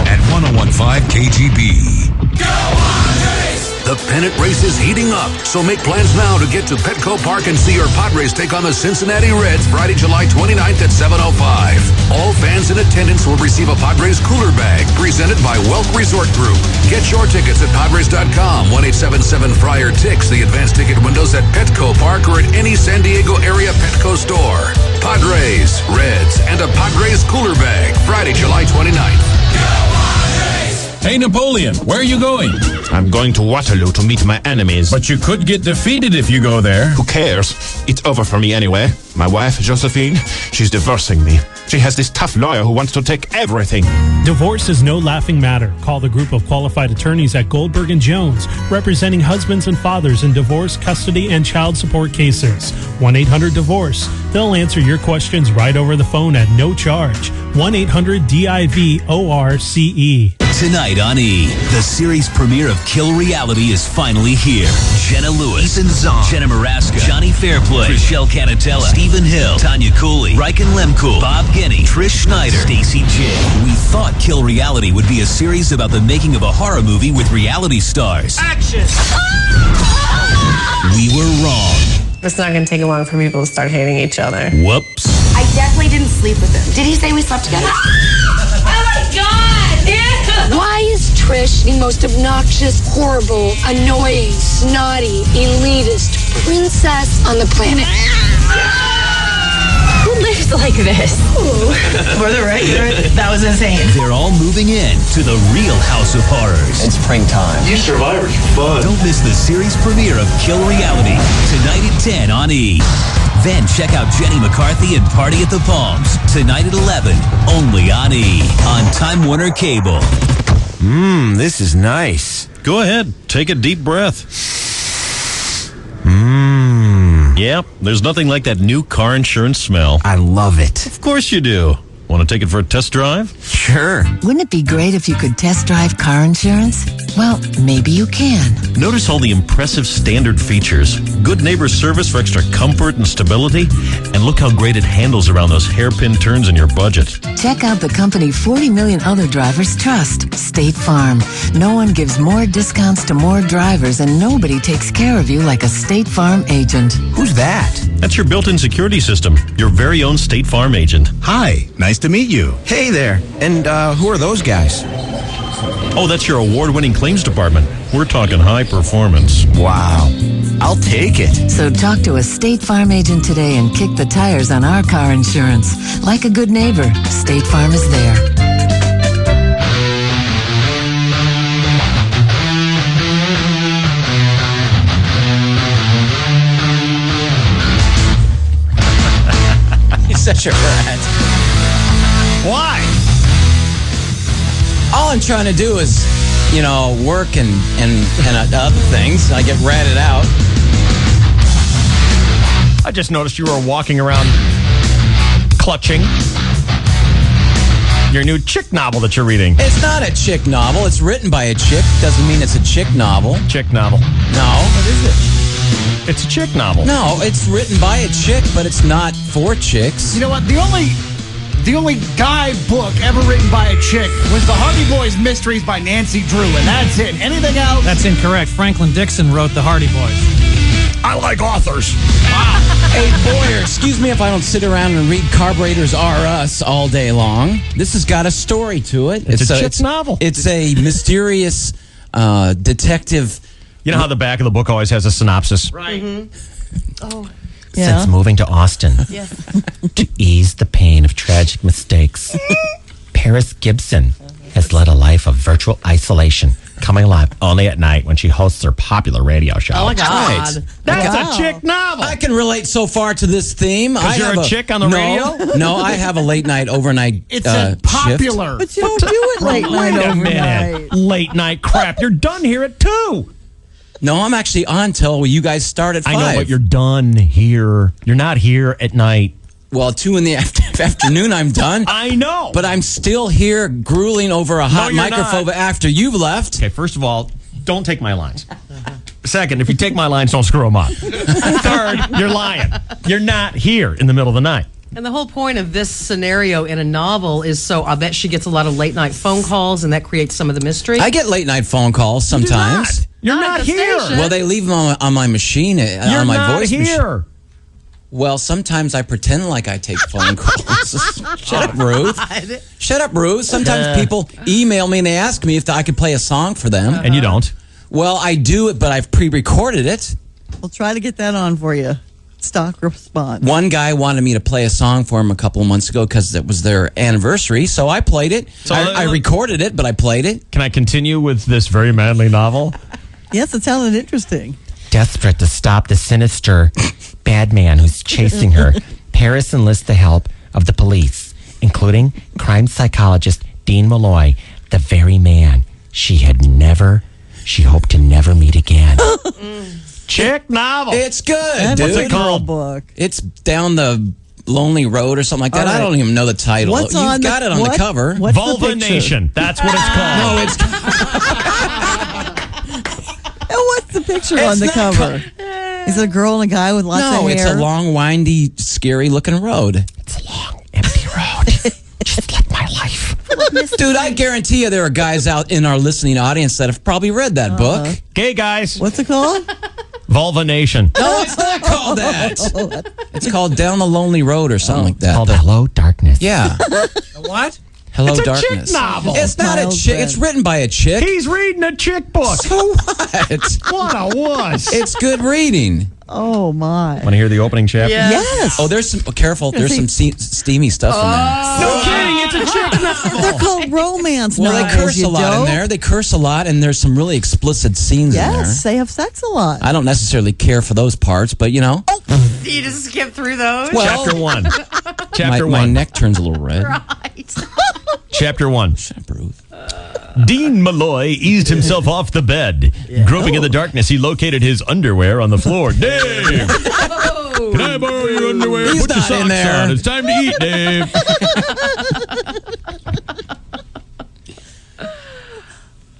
at 1015 KGB. Go Padres! The pennant race is heating up, so make plans now to get to Petco Park and see your Padres take on the Cincinnati Reds Friday, July 29th at 7:05. All fans in attendance will receive a Padres cooler bag presented by Welk Resort Group. Get your tickets at Padres.com, 1-877-FRIAR-TICKS, the advanced ticket windows at Petco Park or at any San Diego area Petco store. Padres, Reds, and a Padres cooler bag Friday, July 29th. Hey, Napoleon, where are you going? I'm going to Waterloo to meet my enemies. But you could get defeated if you go there. Who cares? It's over for me anyway. My wife, Josephine, she's divorcing me. She has this tough lawyer who wants to take everything. Divorce is no laughing matter. Call the group of qualified attorneys at Goldberg & Jones, representing husbands and fathers in divorce, custody, and child support cases. 1-800-DIVORCE. They'll answer your questions right over the phone at no charge. 1-800-DIVORCE. Tonight on E! The series premiere of Kill Reality is finally here. Jenna Lewis, Ethan Zahn, Jenna Maraska, Johnny Fairplay, Rochelle Canatella, Stephen Hill, Tanya Cooley, Riken Lemkool, Bob Guiney, Trish Schneider, Stacey J. We thought Kill Reality would be a series about the making of a horror movie with reality stars. Action! We were wrong. It's not going to take long for people to start hating each other. Whoops. I definitely didn't sleep with him. Did he say we slept together? Oh my God! Ew! Why is Trish the most obnoxious, horrible, annoying, snotty, elitist princess on the planet? Who lives like this? For the record, that was insane. They're all moving in to the Real House of Horrors. It's springtime. You survivors are fun. Don't miss the series premiere of Kill Reality tonight at 10 on E! Then check out Jenny McCarthy and Party at the Palms tonight at 11, only on E! on Time Warner Cable. This is nice. Go ahead, take a deep breath. Yep, there's nothing like that new car insurance smell. I love it. Of course you do. Want to take it for a test drive? Sure. Wouldn't it be great if you could test drive car insurance? Well, maybe you can. Notice all the impressive standard features. Good neighbor service for extra comfort and stability. And look how great it handles around those hairpin turns in your budget. Check out the company 40 million other drivers trust, State Farm. No one gives more discounts to more drivers, and nobody takes care of you like a State Farm agent. Who's that? That's your built-in security system. Your very own State Farm agent. Hi, nice to meet you. Hey there. And who are those guys? Oh, that's your award-winning claims department. We're talking high performance. Wow. I'll take it. So talk to a State Farm agent today and kick the tires on our car insurance. Like a good neighbor, State Farm is there. He's such a rat. Why? All I'm trying to do is, work and other things. I get ratted out. I just noticed you were walking around clutching your new chick novel that you're reading. It's not a chick novel. It's written by a chick. Doesn't mean it's a chick novel. Chick novel. No. What is it? It's a chick novel. No, it's written by a chick, but it's not for chicks. You know what? The only the only guy book ever written by a chick was The Hardy Boys Mysteries by Nancy Drew, and that's it. Anything else? That's incorrect. Franklin Dixon wrote The Hardy Boys. I like authors. Hey, Boyer, excuse me if I don't sit around and read Carburetors R Us all day long. This has got a story to it. It's a chick novel. It's a mysterious detective. You know how the back of the book always has a synopsis? Right. Oh. Since moving to Austin to ease the pain of tragic mistakes, Paris Gibson has led a life of virtual isolation, coming alive only at night when she hosts her popular radio show. Oh, my God. Right. That's a chick novel. I can relate so far to this theme. Because you're a chick on the radio? No, I have a late night, overnight It's a popular. But you don't do it late night Wait a overnight. minute. Late night crap. You're done here at 2. No, I'm actually on till you guys start at 5. I know, but you're done here. You're not here at night. Well, 2 in the afternoon, I'm done. I know. But I'm still here grueling over a hot you're microphone not. after you've left. Okay, first of all, don't take my lines. Second, if you take my lines, don't screw them up. Third, you're lying. You're not here in the middle of the night. And the whole point of this scenario in a novel is so I bet she gets a lot of late night phone calls, and that creates some of the mystery. I get late night phone calls sometimes. You're Not not at the here. station. Well, they leave them on my machine, You're on my not voice here. machine. Well, sometimes I pretend like I take phone calls. Shut up, Ruth. Shut up, Ruth. Sometimes people email me and they ask me if I could play a song for them. And you don't. Well, I do it, but I've pre-recorded it. We'll try to get that on for you. Stock response. One guy wanted me to play a song for him a couple of months ago because it was their anniversary, so I played it. So, I recorded it, but I played it. Can I continue with this very manly novel? Yes, it sounded interesting. Desperate to stop the sinister bad man who's chasing her, Paris enlists the help of the police, including crime psychologist Dean Malloy, the very man she hoped to never meet again. Chick novel. It's good, That's dude. What's it called? Book. It's Down the Lonely Road or something like that. All right. I don't even know the title. What's You've on got the- it on what? the cover. What's the Vulva picture? Nation. That's what it's called. No, it's And what's the picture It's on the not cover? Is it a girl and a guy with lots of no, hair? it's a long, windy, scary-looking road. It's a long, empty road. Just like my life. Dude, I guarantee you there are guys out in our listening audience that have probably read that book. Gay guys. What's it called? Vulva Nation. No, it's not called that. It's called Down the Lonely Road or something like that. Called Hello Darkness. Yeah. What? Hello, It's a Darkness. chick novel. It's not a Miles chick. Bed. It's written by a chick. He's reading a chick book. So what? What a wuss. It's good reading. Oh, my. Want to hear the opening chapter? Yeah. Yes. Oh, there's some. Careful. There's some steamy stuff in there. No kidding. It's a chick novel. They're called romance Well, they novels, curse you a lot in dope. there. They curse a lot, and there's some really explicit scenes in there. Yes, they have sex a lot. I don't necessarily care for those parts, but you know. You just skip through those? Well, Chapter 1. Chapter my 1. neck turns a little red. Right. Chapter 1. Shut up, Ruth. Dean Malloy eased himself off the bed. Groping in the darkness, he located his underwear on the floor. Dave! Can I borrow your underwear? He's Put your not in socks there. on. It's time to eat, Dave.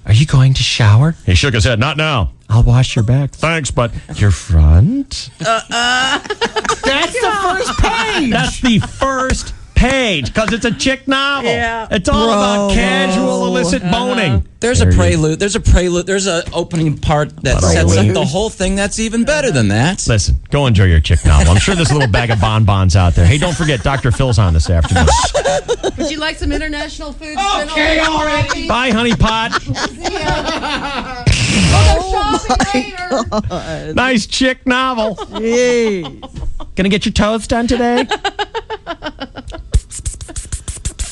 Are you going to shower? He shook his head. Not now. I'll wash your back. Thanks, but Your front? That's the first page. that's the first page because it's a chick novel. Yeah. It's all about casual illicit boning. There's a prelude. There's a prelude. There's an opening part that sets up the whole thing. That's even better than that. Listen, go enjoy your chick novel. I'm sure there's a little bag of bonbons out there. Hey, don't forget, Dr. Phil's on this afternoon. Would you like some international food? Okay, already. Bye, honey pot. Nice chick novel. Jeez. Gonna get your toes done today?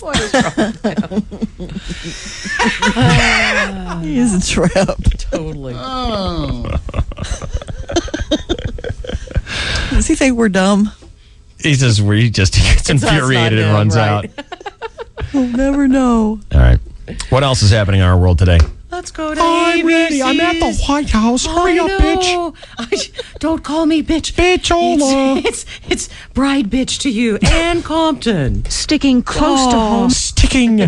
What is wrong? He is a trap. Totally. Does he think we're dumb? He just gets infuriated and runs right. out. We'll never know. All right. What else is happening in our world today? Let's go to I'm ready. ABC's. I'm at the White House. Hurry up, bitch. Don't call me bitch. Bitchola. It's bride bitch to you. Ann Compton. Sticking close to home. Sticking.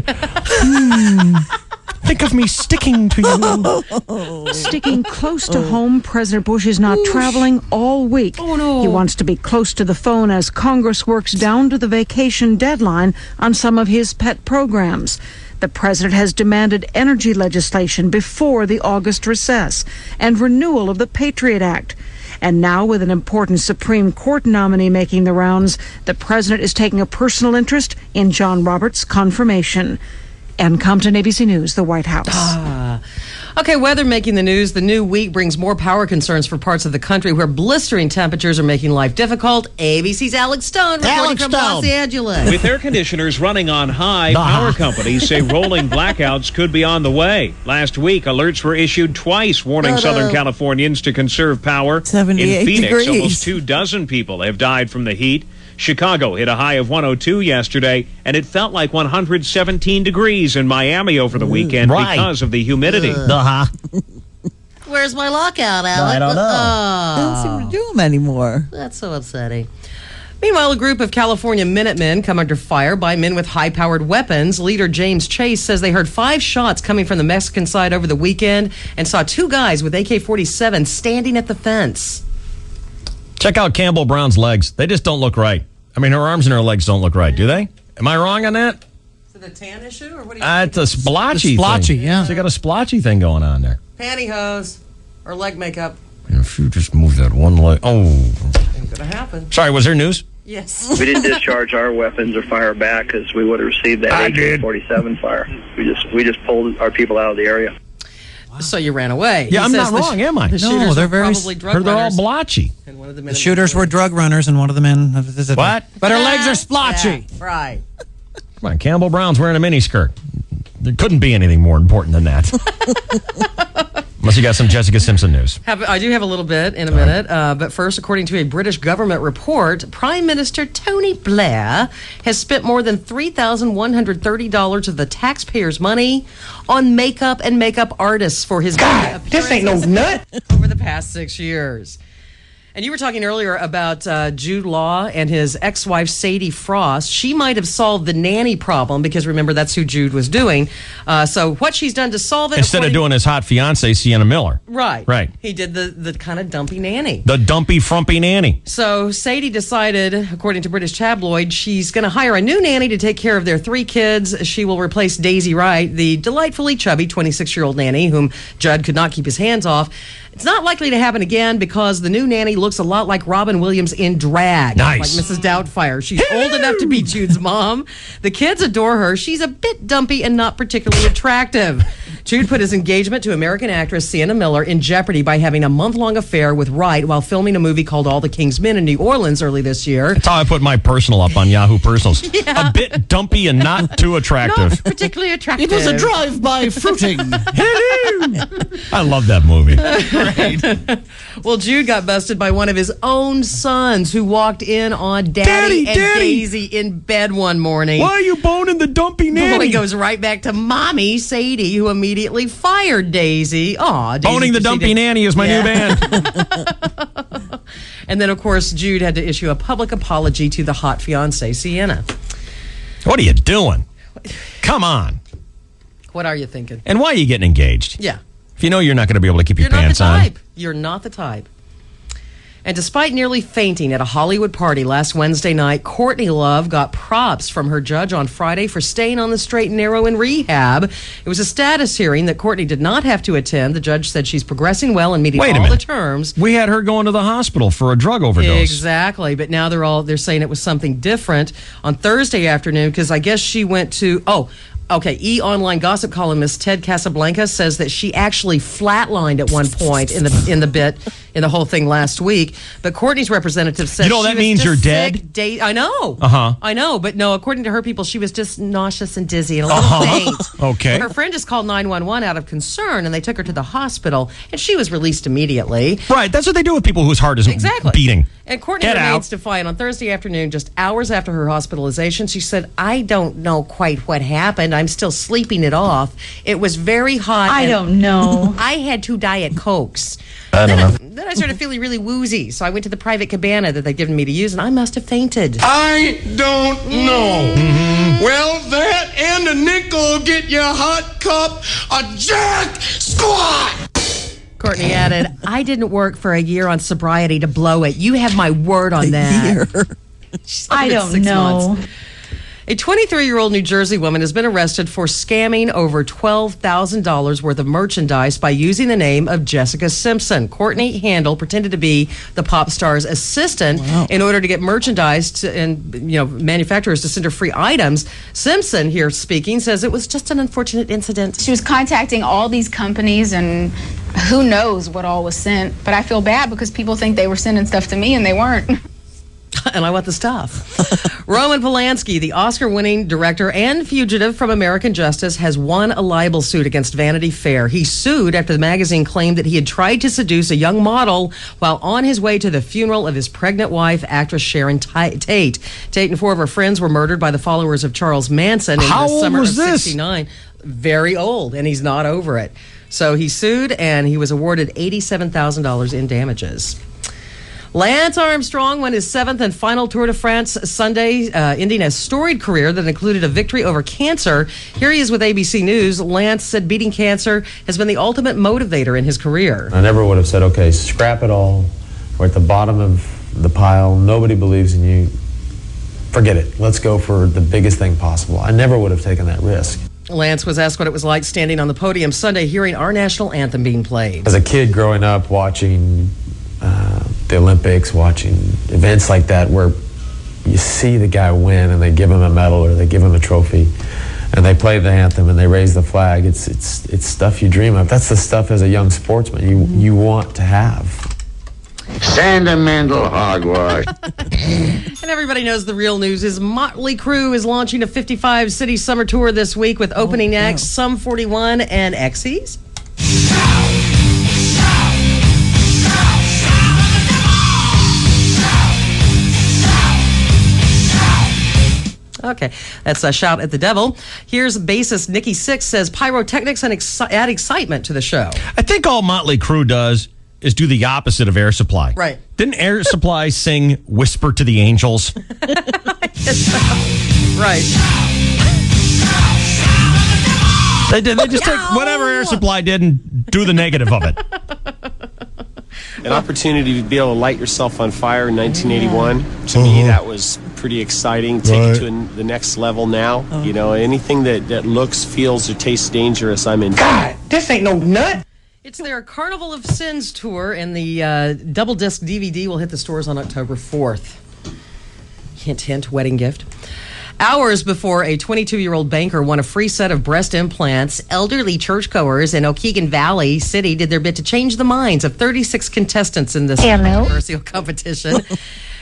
Think of me sticking to you. Sticking close to home, President Bush is not traveling all week. Oh, no. He wants to be close to the phone as Congress works down to the vacation deadline on some of his pet programs. The president has demanded energy legislation before the August recess and renewal of the Patriot Act. And now, with an important Supreme Court nominee making the rounds, the president is taking a personal interest in John Roberts' confirmation. Ann Compton, ABC News, the White House. Okay, weather making the news. The new week brings more power concerns for parts of the country where blistering temperatures are making life difficult. ABC's Alex Stone reporting from Los Angeles. With air conditioners running on high, power companies say rolling blackouts could be on the way. Last week, alerts were issued twice warning Southern Californians to conserve power. 78 In Phoenix, degrees. almost 24 people have died from the heat. Chicago hit a high of 102 yesterday, and it felt like 117 degrees in Miami over the weekend because of the humidity. Where's my lockout, Alex? I don't know. They don't seem to do them anymore. That's so upsetting. Meanwhile, a group of California Minutemen come under fire by men with high-powered weapons. Leader James Chase says they heard 5 shots coming from the Mexican side over the weekend and saw 2 guys with AK-47 standing at the fence. Check out Campbell Brown's legs. They just don't look right. I mean, her arms and her legs don't look right, do they? Am I wrong on that? Is it a tan issue, or what do you It's a splotchy Splotchy, thing. yeah. So you got a splotchy thing going on there. Pantyhose or leg makeup? If you just move that one leg. Oh. Ain't gonna happen. Sorry, was there news? Yes. We didn't discharge our weapons or fire back because we would have received that AK-47 fire. We just pulled our people out of the area. So you ran away. Yeah, He I'm says not wrong, am I? The shooters No, they're were very. probably drug They're all runners. blotchy. And one of the The shooters were drug runners, and one of the men. What? But her legs are splotchy. Yeah, right. Come on, Campbell Brown's wearing a miniskirt. There couldn't be anything more important than that. Unless you got some Jessica Simpson news. I do have a little bit in a minute. But first, according to a British government report, Prime Minister Tony Blair has spent more than $3,130 of the taxpayers' money on makeup and makeup artists for his This ain't no nut. over the past 6 years. And you were talking earlier about Jude Law and his ex-wife, Sadie Frost. She might have solved the nanny problem because, remember, that's who Jude was doing. So what she's done to solve it... Instead of doing his hot fiance, Sienna Miller. Right. Right. He did the kind of dumpy nanny. The dumpy, frumpy nanny. So Sadie decided, according to British tabloid, she's going to hire a new nanny to take care of their 3 kids. She will replace Daisy Wright, the delightfully chubby 26-year-old nanny whom Judd could not keep his hands off. It's not likely to happen again because the new nanny looks a lot like Robin Williams in drag. Nice. Like Mrs. Doubtfire. She's old enough to be Jude's mom. The kids adore her. She's a bit dumpy and not particularly attractive. Jude put his engagement to American actress Sienna Miller in jeopardy by having a month-long affair with Wright while filming a movie called All the King's Men in New Orleans early this year. That's how I put my personal up on Yahoo Personals. Yeah. A bit dumpy and not too attractive. Not particularly attractive. It was a drive-by fruiting. I love that movie. Well, Jude got busted by one of his own sons who walked in on Daddy and Daisy in bed one morning. Why are you boning the dumpy nanny? Boy goes right back to Mommy, Sadie, who immediately fired Daisy. Aw, Daisy Boning the Dumpy Nanny is my new band. And then, of course, Jude had to issue a public apology to the hot fiancée, Sienna. What are you doing? Come on. What are you thinking? And why are you getting engaged? Yeah. If you know you're not going to be able to keep your You're not pants the on. type. You're not the type. And despite nearly fainting at a Hollywood party last Wednesday night, Courtney Love got props from her judge on Friday for staying on the straight and narrow in rehab. It was a status hearing that Courtney did not have to attend. The judge said she's progressing well and meeting all the terms. We had her going to the hospital for a drug overdose. Exactly, but now they're saying it was something different on Thursday afternoon because I guess she went to Okay, E! Online gossip columnist Ted Casablanca says that she actually flatlined at one point in the whole thing last week. But Courtney's representative says that means you're dead? I know. Uh-huh. I know, but no, according to her people, she was just nauseous and dizzy and a little faint. Okay. But her friend just called 911 out of concern, and they took her to the hospital, and she was released immediately. Right, that's what they do with people whose heart is beating. And Courtney remains defiant. On Thursday afternoon, just hours after her hospitalization, she said, I don't know quite what happened. I'm still sleeping it off. It was very hot. I don't know. I had 2 Diet Cokes. I don't know. Then I started feeling really woozy, so I went to the private cabana that they'd given me to use, and I must have fainted. I don't know. Well, that and a nickel will get you a hot cup of Jack Squat. Courtney added, I didn't work for a year on sobriety to blow it. You have my word on that. I don't know. A 23-year-old New Jersey woman has been arrested for scamming over $12,000 worth of merchandise by using the name of Jessica Simpson. Courtney Handel pretended to be the pop star's assistant in order to get merchandise and manufacturers to send her free items. Simpson, here speaking, says it was just an unfortunate incident. She was contacting all these companies, and who knows what all was sent. But I feel bad because people think they were sending stuff to me, and they weren't. And I want the stuff. Roman Polanski, the Oscar-winning director and fugitive from American justice, has won a libel suit against Vanity Fair. He sued after the magazine claimed that he had tried to seduce a young model while on his way to the funeral of his pregnant wife, actress Sharon Tate. Tate and 4 of her friends were murdered by the followers of Charles Manson in the summer of '69. Very old, and he's not over it. So he sued, and he was awarded $87,000 in damages. Lance Armstrong won his 7th and final Tour de France Sunday, ending a storied career that included a victory over cancer. Here he is with ABC News. Lance said beating cancer has been the ultimate motivator in his career. I never would have said, okay, scrap it all. We're at the bottom of the pile. Nobody believes in you. Forget it. Let's go for the biggest thing possible. I never would have taken that risk. Lance was asked what it was like standing on the podium Sunday hearing our national anthem being played. As a kid growing up watching the Olympics, watching events like that where you see the guy win and they give him a medal or they give him a trophy and they play the anthem and they raise the flag, it's stuff you dream of. That's the stuff as a young sportsman you want to have. Sentimental hogwash. And everybody knows the real news is Motley Crue is launching a 55-city summer tour this week with opening acts Sum 41 and Xyz. Okay, that's a shout at the devil. Here's bassist Nikki Sixx says pyrotechnics and add excitement to the show. I think all Motley Crue does is do the opposite of Air Supply. Right. Didn't Air Supply sing Whisper to the Angels? Right. They just take whatever Air Supply did and do the negative of it. An opportunity to be able to light yourself on fire in 1981. To me, that was pretty exciting. Take it to the next level now. You know, anything that looks, feels, or tastes dangerous, I'm in. God, this ain't no nut. It's their Carnival of Sins tour, and the double disc DVD will hit the stores on October 4th. Hint, hint, wedding gift. Hours before a 22-year-old banker won a free set of breast implants, elderly churchgoers in Okeechobee Valley City did their bit to change the minds of 36 contestants in this controversial competition.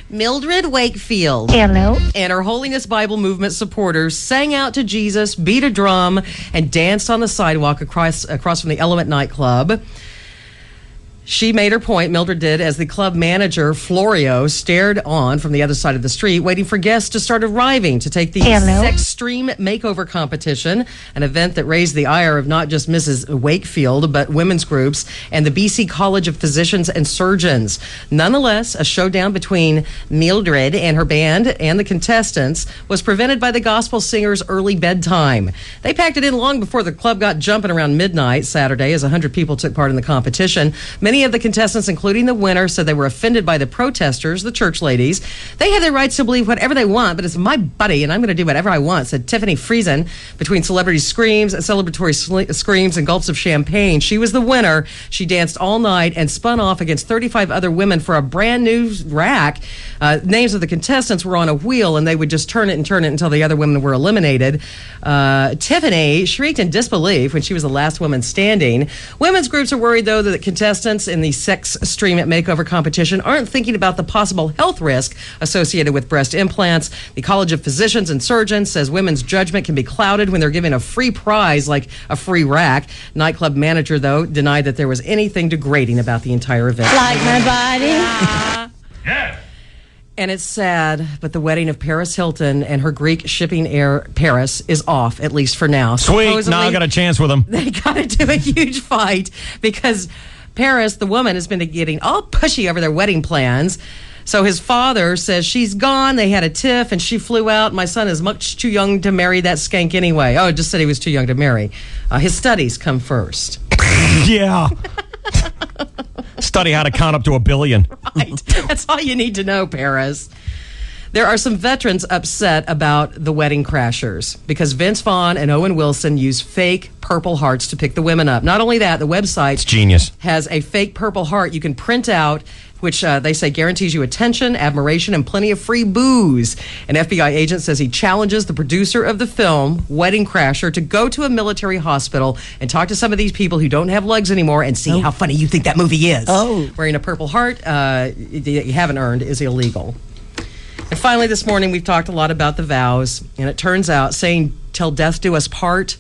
Mildred Wakefield and her Holiness Bible Movement supporters sang out to Jesus, beat a drum, and danced on the sidewalk across from the Element nightclub. She made her point, Mildred did, as the club manager, Florio, stared on from the other side of the street, waiting for guests to start arriving to take the Sextreme Makeover Competition, an event that raised the ire of not just Mrs. Wakefield, but women's groups and the BC College of Physicians and Surgeons. Nonetheless, a showdown between Mildred and her band and the contestants was prevented by the gospel singer's early bedtime. They packed it in long before the club got jumping around midnight Saturday as 100 people took part in the competition. Many of the contestants, including the winner, said they were offended by the protesters, the church ladies. They have their rights to believe whatever they want, but it's my buddy, and I'm going to do whatever I want, said Tiffany Friesen. Between celebrity screams, celebratory screams, and gulps of champagne, she was the winner. She danced all night and spun off against 35 other women for a brand new rack. Names of the contestants were on a wheel, and they would just turn it until the other women were eliminated. Tiffany shrieked in disbelief when she was the last woman standing. Women's groups are worried, though, that the contestants in the Sextreme Makeover competition aren't thinking about the possible health risk associated with breast implants. The College of Physicians and Surgeons says women's judgment can be clouded when they're given a free prize like a free rack. Nightclub manager, though, denied that there was anything degrading about the entire event. Like my body? Yeah. And it's sad, but the wedding of Paris Hilton and her Greek shipping heir, Paris, is off, at least for now. Sweet. Now I got a chance with them. They got into a huge fight because Paris, the woman, has been getting all pushy over their wedding plans. So his father says she's gone. They had a tiff and she flew out. My son is much too young to marry that skank anyway. Oh, just said he was too young to marry. His studies come first. Yeah. Study how to count up to 1 billion. Right. That's all you need to know, Paris. There are some veterans upset about the wedding crashers because Vince Vaughn and Owen Wilson use fake Purple Hearts to pick the women up. Not only that, the website Genius. has a fake Purple Heart you can print out, which they say guarantees you attention, admiration, and plenty of free booze. An FBI agent says he challenges the producer of the film, Wedding Crasher, to go to a military hospital and talk to some of these people who don't have legs anymore and see how funny you think that movie is. Wearing a Purple Heart that you haven't earned is illegal. And finally, this morning, we've talked a lot about the vows, and it turns out saying "till death do us part"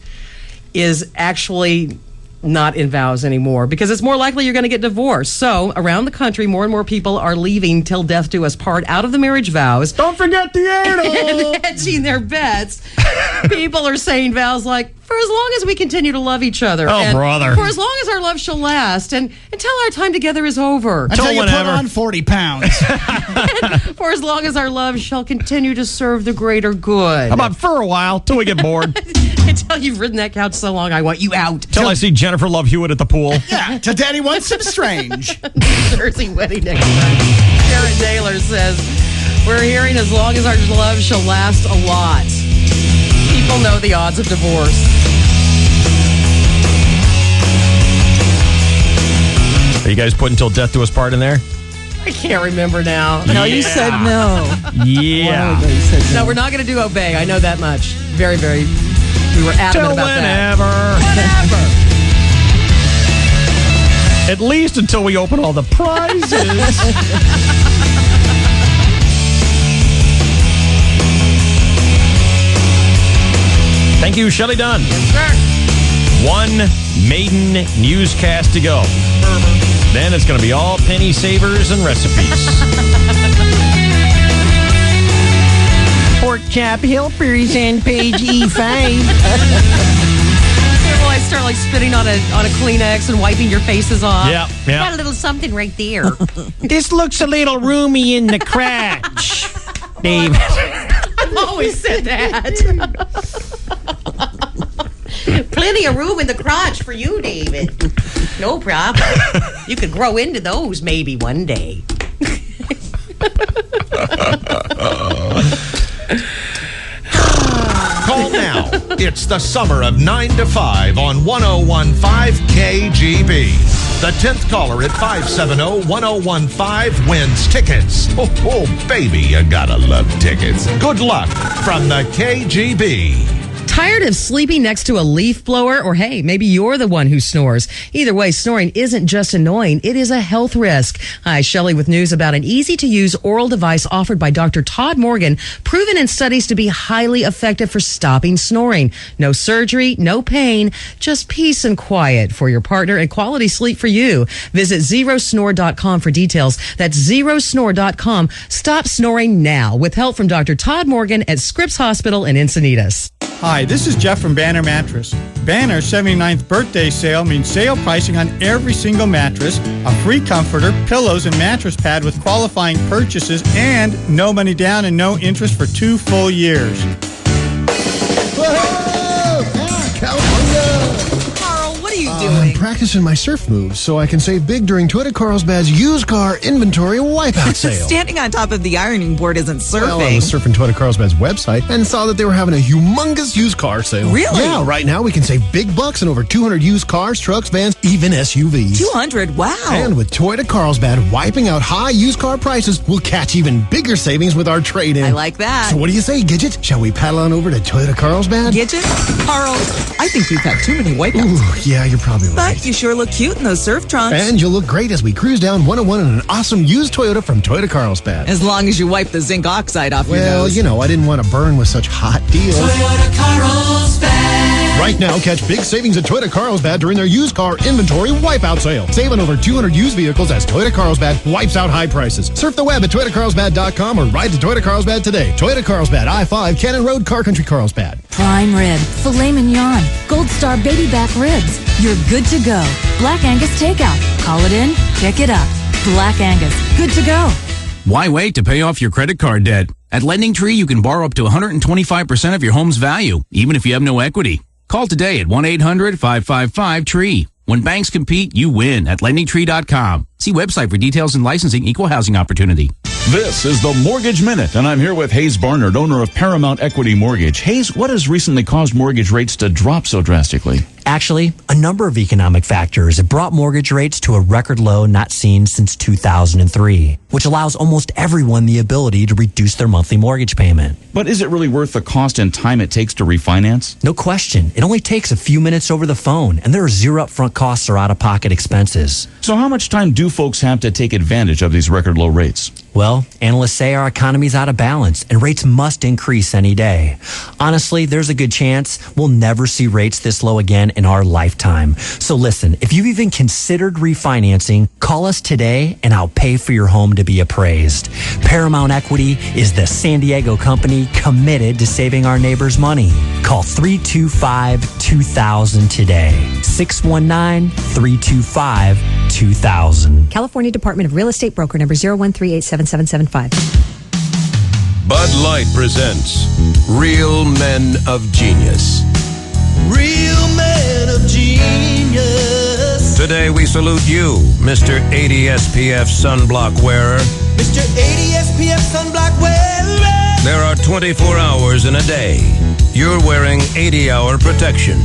is actually not in vows anymore because it's more likely you're going to get divorced. So around the country, more and more people are leaving "till death do us part" out of the marriage vows. Don't forget the anal! And hedging their bets. People are saying vows like, for as long as we continue to love each other. Oh, and brother. For as long as our love shall last. And until our time together is over. Until you put on 40 pounds. For as long as our love shall continue to serve the greater good. How about for a while, till we get bored? Until you've ridden that couch so long, I want you out. Till I see Jennifer Love Hewitt at the pool. Yeah, till Daddy wants some strange. Jersey wedding next time. Sharon Naylor says, we're hearing as long as our love shall last a lot. People know the odds of divorce. Are you guys putting "till death do us part" in there? I can't remember now. No, you said no. Yeah. No, we're not going to do obey. I know that much. Very, very. We were adamant Till about whenever. Whatever. At least until we open all the prizes. Thank you, Shelley Dunn. Yes, sir. One maiden newscast to go. Then it's going to be all penny savers and recipes. Pork chop helpers on page E5. Will I start like spitting on a Kleenex and wiping your faces off? Yeah. Got a little something right there. This looks a little roomy in the crotch, Dave. I've always said that. Plenty of room in the crotch for you, David. No problem. You could grow into those maybe one day. Call now. It's the summer of 9 to 5 on 1015 KGB. The 10th caller at 570-1015 wins tickets. Oh, baby, you gotta love tickets. Good luck from the KGB. Tired of sleeping next to a leaf blower? Or hey, maybe you're the one who snores. Either way, snoring isn't just annoying, it is a health risk. Hi, Shelley with news about an easy-to-use oral device offered by Dr. Todd Morgan, proven in studies to be highly effective for stopping snoring. No surgery, no pain, just peace and quiet for your partner and quality sleep for you. Visit ZeroSnore.com for details. That's ZeroSnore.com. Stop snoring now with help from Dr. Todd Morgan at Scripps Hospital in Encinitas. Hi, this is Jeff from Banner Mattress. Banner's 79th birthday sale means sale pricing on every single mattress, a free comforter, pillows, and mattress pad with qualifying purchases, and no money down and no interest for 2 full years. Carl, what are you I'm practicing my surf moves so I can save big during Toyota Carlsbad's used car inventory wipeout sale. Standing on top of the ironing board isn't surfing. Well, I was surfing Toyota Carlsbad's website and saw that they were having a humongous used car sale. Really? Yeah, right now we can save big bucks on over 200 used cars, trucks, vans, even SUVs. 200? Wow. And with Toyota Carlsbad wiping out high used car prices, we'll catch even bigger savings with our trade-in. I like that. So what do you say, Gidget? Shall we paddle on over to Toyota Carlsbad? Gidget? Carl, I think we've had too many wipeouts. Ooh, yeah, you're probably right. But you sure look cute in those surf trunks. And you'll look great as we cruise down 101 in an awesome used Toyota from Toyota Carlsbad. As long as you wipe the zinc oxide off your nose. Well, you know, I didn't want to burn with such hot deals. Toyota Carlsbad. Right now, catch big savings at Toyota Carlsbad during their used car inventory wipeout sale. Save on over 200 used vehicles as Toyota Carlsbad wipes out high prices. Surf the web at ToyotaCarlsbad.com or ride to Toyota Carlsbad today. Toyota Carlsbad, I-5, Cannon Road, Car Country, Carlsbad. Prime rib, filet mignon, Gold Star baby back ribs, You're good to go. Black Angus Takeout. Call it in, pick it up. Black Angus. Good to go. Why wait to pay off your credit card debt? At LendingTree, you can borrow up to 125% of your home's value, even if you have no equity. Call today at 1-800-555-TREE. When banks compete, you win at LendingTree.com. See website for details and licensing. Equal housing opportunity. This is the Mortgage Minute, and I'm here with Hayes Barnard, owner of Paramount Equity Mortgage. Hayes, what has recently caused mortgage rates to drop so drastically? Actually, a number of economic factors have brought mortgage rates to a record low not seen since 2003, which allows almost everyone the ability to reduce their monthly mortgage payment. But is it really worth the cost and time it takes to refinance? No question. It only takes a few minutes over the phone, and there are zero upfront costs or out-of-pocket expenses. So how much time do folks have to take advantage of these record low rates? Well, analysts say our economy's out of balance and rates must increase any day. Honestly, there's a good chance we'll never see rates this low again in our lifetime. So listen, if you've even considered refinancing, call us today and I'll pay for your home to be appraised. Paramount Equity is the San Diego company committed to saving our neighbors money. Call 325-2000 today. 619-325-2000. California Department of Real Estate Broker number 013877775. Bud Light presents Real Men of Genius. Real men of genius. Today we salute you, Mr. 80 SPF sunblock wearer. Mr. 80 SPF sunblock wearer. There are 24 hours in a day. You're wearing 80-hour protection.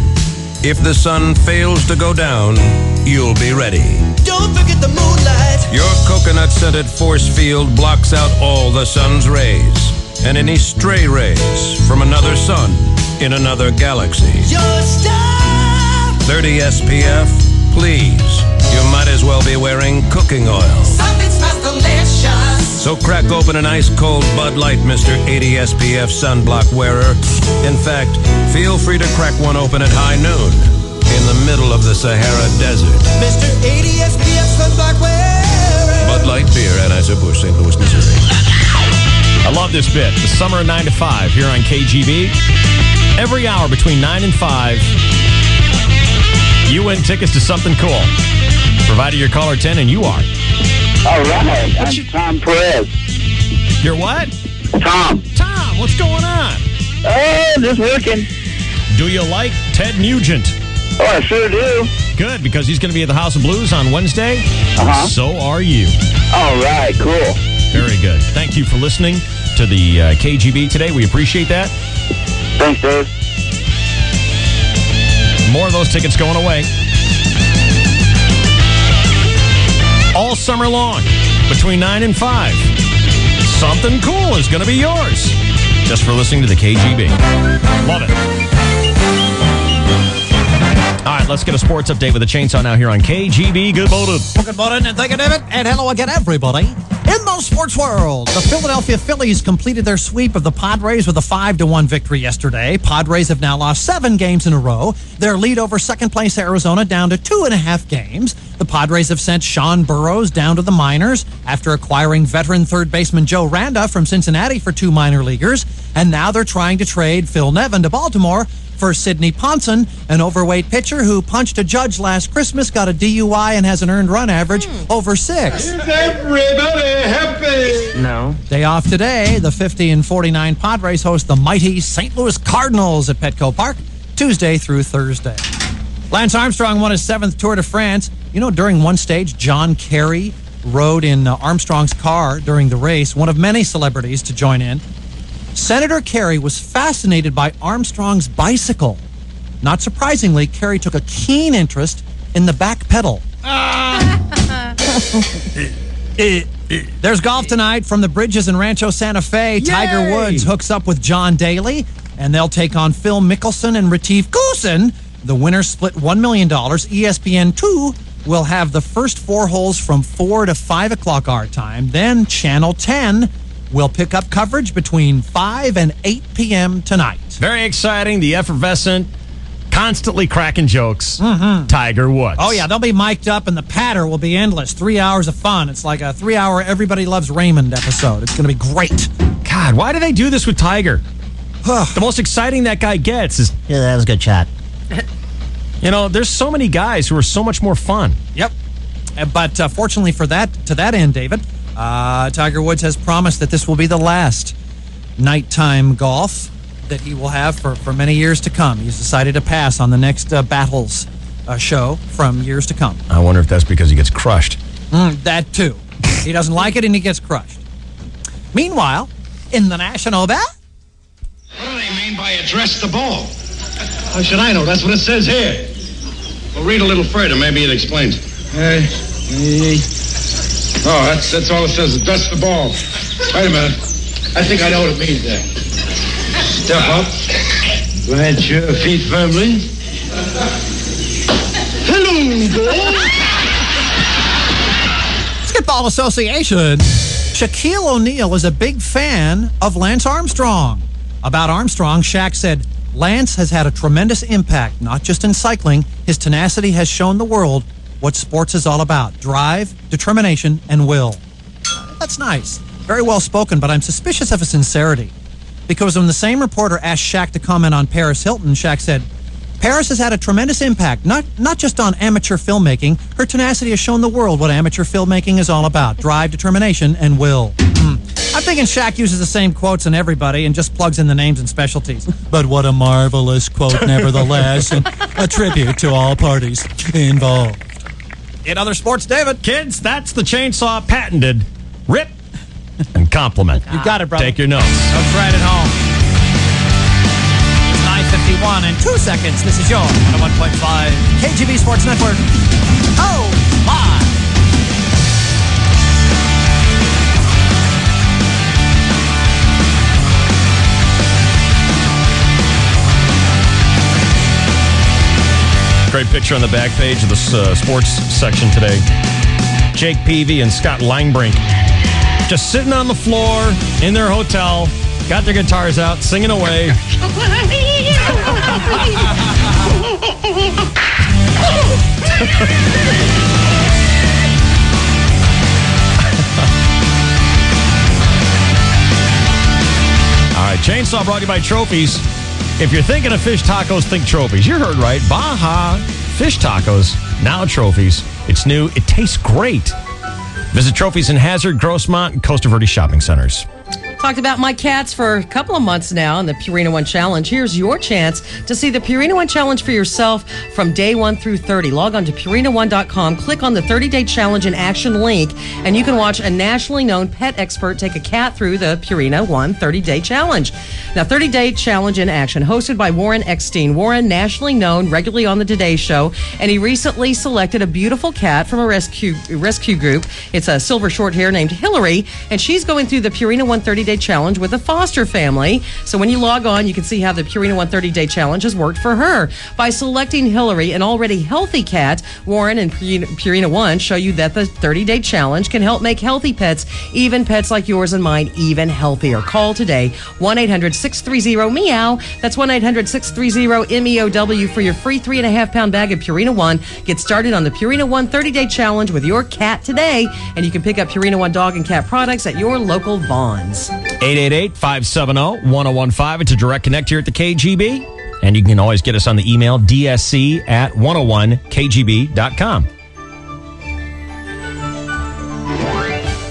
If the sun fails to go down, you'll be ready. Don't forget the moonlight. Your coconut-scented force field blocks out all the sun's rays and any stray rays from another sun in another galaxy. Your star. 30 SPF, please. You might as well be wearing cooking oil. Something smells delicious. So crack open an ice-cold Bud Light, Mr. 80 SPF sunblock wearer. In fact, feel free to crack one open at high noon in the middle of the Sahara Desert. Mr. 80 SPF sunblock wearer. Bud Light Beer, Anheuser-Busch, St. Louis, Missouri. I love this bit. The summer of 9 to 5 here on KGB. Every hour between 9 and 5, you win tickets to something cool. Provided you're caller 10 and you are. All right. I'm Tom Perez. You're what? Tom. Tom, what's going on? Oh, just working. Do you like Ted Nugent? Oh, I sure do. Good, because he's going to be at the House of Blues on Wednesday. Uh-huh. So are you. All right, cool. Very good. Thank you for listening to the KGB today. We appreciate that. Thanks, Dave. More of those tickets going away. All summer long, between 9 and 5. Something cool is going to be yours. Just for listening to the KGB. Love it. All right, let's get a sports update with a chainsaw now here on KGB. Good morning. Good morning, and thank you, David. And hello again, everybody. In the sports world, the Philadelphia Phillies completed their sweep of the Padres with a 5-1 victory yesterday. Padres have now lost 7 games in a row. Their lead over second-place Arizona down to 2.5 games. The Padres have sent Sean Burroughs down to the minors after acquiring veteran third baseman Joe Randa from Cincinnati for 2 minor leaguers. And now they're trying to trade Phil Nevin to Baltimore for Sidney Ponson, an overweight pitcher who punched a judge last Christmas, got a DUI, and has an earned run average over 6. Is everybody happy? No. Day off today, the 50-49 Padres host the mighty St. Louis Cardinals at Petco Park, Tuesday through Thursday. Lance Armstrong won his 7th Tour de France. You know, during one stage, John Kerry rode in Armstrong's car during the race, one of many celebrities to join in. Senator Kerry was fascinated by Armstrong's bicycle. Not surprisingly, Kerry took a keen interest in the back pedal. There's golf tonight from the Bridges in Rancho Santa Fe. Yay! Tiger Woods hooks up with John Daly, and they'll take on Phil Mickelson and Retief Goosen. The winners split $1 million. ESPN2 will have the first 4 holes from 4 to 5 o'clock our time. Then Channel 10 will pick up coverage between 5 and 8 p.m. tonight. Very exciting. The effervescent, constantly cracking jokes. Tiger Woods. Oh, yeah. They'll be mic'd up, and the patter will be endless. 3 hours of fun. It's like a 3-hour Everybody Loves Raymond episode. It's going to be great. God, why do they do this with Tiger? The most exciting that guy gets is, yeah, that was a good shot. You know, there's so many guys who are so much more fun. Yep. But fortunately to that end, David, Tiger Woods has promised that this will be the last nighttime golf that he will have for many years to come. He's decided to pass on the next Battles show from years to come. I wonder if that's because he gets crushed. That too. He doesn't like it and he gets crushed. Meanwhile, in the National Bet. What do they mean by address the ball? How should I know? That's what it says here. Well, read a little further. Maybe it explains it. Oh, that's all it says. Address the ball. Wait a minute. I think I know what it means there. Step up. Plant your feet firmly. Hello, ball. Basketball Association. Shaquille O'Neal is a big fan of Lance Armstrong. About Armstrong, Shaq said, Lance has had a tremendous impact, not just in cycling. His tenacity has shown the world what sports is all about. Drive, determination, and will. That's nice. Very well spoken, but I'm suspicious of his sincerity. Because when the same reporter asked Shaq to comment on Paris Hilton, Shaq said, Paris has had a tremendous impact, not just on amateur filmmaking. Her tenacity has shown the world what amateur filmmaking is all about. Drive, determination, and will. I'm thinking Shaq uses the same quotes in everybody and just plugs in the names and specialties. But what a marvelous quote, nevertheless, and a tribute to all parties involved. In other sports, David. Kids, that's the chainsaw patented. Rip and compliment. You got it, brother. Take your notes. Don't try it at home. It's 9:51 in 2 seconds. This is your 101.5 KGB Sports Network. Oh, my. Great picture on the back page of the sports section today. Jake Peavy and Scott Langbrink just sitting on the floor in their hotel, got their guitars out, singing away. All right, Chainsaw brought to you by Trophies. If you're thinking of fish tacos, think Trophies. You heard right. Baja Fish Tacos, now Trophies. It's new. It tastes great. Visit Trophies in Hazard, Grossmont, and Costa Verde shopping centers. Talked about my cats for a couple of months now in the Purina One Challenge. Here's your chance to see the Purina One Challenge for yourself from day 1 through 30. Log on to PurinaOne.com, click on the 30-day challenge in action link, and you can watch a nationally known pet expert take a cat through the Purina One 30-day challenge. Now, 30-day challenge in action, hosted by Warren Eckstein. Warren, nationally known, regularly on the Today Show, and he recently selected a beautiful cat from a rescue group. It's a silver short hair named Hillary, and she's going through the Purina One 30-day challenge with a foster family. So when you log on, you can see how the Purina One 30-day challenge has worked for her. By selecting Hillary, an already healthy cat, Warren and Purina One show you that the 30-day challenge can help make healthy pets, even pets like yours and mine, even healthier. Call today, 1-800-630-MEOW. That's 1-800-630-MEOW for your free 3.5-pound bag of Purina One. Get started on the Purina One 30-day challenge with your cat today, and you can pick up Purina One dog and cat products at your local Vons. 888-570-1015. It's a direct connect here at the KGB. And you can always get us on the email, dsc@101kgb.com.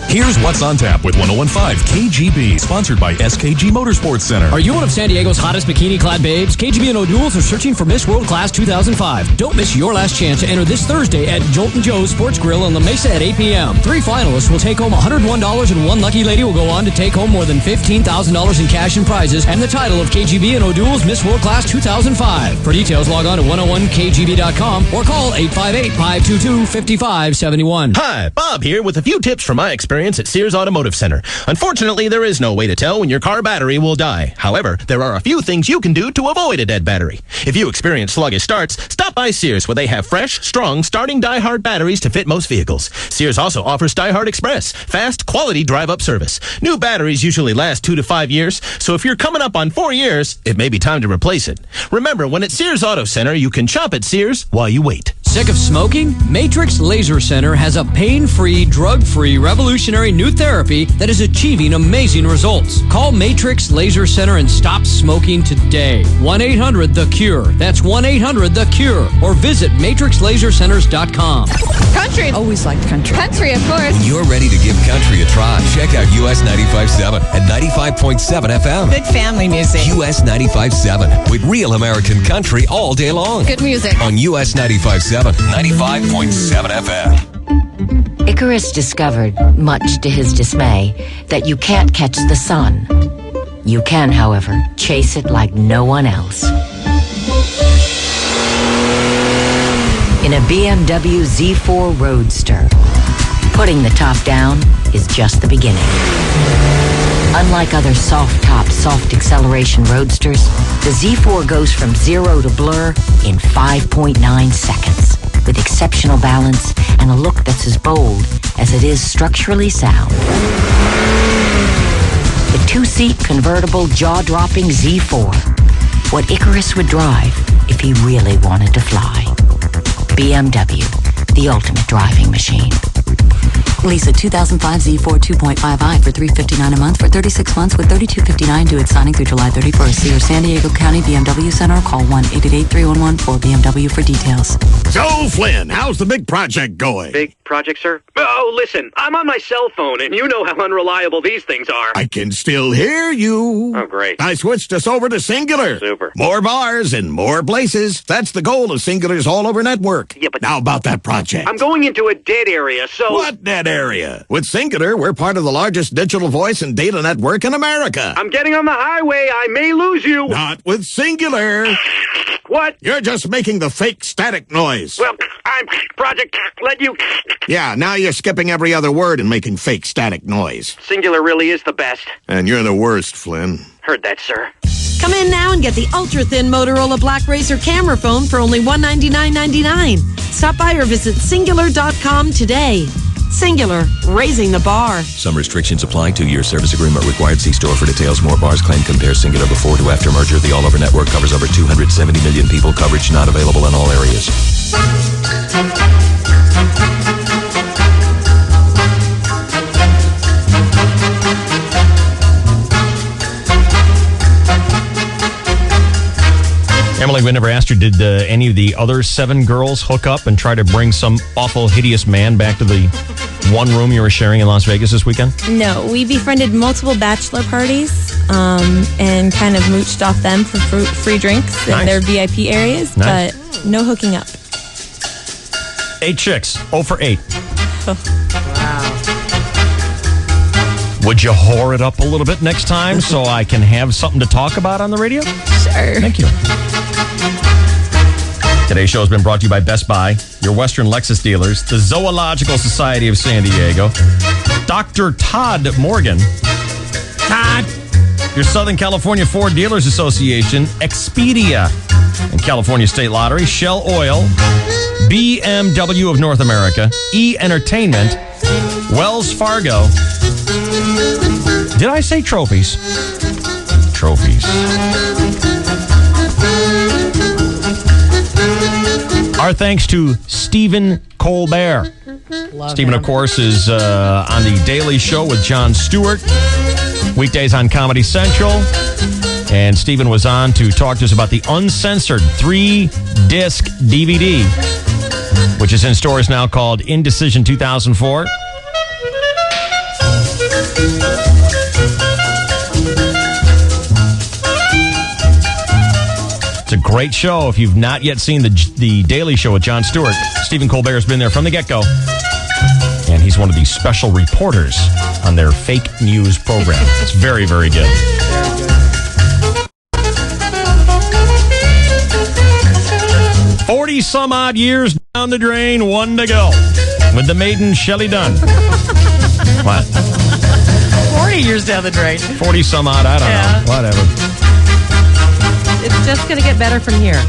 Here's what's on tap with 101.5 KGB, sponsored by SKG Motorsports Center. Are you one of San Diego's hottest bikini-clad babes? KGB and O'Doul's are searching for Miss World Class 2005. Don't miss your last chance to enter this Thursday at Jolton Joe's Sports Grill on La Mesa at 8 p.m. 3 finalists will take home $101, and one lucky lady will go on to take home more than $15,000 in cash and prizes and the title of KGB and O'Doul's Miss World Class 2005. For details, log on to 101kgb.com or call 858-522-5571. Hi, Bob here with a few tips from my experience at Sears Automotive Center. Unfortunately, there is no way to tell when your car battery will die. However, there are a few things you can do to avoid a dead battery. If you experience sluggish starts, stop by Sears, where they have fresh, strong, starting Die-Hard batteries to fit most vehicles. Sears also offers Die-Hard Express, fast, quality drive-up service. New batteries usually last 2 to 5 years, so if you're coming up on 4 years, it may be time to replace it. Remember, when at Sears Auto Center, you can shop at Sears while you wait. Sick of smoking? Matrix Laser Center has a pain-free, drug-free, revolutionary revolutionary new therapy that is achieving amazing results. Call Matrix Laser Center and stop smoking today. 1-800-THE-CURE. That's 1-800-THE-CURE. Or visit matrixlasercenters.com. Country. Always liked country. Country, of course. When you're ready to give country a try, check out US 95.7 and 95.7 FM. Good family music. US 95.7 with real American country all day long. Good music. On US 95.7, 95.7 FM. Icarus discovered, much to his dismay, that you can't catch the sun. You can, however, chase it like no one else. In a BMW Z4 Roadster, putting the top down is just the beginning. Unlike other soft-top, soft-acceleration roadsters, the Z4 goes from 0 to blur in 5.9 seconds, with exceptional balance and a look that's as bold as it is structurally sound. The two-seat convertible jaw-dropping Z4. What Icarus would drive if he really wanted to fly. BMW, the ultimate driving machine. Lease a 2005 Z4 2.5i for $359 a month for 36 months with $32.59 due at signing through July 31st. See your San Diego County BMW Center or call 1-888-311-4BMW for details. So, Flynn, how's the big project going? Big project, sir? Oh, listen, I'm on my cell phone, and you know how unreliable these things are. I can still hear you. Oh, great. I switched us over to Singular. Super. More bars in more places. That's the goal of Singular's all-over network. Yeah, but... Now about that project. I'm going into a dead area, so... What dead area? With Singular, we're part of the largest digital voice and data network in America. I'm getting on the highway. I may lose you. Not with Singular. What? You're just making the fake static noise. Well, I'm Project Let You... Yeah, now you're skipping every other word and making fake static noise. Singular really is the best. And you're the worst, Flynn. Heard that, sir. Come in now and get the ultra-thin Motorola Black Racer camera phone for only $199.99. Stop by or visit Singular.com today. Singular, raising the bar. Some restrictions apply. 2-year service agreement required. See store for details. More bars claim. Compare Singular before to after merger. The all-over network covers over 270 million people. Coverage not available in all areas. Emily, we never asked her, did any of the other 7 girls hook up and try to bring some awful, hideous man back to the one room you were sharing in Las Vegas this weekend? No, we befriended multiple bachelor parties and kind of mooched off them for free drinks in their VIP areas, but no hooking up. 8 chicks, 0 for 8. Oh. Wow. Would you whore it up a little bit next time so I can have something to talk about on the radio? Sure. Thank you. Today's show has been brought to you by Best Buy, your Western Lexus dealers, the Zoological Society of San Diego, Dr. Todd Morgan, Todd, your Southern California Ford Dealers Association, Expedia, and California State Lottery, Shell Oil, BMW of North America, E Entertainment, Wells Fargo. Did I say trophies? Trophies. Our thanks to Stephen Colbert. Stephen, of course, is on The Daily Show with Jon Stewart, weekdays on Comedy Central. And Stephen was on to talk to us about the uncensored 3-disc DVD, which is in stores now, called Indecision 2004. It's a great show. If you've not yet seen the Daily Show with Jon Stewart, Stephen Colbert has been there from the get-go. And he's one of the special reporters on their fake news program. It's very, very good. Very good. 40-some-odd years down the drain, 1 to go. With the maiden Shelley Dunn. What? 40 years down the drain. 40-some-odd, I don't know. Whatever. It's just going to get better from here.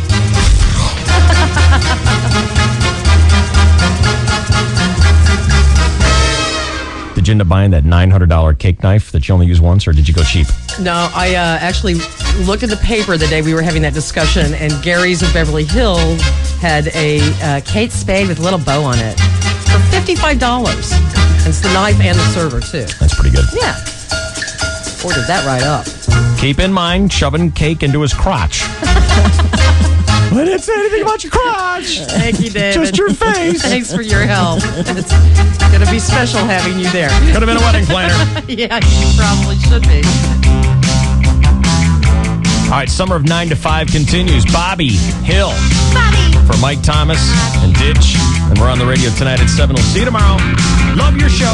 Did you end up buying that $900 cake knife that you only use once, or did you go cheap? No, I actually looked at the paper the day we were having that discussion, and Gary's of Beverly Hills had a Kate Spade with a little bow on it for $55. It's the knife and the server, too. That's pretty good. Yeah. Ordered that right up. Keep in mind, shoving cake into his crotch. I didn't say anything about your crotch. Thank you, David. Just your face. Thanks for your help. It's going to be special having you there. Could have been a wedding planner. Yeah, you probably should be. All right, Summer of 9 to 5 continues. Bobby Hill. For Mike Thomas and Ditch. And we're on the radio tonight at 7. We'll see you tomorrow. Love your show.